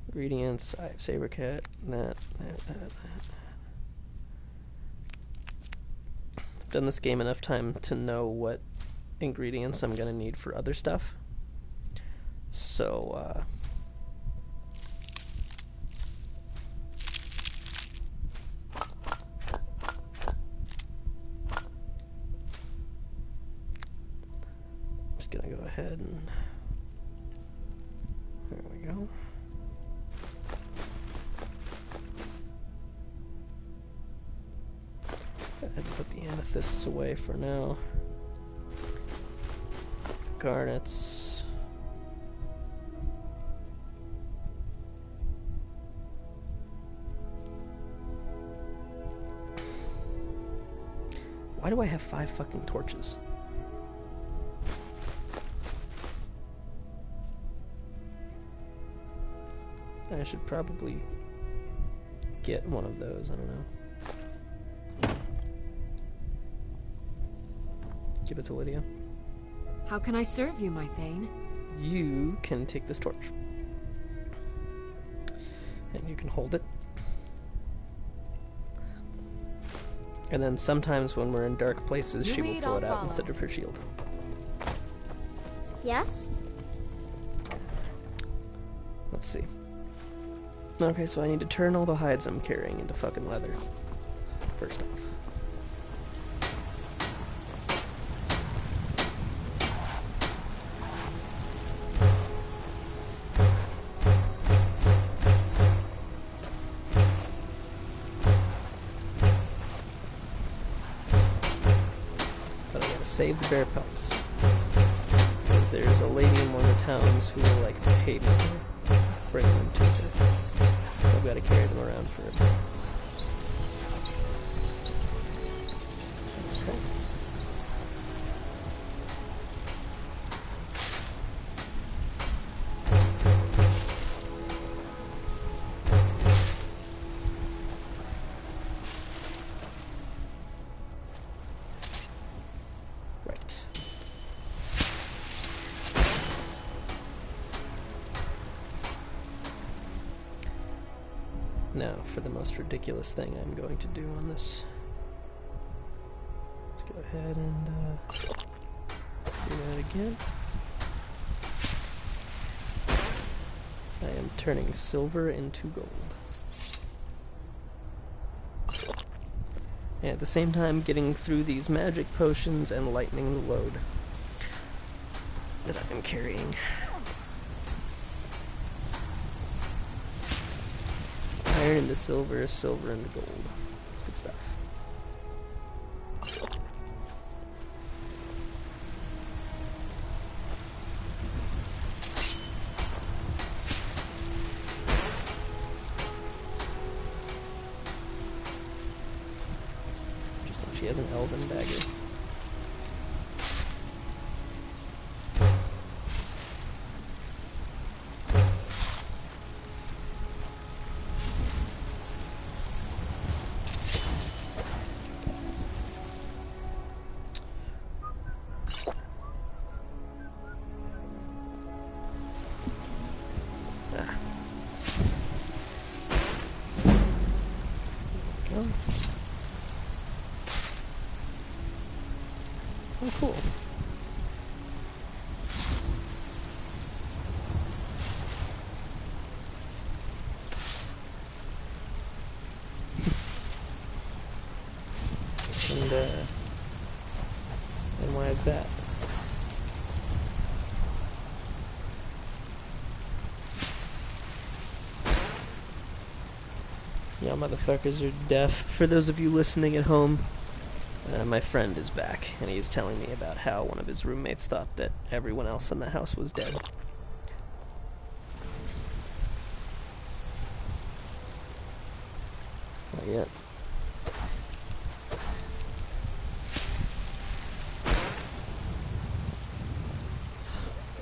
Ingredients, I have Saber Cat, that. I've done this game enough time to know what ingredients I'm gonna need for other stuff. So, I'm just gonna go ahead and there we go. Go ahead and put the amethysts away for now. Garnets. Why do I have 5 fucking torches? I should probably get one of those, I don't know. Give it to Lydia. How can I serve you, my Thane? You can take this torch. And you can hold it. And then sometimes when we're in dark places, she will pull it out instead of her shield. Yes? Let's see. Okay, so I need to turn all the hides I'm carrying into fucking leather. First off. Save the bear pelts. Because there's a lady in one of the towns who will, like, pay me to bring them to her. So I've got to carry them around for a bit. Okay. Now, for the most ridiculous thing I'm going to do on this. Let's go ahead and Do that again. I am turning silver into gold. And at the same time getting through these magic potions and lightening the load that I am carrying. Iron into silver, silver into gold. It's good stuff. Interesting, she has an elven dagger. Oh, cool. And why is that? Y'all motherfuckers are deaf. For those of you listening at home, my friend is back, and he is telling me about how one of his roommates thought that everyone else in the house was dead. Not yet.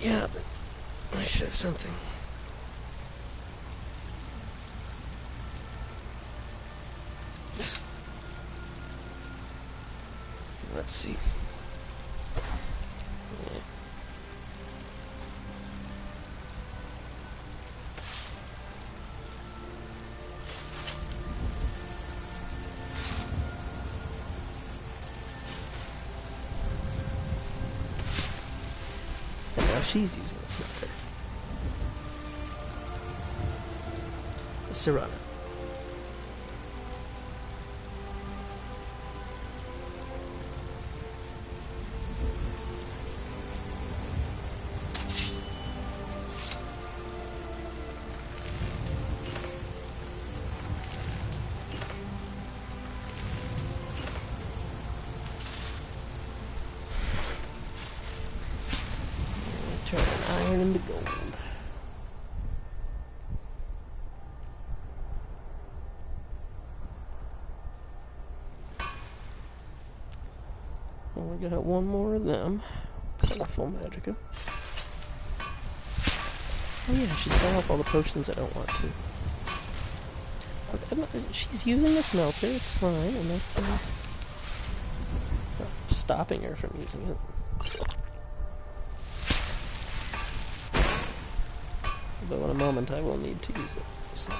Yeah, but I should have something. Let's see. Yeah. And now she's using the smelter. The Serrano. Turn iron into gold. Only got one more of them. Colorful Magica. Oh yeah, I should sell off all the potions I don't want to. Okay, she's using the smelter, it's fine. I'm not stopping her from using it. Though in a moment I will need to use it, so...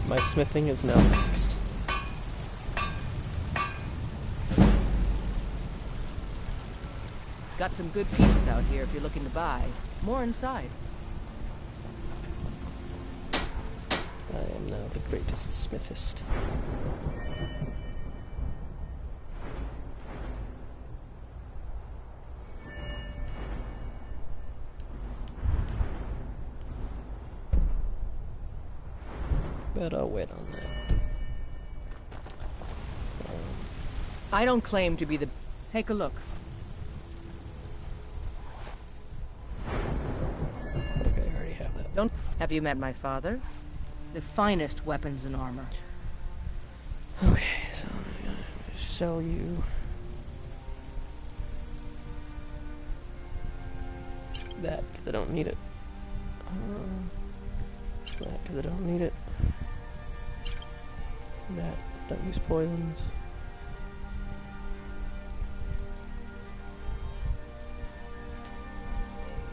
My smithing is now fixed. Got some good pieces out here if you're looking to buy. More inside. I am now the greatest smithist. But I'll wait on that. I don't claim to be the... Take a look. Okay, I already have that. Don't... Have you met my father? The finest weapons and armor. Okay, so I'm gonna sell you... that, because I don't need it. That, because I don't need it. That, don't use poisons.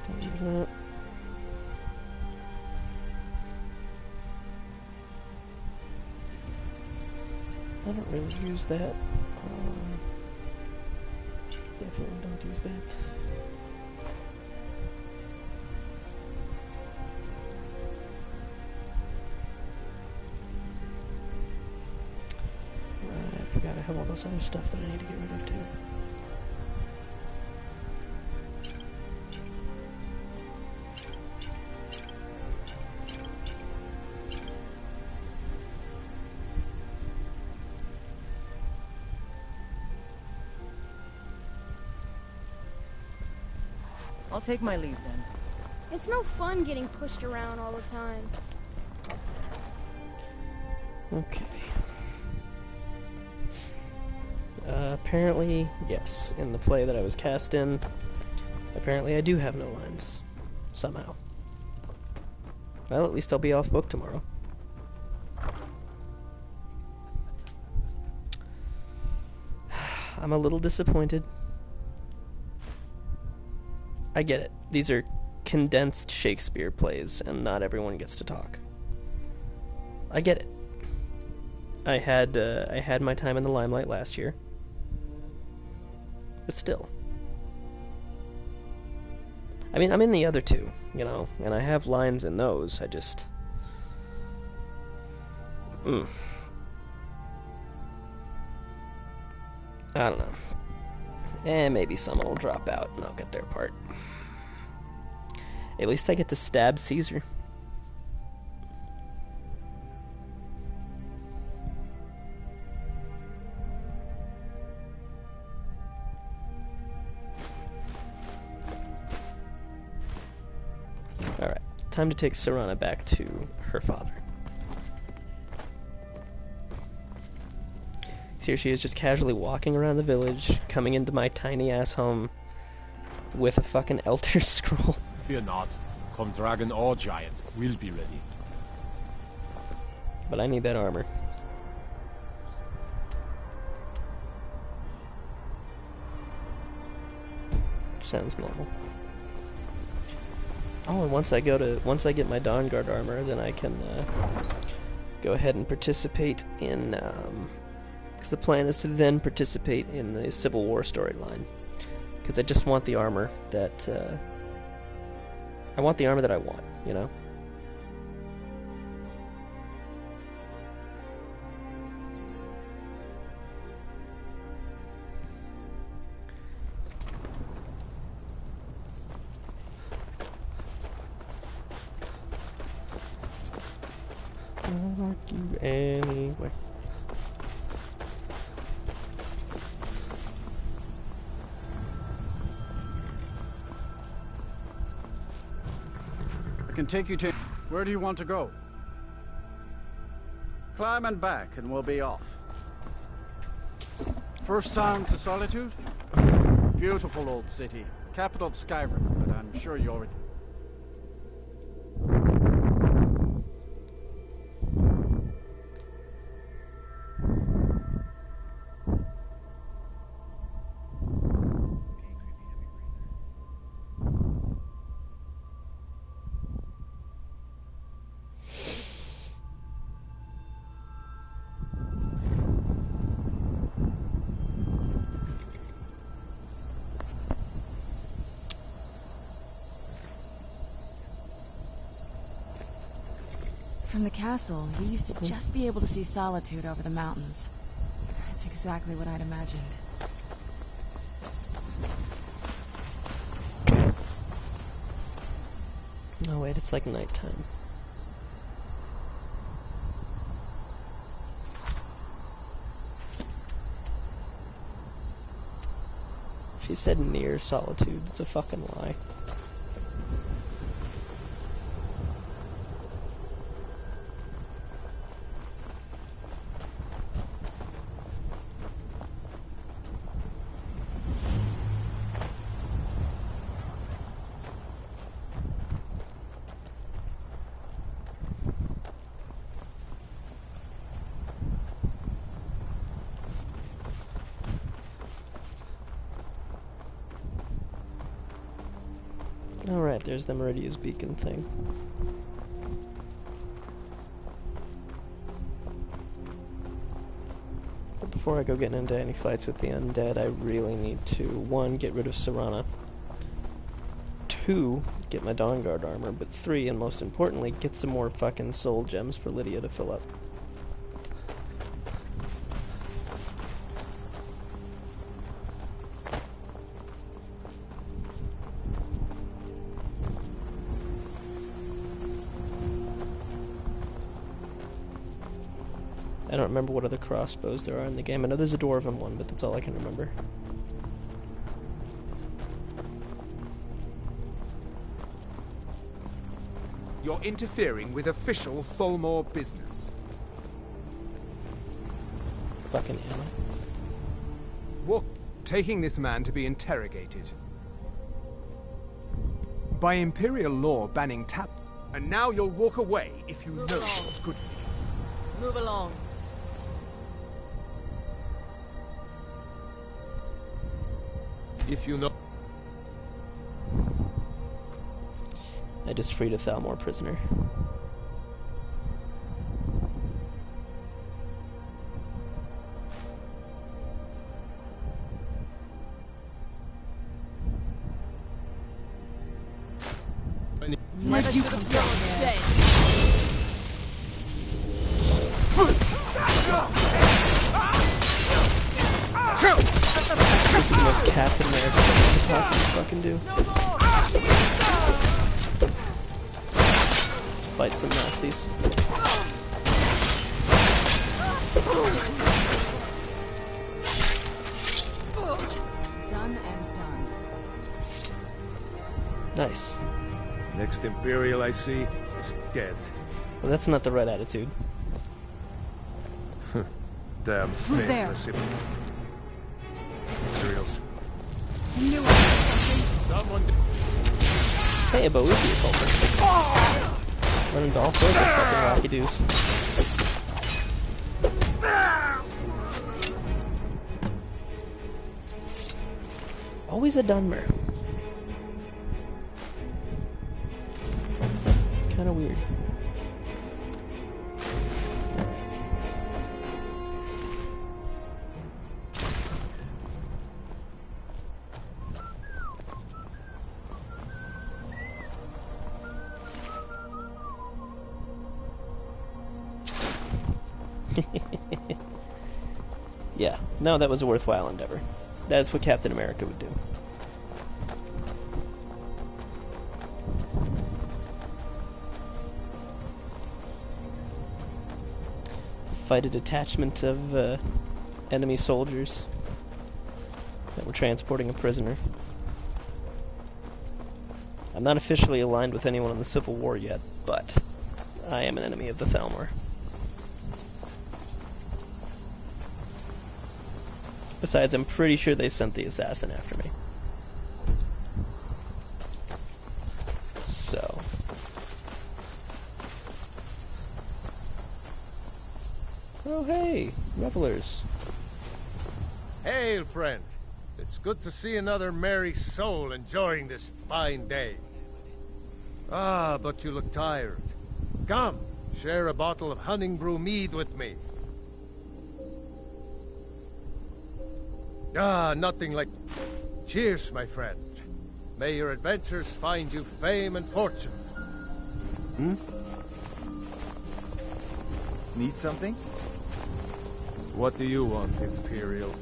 Don't use that. I don't really use that. Definitely don't use that. I forgot I have all this other stuff that I need to get rid of too. I'll take my leave then. It's no fun getting pushed around all the time. Okay. Apparently, yes. In the play that I was cast in, apparently I do have no lines. Somehow. Well, at least I'll be off book tomorrow. I'm a little disappointed. I get it. These are condensed Shakespeare plays, and not everyone gets to talk. I get it. I had my time in the limelight last year. But still. I mean, I'm in the other two, you know, and I have lines in those. I just... I don't know. Maybe someone will drop out and I'll get their part. At least I get to stab Caesar. Alright, time to take Serana back to her father. Here she is just casually walking around the village, coming into my tiny-ass home with a fucking Elder Scroll. Fear not. Come dragon or giant, we'll be ready. But I need that armor. Sounds normal. Oh, and once I get my Dawnguard armor, then I can go ahead and participate in because the plan is to then participate in the Civil War storyline. Because I just want the armor that I want the armor that I want, you know? I'll like you anyway. I can take you to... Where do you want to go? Climb and back and we'll be off. First time to Solitude? Beautiful old city. Capital of Skyrim, but I'm sure you already... From the castle, you used to just be able to see Solitude over the mountains. That's exactly what I'd imagined. No, wait, it's like nighttime. She said near Solitude. It's a fucking lie. Alright, there's the Meridia's beacon thing. But before I go getting into any fights with the undead, I really need to, 1, get rid of Serana, 2, get my Dawnguard armor, but 3, and most importantly, get some more fucking soul gems for Lydia to fill up. I don't remember what other crossbows there are in the game. I know there's a Dwarven one, but that's all I can remember. You're interfering with official Tholmor business. Fucking Anna. What? Taking this man to be interrogated. By Imperial law banning tap. And now you'll walk away if you know what's good for you. Move along. If you know... I just freed a Thalmor prisoner. Never should have gone dead. This is the most Captain America thing I could possibly fucking do. Let's fight some Nazis. Done and done. Nice. Next Imperial I see is dead. Well, that's not the right attitude. Damn. Who's there? Imperials. Someone. Hey, but we'd be a culprit. Run into all sorts of fucking wacky doos. Always a Dunmer. It's kind of weird. Yeah, no, that was a worthwhile endeavor. That's what Captain America would do. Fight a detachment of enemy soldiers that were transporting a prisoner. I'm not officially aligned with anyone in the Civil War yet, but I am an enemy of the Thalmor. Besides, I'm pretty sure they sent the assassin after me. So. Oh, hey, revelers. Hail, friend. It's good to see another merry soul enjoying this fine day. Ah, but you look tired. Come, share a bottle of Hunting Brew mead with me. Ah, nothing like... Cheers, my friend. May your adventures find you fame and fortune. Need something? What do you want, Imperial?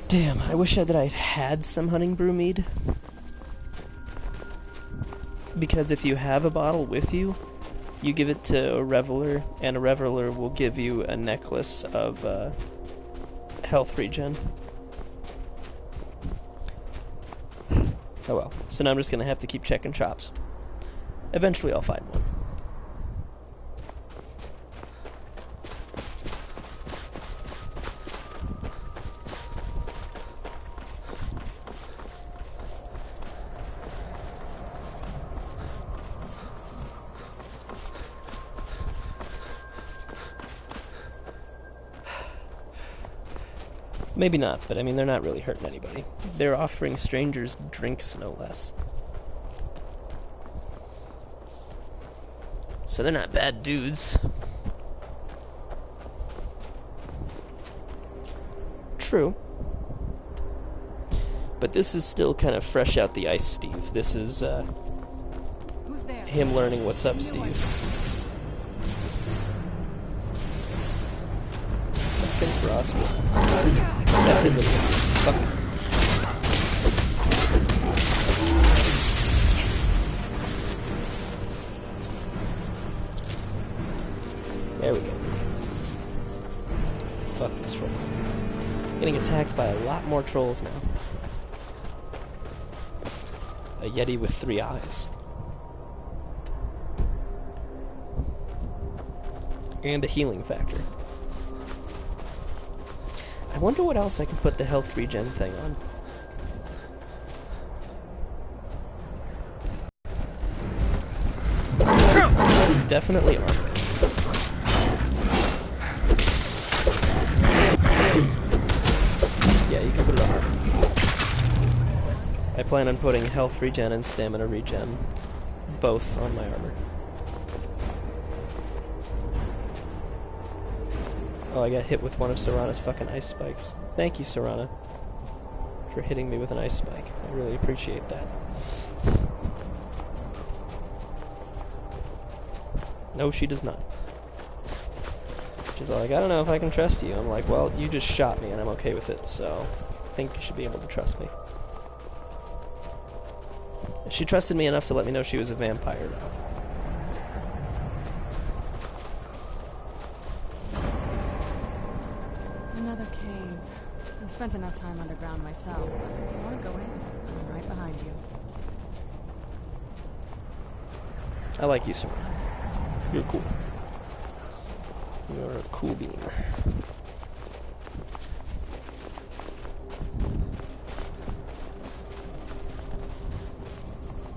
Damn, I wish that I'd had some hunting brew mead. Because if you have a bottle with you, you give it to a reveler, and a reveler will give you a necklace of health regen. Oh well. So now I'm just gonna have to keep checking shops. Eventually I'll find one. Maybe not, but I mean, they're not really hurting anybody. They're offering strangers drinks, no less. So they're not bad dudes. True. But this is still kind of fresh out the ice, Steve. This is, Who's there? him learning what's up, Steve. Fucking Frosty. That's it. Fuck. Yes. There we go. Fuck this troll. Getting attacked by a lot more trolls now. A Yeti with 3 eyes. And a healing factor. I wonder what else I can put the health regen thing on. Definitely armor. Yeah, you can put it on armor. I plan on putting health regen and stamina regen both on my armor. Oh, I got hit with one of Serana's fucking ice spikes. Thank you, Serana, for hitting me with an ice spike. I really appreciate that. No, she does not. She's like, I don't know if I can trust you. I'm like, well, you just shot me and I'm okay with it, so I think you should be able to trust me. She trusted me enough to let me know she was a vampire, though. Another cave. I've spent enough time underground myself, but if you want to go in, I'm right behind you. I like you, Serana. You're cool. You're a cool bean.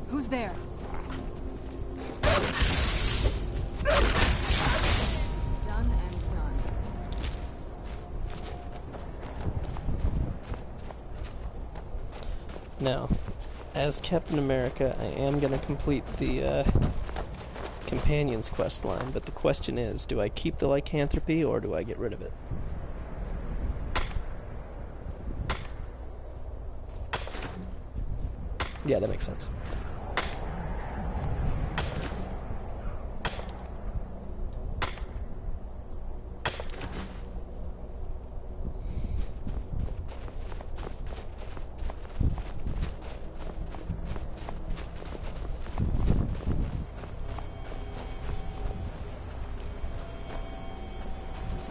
Who's there? Done and done. Now, as Captain America, I am going to complete the Companion's quest line, but the question is, do I keep the lycanthropy or do I get rid of it? Yeah, that makes sense.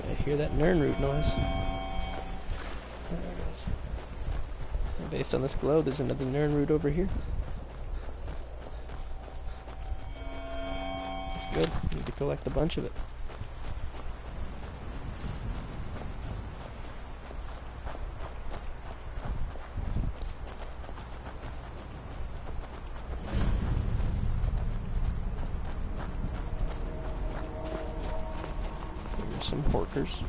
I hear that Nirnroot noise. And based on this glow, there's another Nirnroot over here. That's good. Need to collect a bunch of it. Here's some porkers.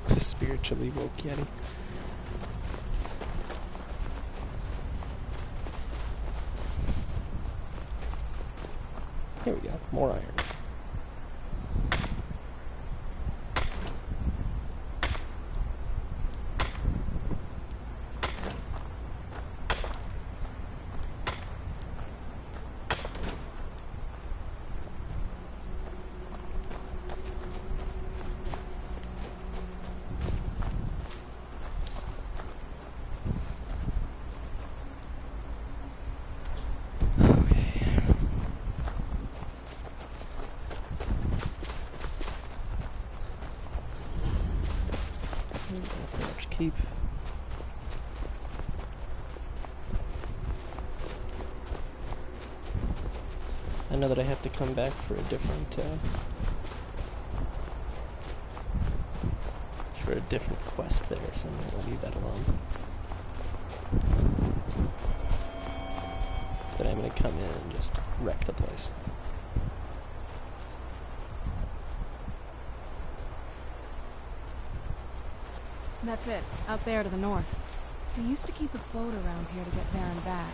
The spiritually woke Yeti. Here we go. More iron. Keep. I know that I have to come back for a different quest there, so I'm gonna leave that alone. But I'm gonna come in and just wreck the place. That's it, out there to the north. We used to keep a boat around here to get there and back.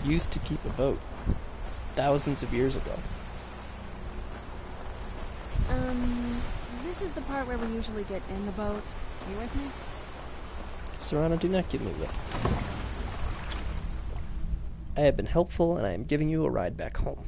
Used to keep a boat. It was thousands of years ago. This is the part where we usually get in the boat. Are you with me? Serana, do not give me lip. I have been helpful, and I am giving you a ride back home.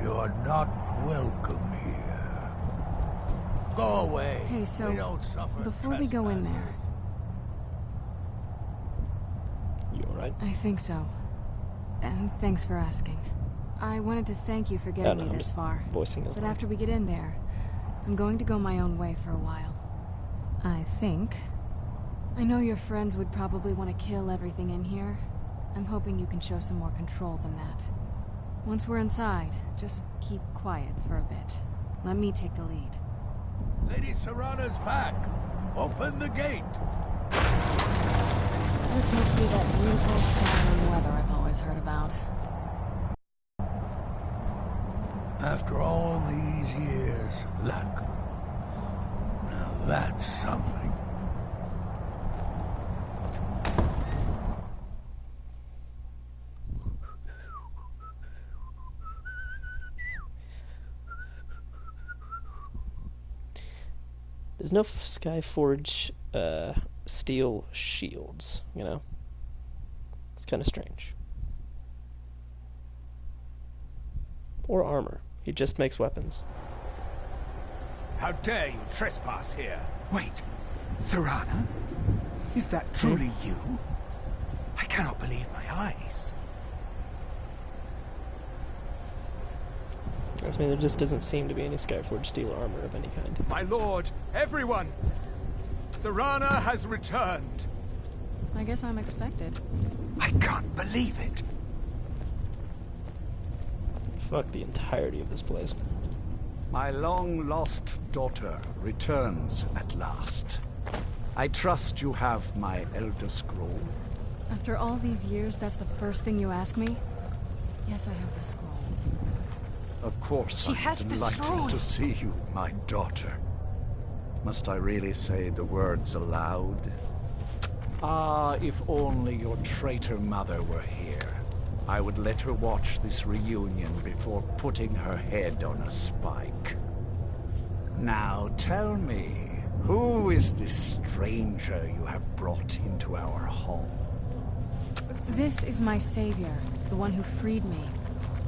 You're not welcome here. Go away. Hey, so We don't suffer before we go in there... You alright? I think so. And thanks for asking. I wanted to thank you for getting me this far. Voicing his But line. after we get in there, I'm going to go my own way for a while. I think. I know your friends would probably want to kill everything in here. I'm hoping you can show some more control than that. Once we're inside, just keep quiet for a bit. Let me take the lead. Lady Serana's back. Open the gate. This must be that beautiful Skyrim weather I've always heard about. After all these years, luck. Now that's something. There's no Skyforge steel shields, you know? It's kind of strange. Or armor. He just makes weapons. How dare you trespass here? Wait, Serana? Is that truly you? I cannot believe my eyes. I mean, there just doesn't seem to be any Skyforge steel armor of any kind. My lord, everyone! Serana has returned! I guess I'm expected. I can't believe it. Fuck the entirety of this place. My long-lost daughter returns at last. I trust you have my Elder Scroll. After all these years, that's the first thing you ask me? Yes, I have the scroll. Of course, She has I'm the delighted scroll. to see you, my daughter. Must I really say the words aloud? Ah, if only your traitor mother were here. I would let her watch this reunion before putting her head on a spike. Now tell me, who is this stranger you have brought into our home? This is my savior, the one who freed me.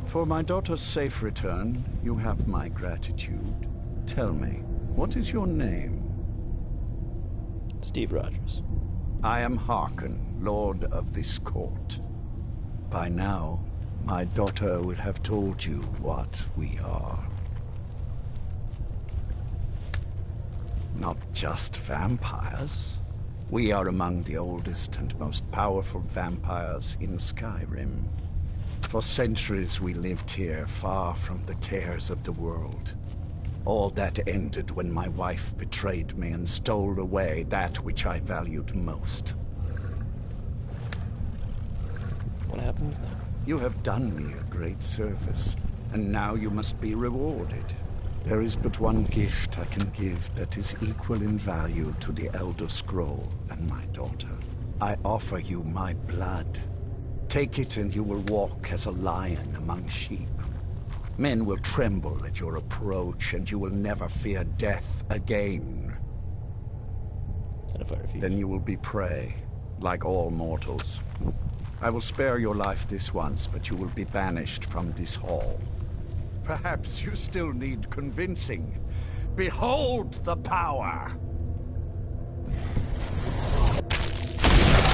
For my daughter's safe return, you have my gratitude. Tell me, what is your name? Steve Rogers. I am Harkon, Lord of this court. By now, my daughter will have told you what we are. Not just vampires. We are among the oldest and most powerful vampires in Skyrim. For centuries we lived here, far from the cares of the world. All that ended when my wife betrayed me and stole away that which I valued most. What happens now? You have done me a great service, and now you must be rewarded. There is but one gift I can give that is equal in value to the Elder Scroll and my daughter. I offer you my blood. Take it and you will walk as a lion among sheep. Men will tremble at your approach, and you will never fear death again. Then you will be prey, like all mortals. I will spare your life this once, but you will be banished from this hall. Perhaps you still need convincing. Behold the power!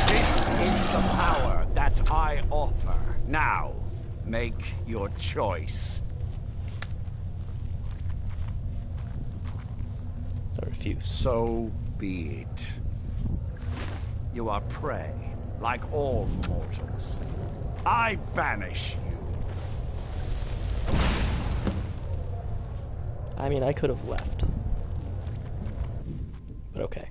This is the power that I offer. Now, make your choice. I refuse. So be it. You are prey, like all mortals. I banish you. I mean, I could have left. But okay.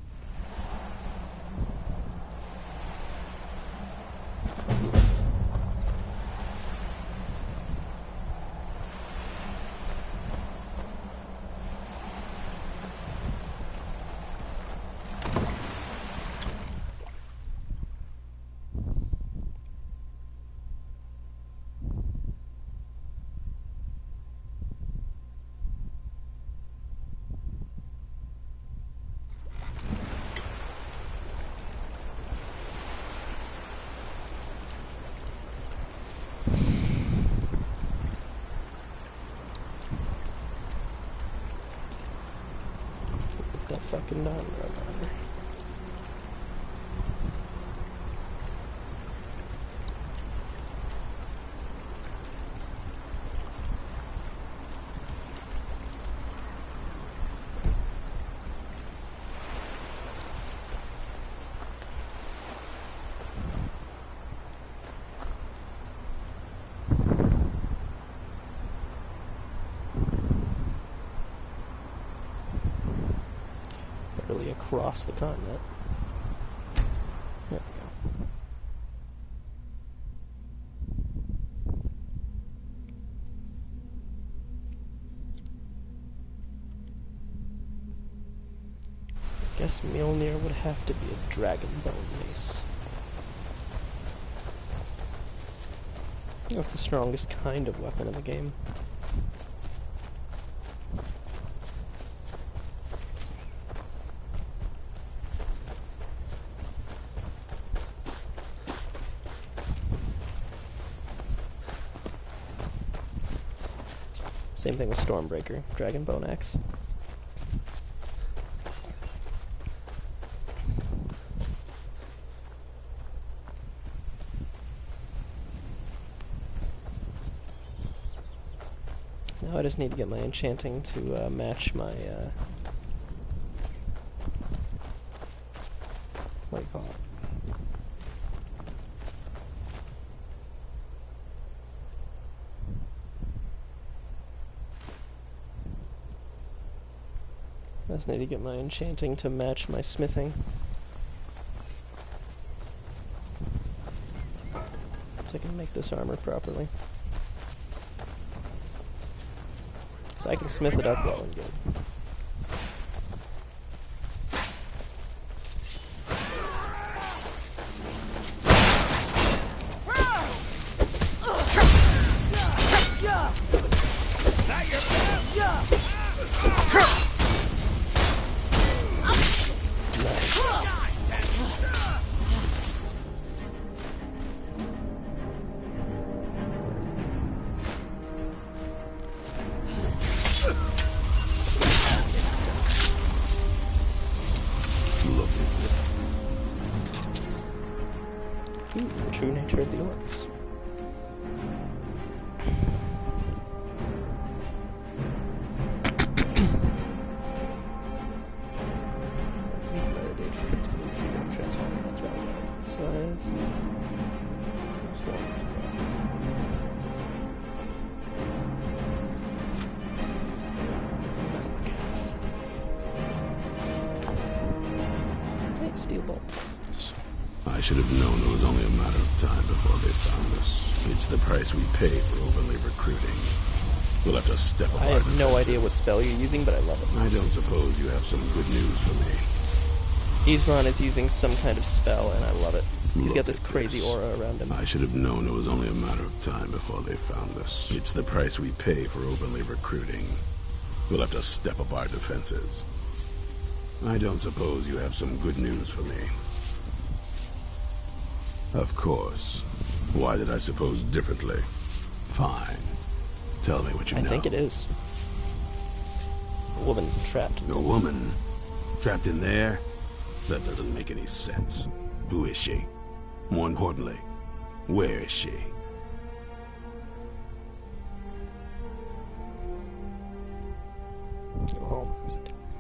That fucking non-runner. Across the continent. There we go. Guess Mjolnir would have to be a dragon bone mace. That's the strongest kind of weapon in the game. Same thing with Stormbreaker, Dragon Bone Axe. Now I just need to get my enchanting to match my, what do you call it? I just need to get my enchanting to match my smithing. So I can make this armor properly. So I can smith it up well and good. The true nature of the orcs. Sides. steel bolt. I should have known it was only a matter of time before they found us. It's the price we pay for openly recruiting. We'll have to step up. I have no idea what spell you're using, but I love it. I don't suppose you have some good news for me. Isran is using some kind of spell, and I love it. He's got this crazy aura around him. I should have known it was only a matter of time before they found us. It's the price we pay for openly recruiting. We'll have to step up our defenses. I don't suppose you have some good news for me. Of course. Why did I suppose differently? Fine. Tell me what you know. I think it is. A woman trapped. A woman? Trapped in there? That doesn't make any sense. Who is she? More importantly, where is she? Go home.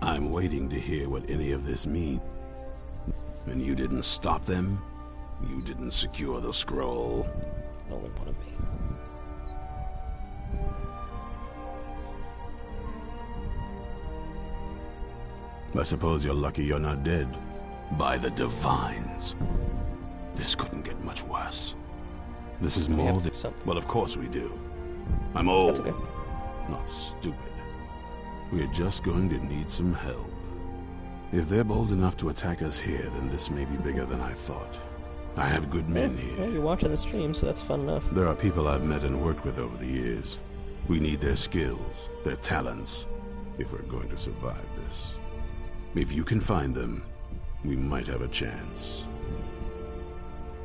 I'm waiting to hear what any of this means. And you didn't stop them? You didn't secure the scroll? Only one of me. I suppose you're lucky you're not dead. By the Divines. This couldn't get much worse. This is more than... Well, of course we do. I'm old. That's okay. Not stupid. We're just going to need some help. If they're bold enough to attack us here, then this may be bigger than I thought. I have good men here. Well, you're watching the stream, so that's fun enough. There are people I've met and worked with over the years. We need their skills, their talents, if we're going to survive this. If you can find them, we might have a chance.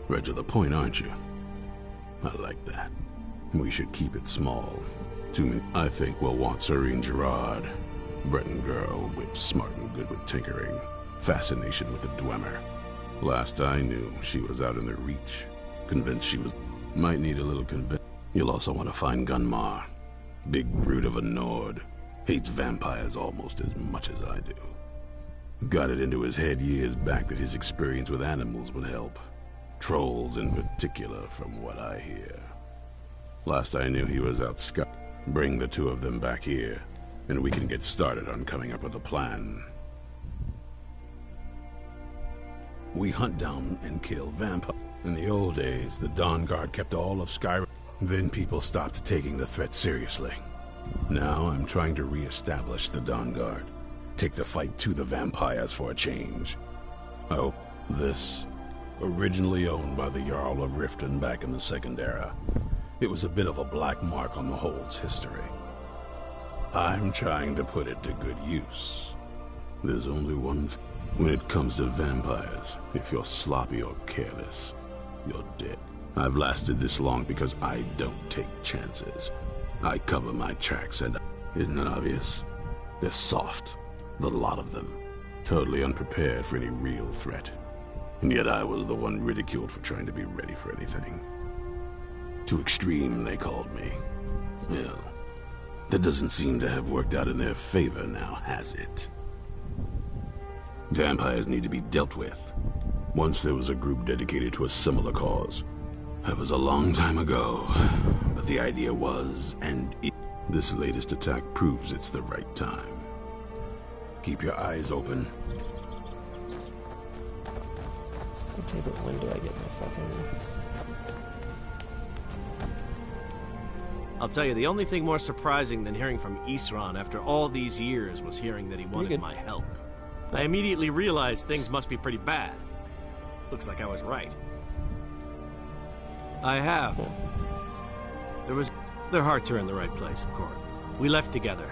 Right to the point, aren't you? I like that. We should keep it small. I think we'll want Serene Gerard. Breton girl, whip smart and good with tinkering. Fascination with the Dwemer. Last I knew, she was out in the Reach. Convinced she was... Might need a little convince. You'll also want to find Gunmar. Big brute of a Nord. Hates vampires almost as much as I do. Got it into his head years back that his experience with animals would help. Trolls in particular, from what I hear. Last I knew, he was out scouting. Bring the two of them back here, and we can get started on coming up with a plan. We hunt down and kill vampires. In the old days, the Dawn Guard kept all of Skyrim. Then people stopped taking the threat seriously. Now I'm trying to re-establish the Dawn Guard. Take the fight to the vampires for a change. Oh, this. Originally owned by the Jarl of Riften back in the Second Era. It was a bit of a black mark on the Hold's history. I'm trying to put it to good use. There's only one thing. When it comes to vampires, if you're sloppy or careless, you're dead. I've lasted this long because I don't take chances. I cover my tracks and... Isn't it obvious? They're soft. The lot of them. Totally unprepared for any real threat. And yet I was the one ridiculed for trying to be ready for anything. Too extreme, they called me. Well, that doesn't seem to have worked out in their favor now, has it? Vampires need to be dealt with. Once there was a group dedicated to a similar cause. That was a long time ago. But the idea was, and this latest attack proves it's the right time. Keep your eyes open. Okay, but when do I get my fucking... I'll tell you, the only thing more surprising than hearing from Isran after all these years was hearing that he wanted my help. I immediately realized things must be pretty bad. Looks like I was right. I have. Their hearts are in the right place, of course. We left together,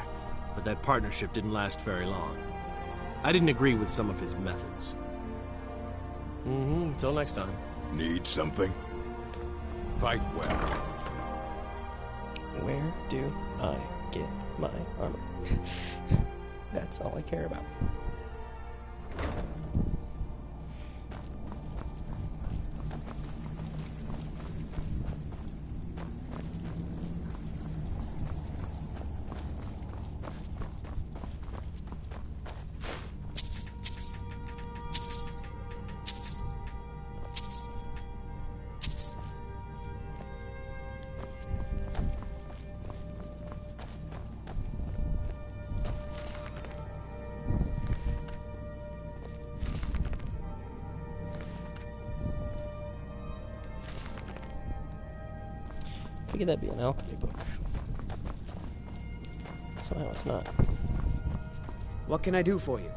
but that partnership didn't last very long. I didn't agree with some of his methods. Until next time. Need something? Fight well. Where do I get my armor? That's all I care about. I figured that'd be an alchemy book. So now it's not. What can I do for you?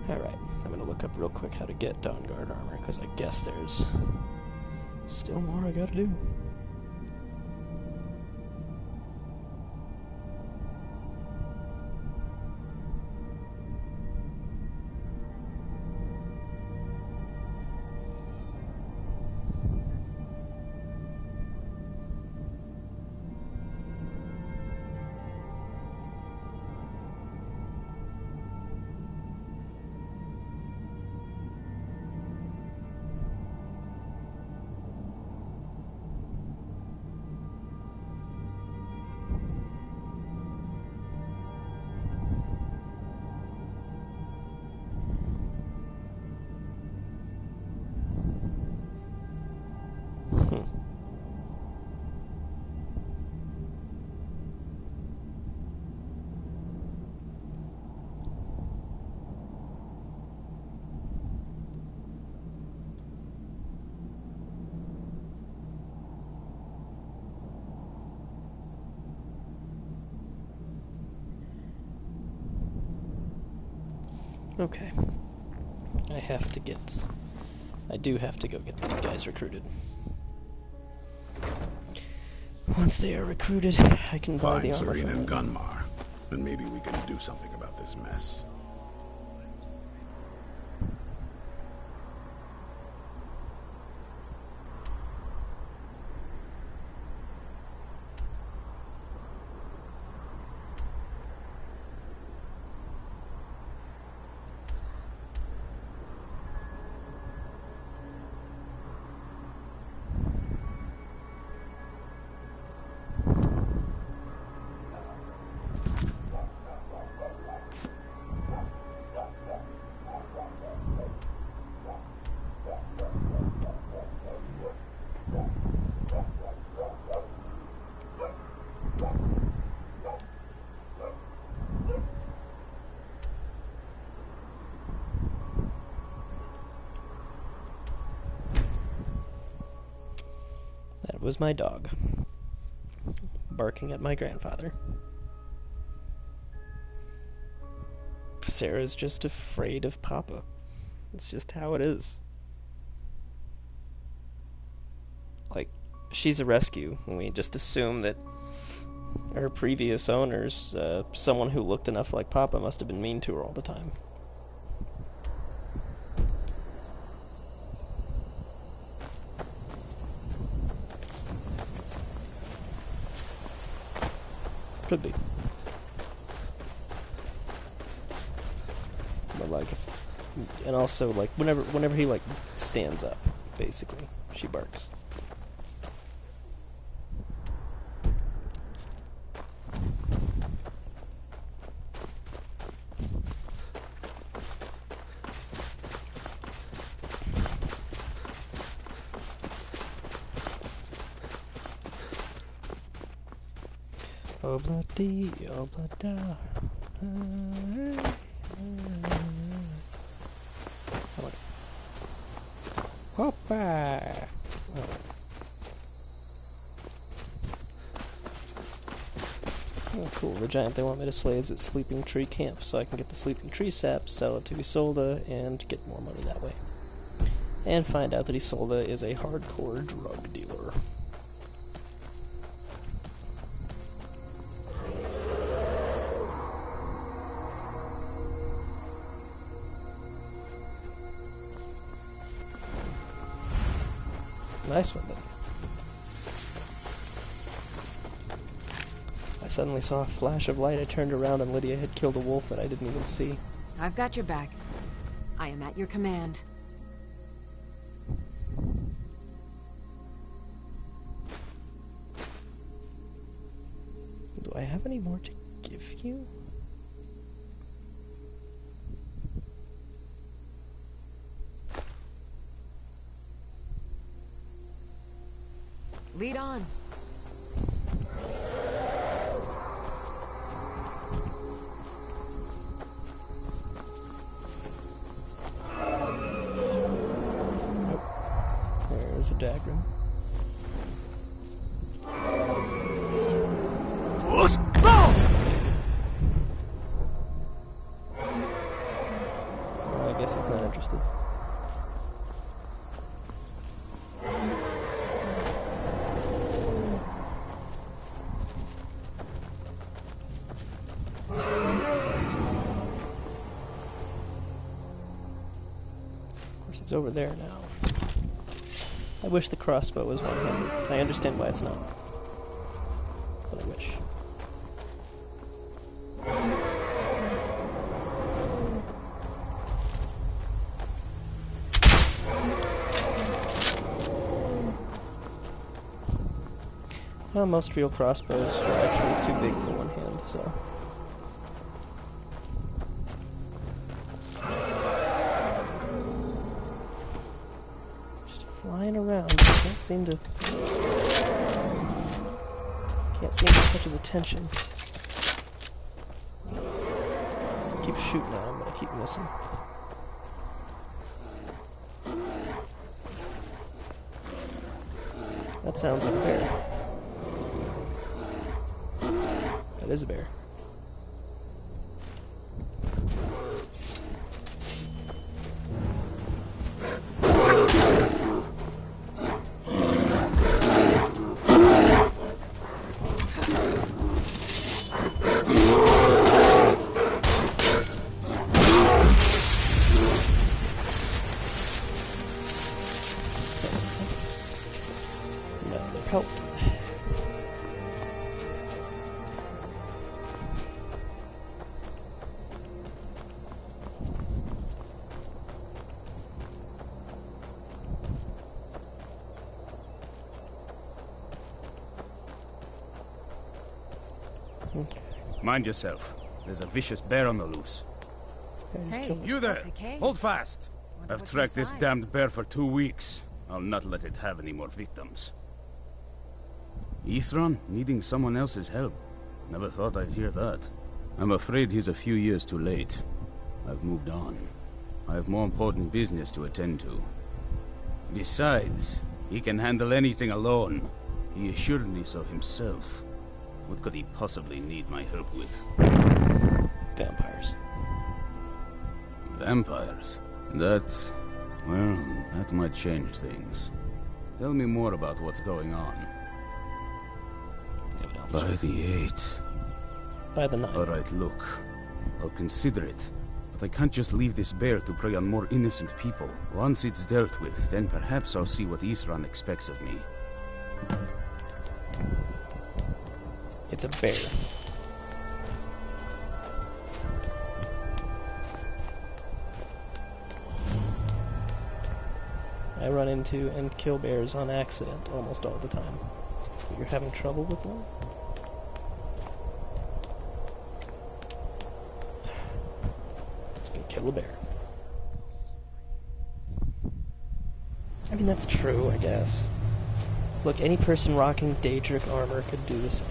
Alright, I'm gonna look up real quick how to get Dawnguard armor, because I guess there's still more I gotta do. Okay. I do have to go get these guys recruited. Once they are recruited, I can buy the armor. Find Serena and from them. Gunmar, and maybe we can do something about this mess. That was my dog, barking at my grandfather. Sarah's just afraid of Papa. It's just how it is. Like, she's a rescue, and we just assume that her previous owners, someone who looked enough like Papa, must have been mean to her all the time. Could be. But like, and also like whenever he like stands up, basically, she barks. Obladi, oblada. Hoppa! Oh, cool. The giant they want me to slay is at Sleeping Tree Camp, so I can get the Sleeping Tree sap, sell it to Isolde, and get more money that way. And find out that Isolde is a hardcore drug dealer. Nice one, buddy. I suddenly saw a flash of light. I turned around and Lydia had killed a wolf that I didn't even see. I've got your back. I am at your command. Do I have any more to give you? Lead on. There's a dagger. Well, I guess he's not interested. It's over there now. I wish the crossbow was one-handed. I understand why it's not. But I wish. Well, most real crossbows are actually too big for one hand, so... flying around. Can't seem to catch his attention. Keep shooting at him, but I keep missing. That sounds like a bear. That is a bear. Helped. Mind yourself. There's a vicious bear on the loose. Hey, You there! okay. Hold fast! I've what's tracked this inside. damned bear for 2 weeks. I'll not let it have any more victims. Ithran needing someone else's help. Never thought I'd hear that. I'm afraid he's a few years too late. I've moved on. I have more important business to attend to. Besides, he can handle anything alone. He assured me so himself. What could he possibly need my help with? Vampires. Vampires? That... well, that might change things. Tell me more about what's going on. By the 8th. By the 9th. Alright, look. I'll consider it. But I can't just leave this bear to prey on more innocent people. Once it's dealt with, then perhaps I'll see what Ithran expects of me. It's a bear. I run into and kill bears on accident almost all the time. You're having trouble with one? Kill a bear. I mean, that's true, I guess. Look, any person rocking Daedric armor could do the same.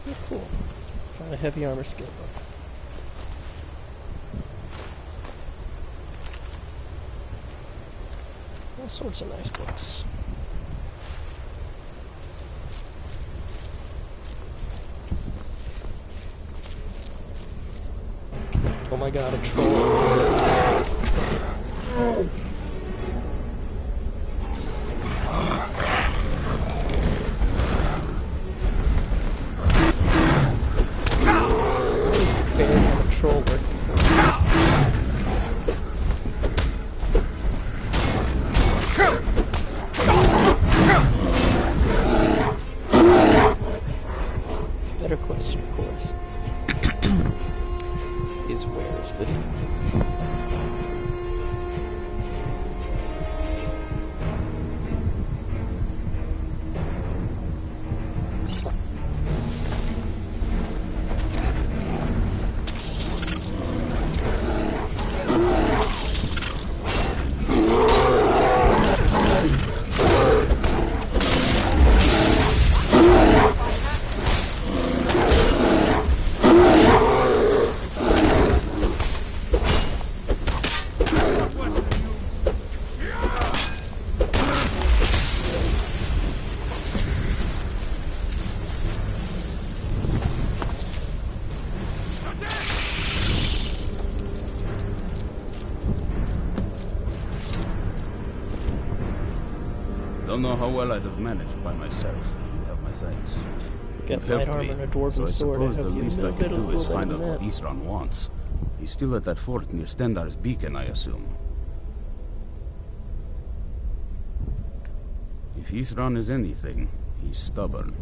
Oh, cool. Found a heavy armor skill book. All sorts of nice books. Oh my god, a troll. What is a bear and a troll working for? Better question, of course, is where's the demon? Don't know how well I'd have managed by myself. You have my thanks. Got You've light helped armor me, and a dwarven so I sword. suppose I the hope you least know I can do better is than find out that. what Isran wants. He's still at that fort near Stendar's beacon, I assume. If Isran is anything, he's stubborn.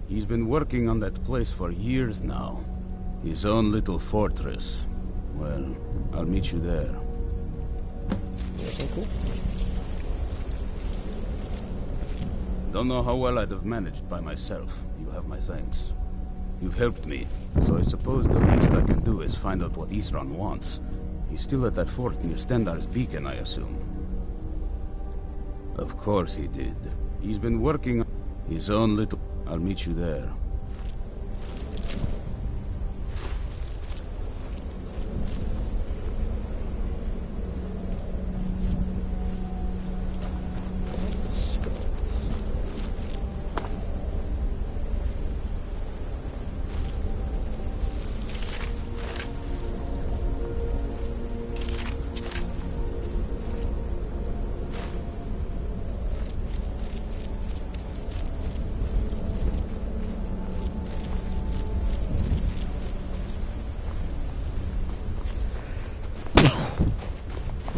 He's been working on that place for years now. His own little fortress. Well, I'll meet you there. Okay, cool. Don't know how well I'd have managed by myself. You have my thanks. You've helped me, so I suppose the least I can do is find out what Isran wants. He's still at that fort near Stendar's beacon, I assume. Of course he did. He's been working on his own little... I'll meet you there.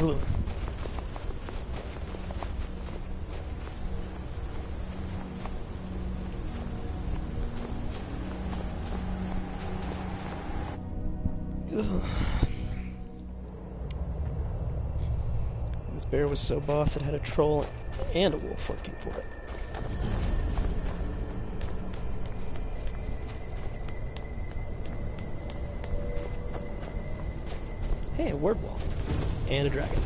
Ooh. Ugh. This bear was so boss it had a troll and a wolf working for it. Hey, a word wall. And a dragon.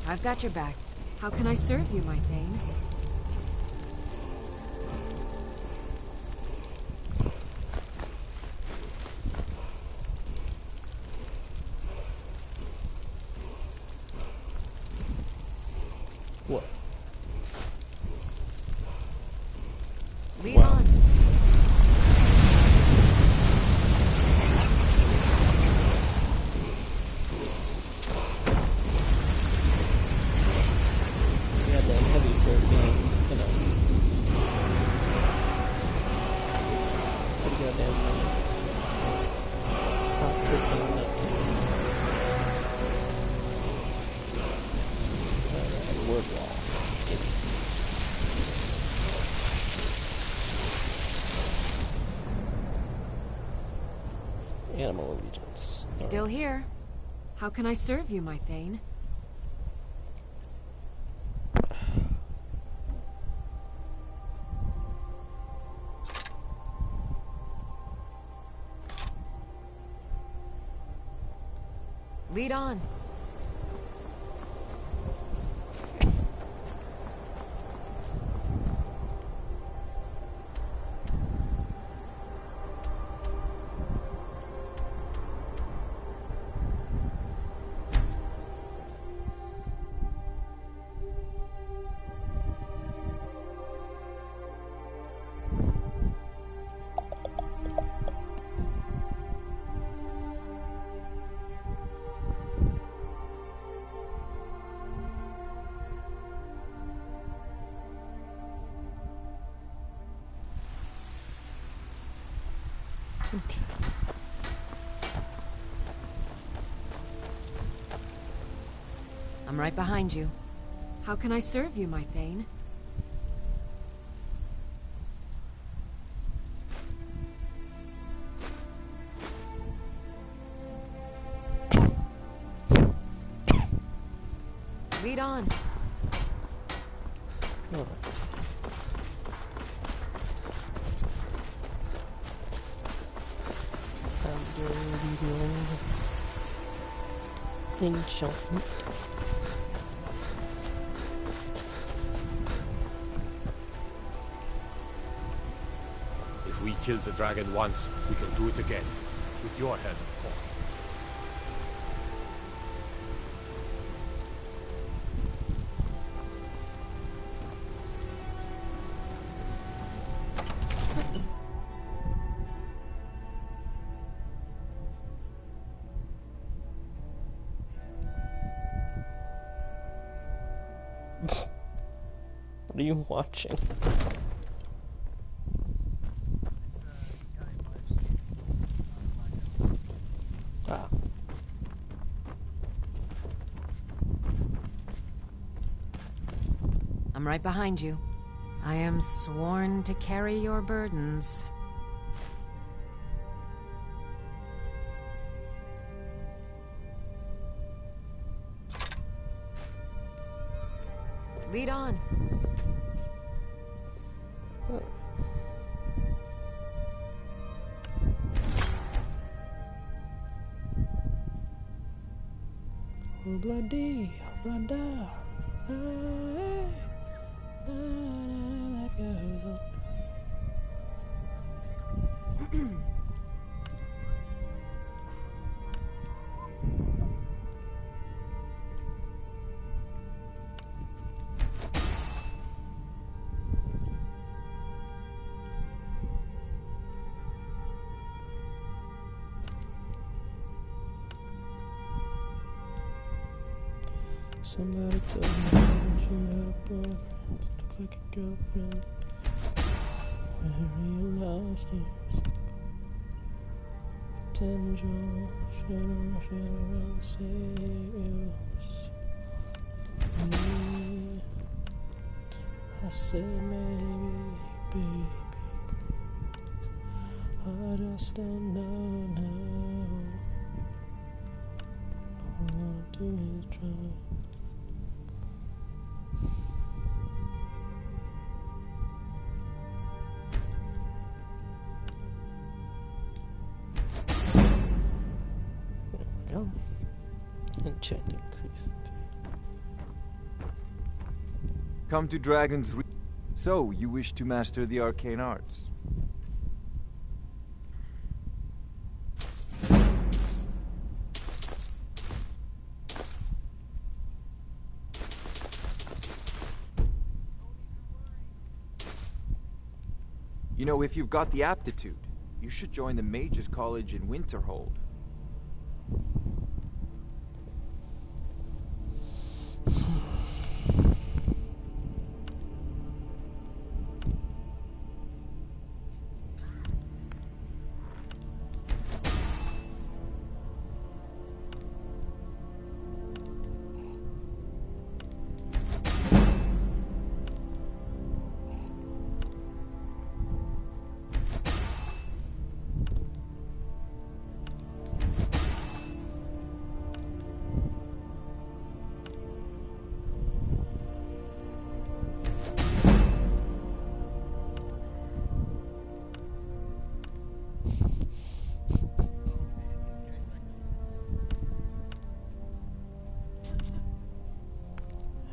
I've got your back. How can I serve you, my Thane? What? Lead on. Goddamn heavy for it being, you know, pretty goddamn hot tripping up to. Alright, word wall. Animal allegiance. Still here. How can I serve you, my Thane? Lead on. Okay. I'm right behind you. How can I serve you, my Thane? Lead on. Oh. Enchantment. If we killed the dragon once, we can do it again. With your help, of course. What are you watching? Ah. I'm right behind you. I am sworn to carry your burdens. Lead on. Bloody, bloody. Somebody told me you had a boyfriend, look like a girlfriend. I realized you potential, should around serious. I said maybe, baby, I just don't know now. All I wanna do is try. Go. Enchant increase. Come to Dragon's Re— So, you wish to master the arcane arts? You know, if you've got the aptitude, you should join the Mages College in Winterhold.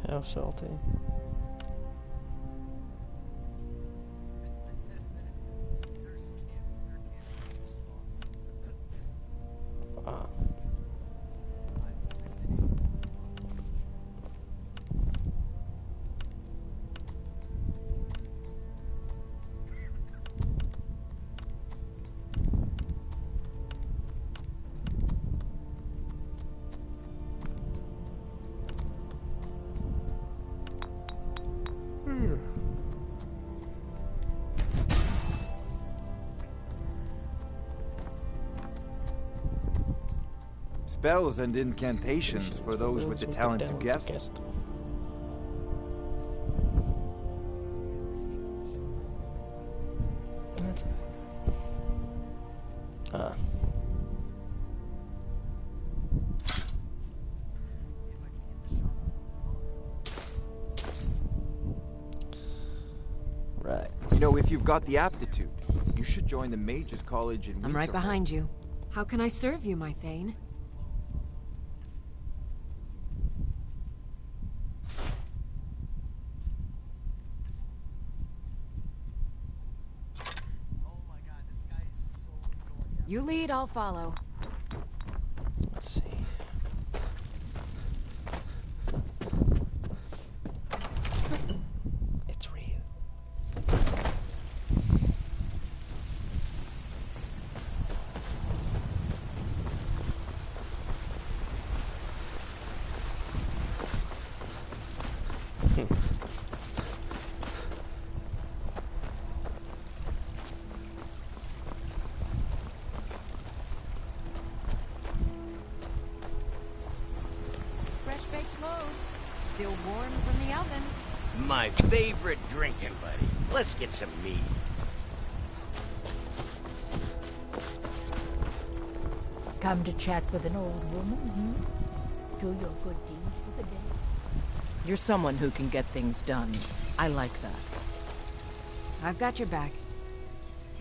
How salty. Spells and incantations for those with the talent to guess. Right. You know, if you've got the aptitude, you should join the Mages College in I'm right Winterhold. behind you. How can I serve you, my Thane? You lead, I'll follow. Let's see. It's real. Fresh-baked loaves, still warm from the oven. My favorite drinking buddy. Let's get some meat. Come to chat with an old woman, hmm? Do your good deed for the day. You're someone who can get things done. I like that. I've got your back.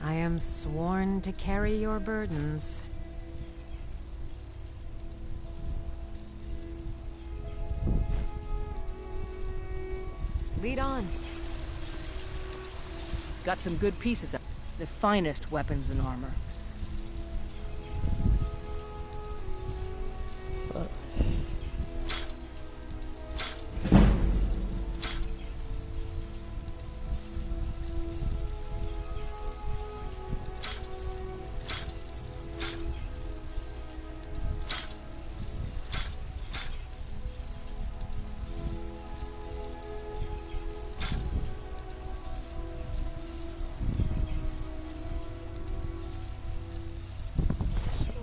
I am sworn to carry your burdens. Lead on. Got some good pieces of the finest weapons and armor.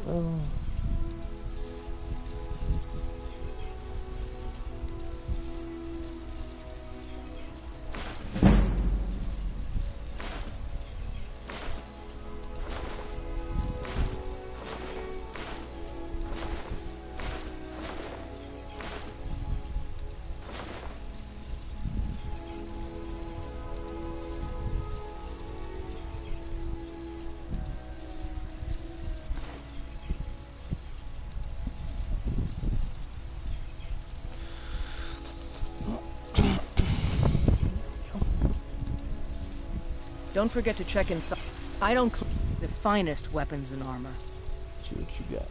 Oh. Don't forget to check inside. I don't the finest weapons and armor. See what you got.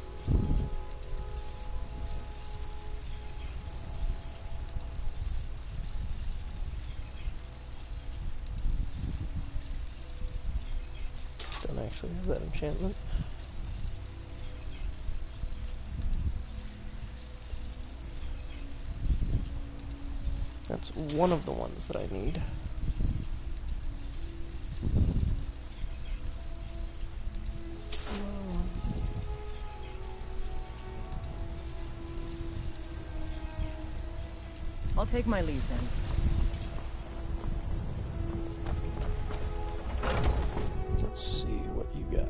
Don't actually have that enchantment. That's one of the ones that I need. I'll take my leave then. Let's see what you got.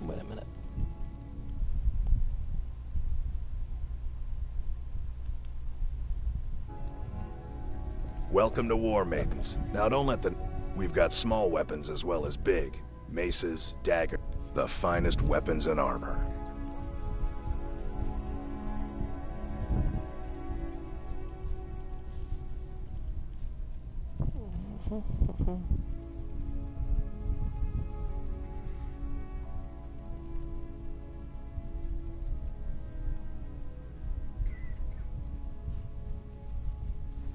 Wait a minute. Welcome to War Maidens. Now don't let the... We've got small weapons as well as big. Maces, daggers. The finest weapons and armor.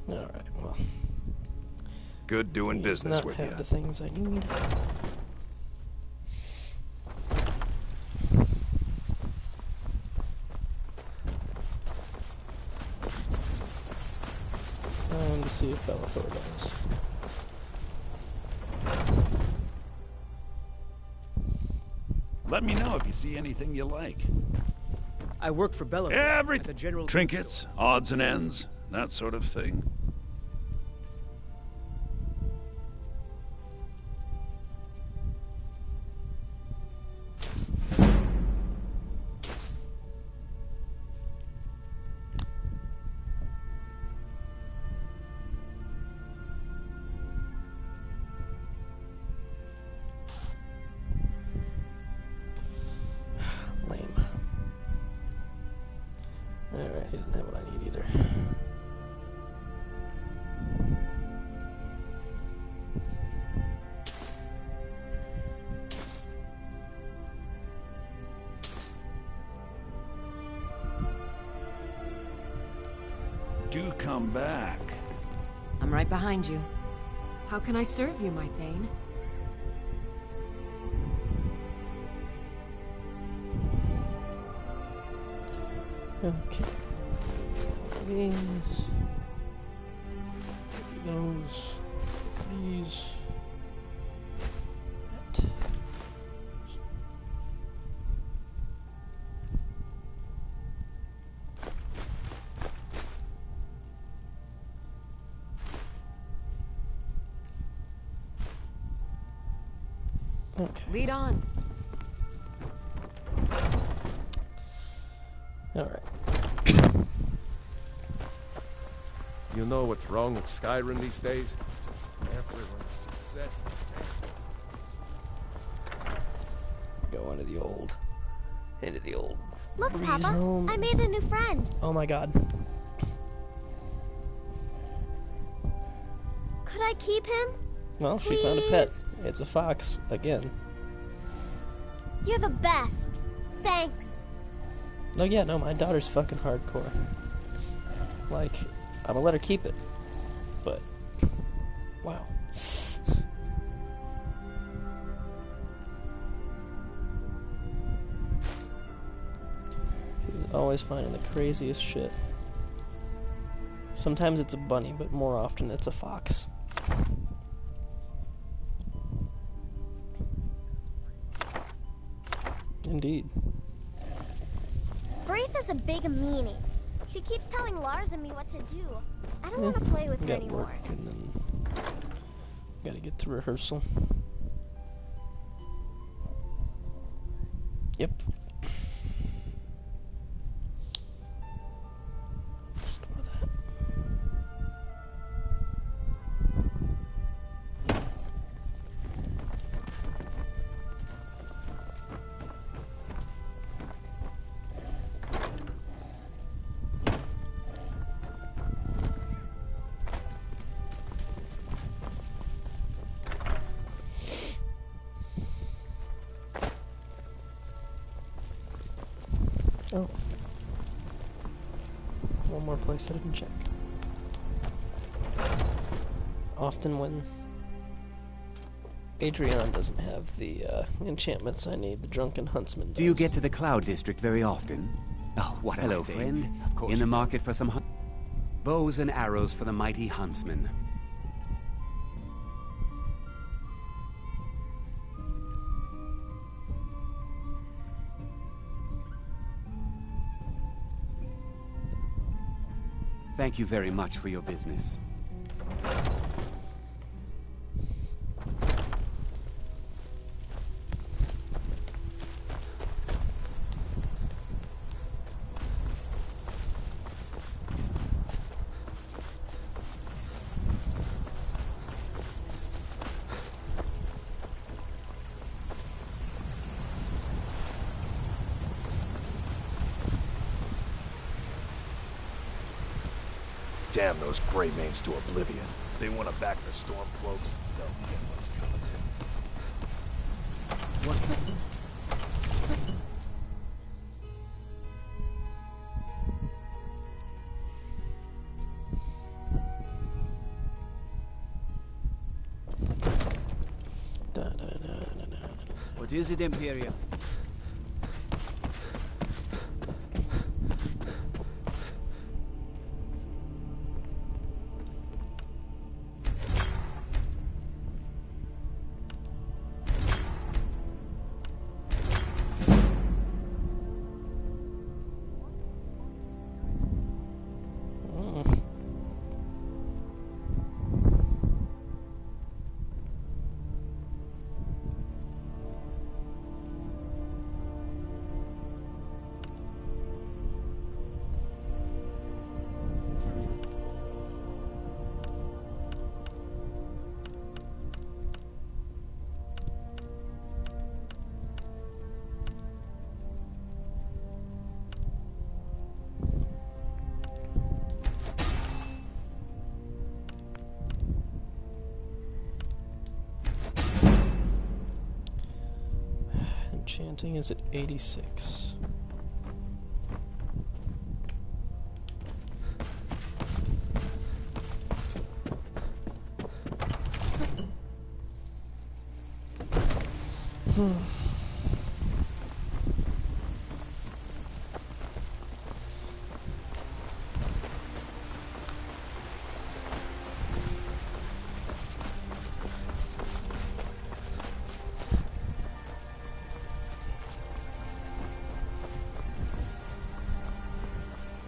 Alright, well. Good doing business with have you. the things I need. Time to see if Bellathor does. Let me know if you see anything you like. I work for Bellathor. Everything. At the general Trinkets, odds and ends, that sort of thing. Lame. Alright, he didn't have what I need either. Do come back. I'm right behind you. How can I serve you, my Thane? Okay. These. Those. These. That. Okay. Lead on. Alright. You know what's wrong with Skyrim these days? Everyone's success. Go into the old. Look, breeze Papa, home. I made a new friend. Oh my god. Could I keep him? Well, she found a pet. It's a fox, again. You're the best. Thanks. Oh yeah, no, my daughter's fucking hardcore. Like, I'm gonna let her keep it. But, wow. She's always finding the craziest shit. Sometimes it's a bunny, but more often it's a fox. Indeed. Braith is a big meanie. She keeps telling Lars and me what to do. I don't want to play with her Got anymore. work and then gotta get to rehearsal. Yep. Store that. Oh. One more place I didn't check. Often when Adrian doesn't have the enchantments I need, the Drunken Huntsman does. Do you get to the Cloud District very often? Oh, what hello, friend. Of course. In the market for some bows and arrows for the mighty huntsman. Thank you very much for your business. Damn those Greymanes to oblivion. They want to back the Stormcloaks. They'll get what's coming to them. What? What is it, Imperial? Enchanting is at 86.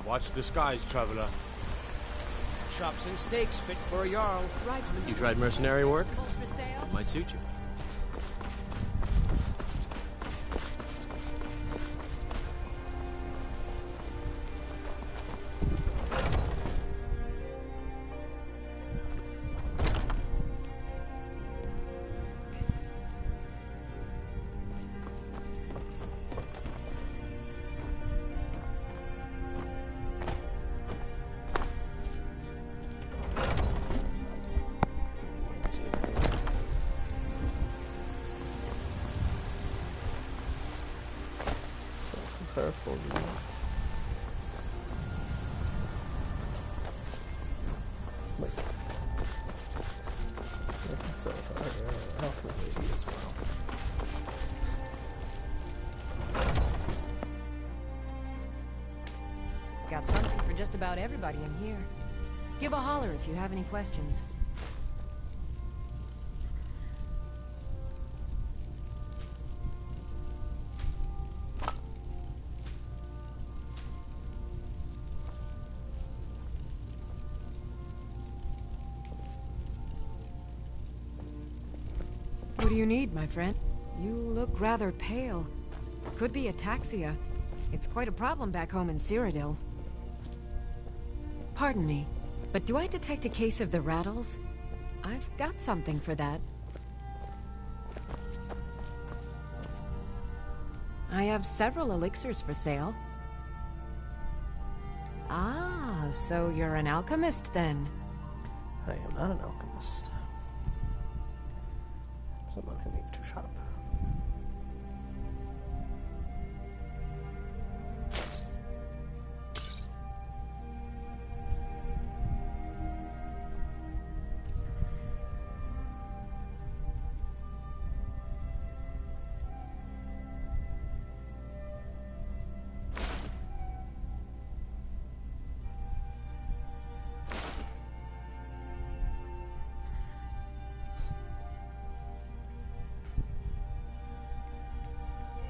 Watch the skies, traveler. Chops and steaks fit for a Jarl. Right, You tried mercenary work? It might suit you. Powerful. Wait. I can sell to our alchemy lady as well. Got something for just about everybody in here. Give a holler if you have any questions. What do you need, my friend? You look rather pale. Could be ataxia. It's quite a problem back home in Cyrodiil. Pardon me, but do I detect a case of the rattles? I've got something for that. I have several elixirs for sale. Ah, so you're an alchemist then? I am not an alchemist. Someone who needs to shop.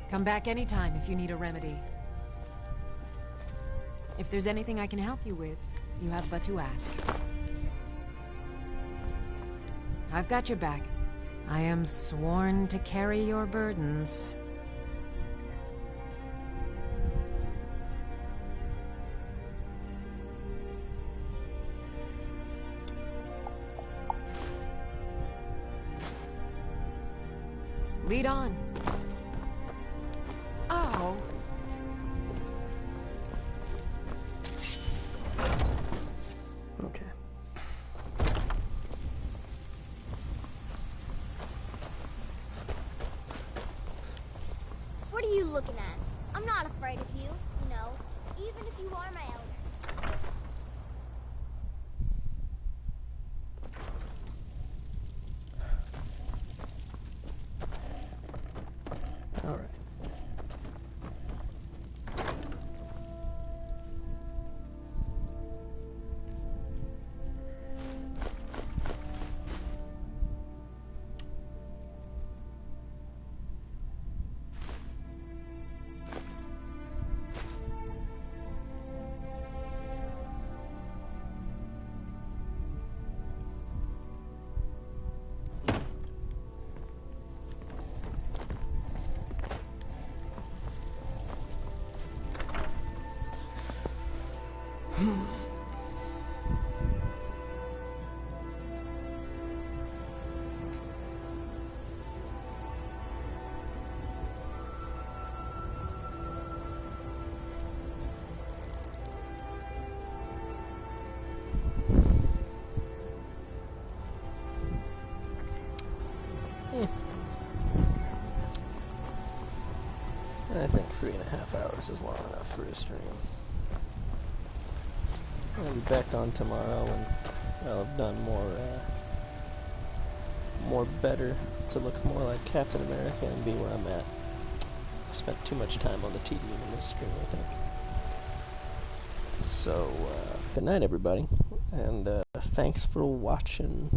Come back anytime if you need a remedy. If there's anything I can help you with, you have but to ask. I've got your back. I am sworn to carry your burdens. Lead on. Oh. Oh What are you looking at? I'm not afraid of you, you know, even if you are my elder. All right. I think 3.5 hours is long enough for a stream. I'll be back on tomorrow, and I'll have done more better to look more like Captain America and be where I'm at. I spent too much time on the TD in this stream, I think. So, good night, everybody, and thanks for watching.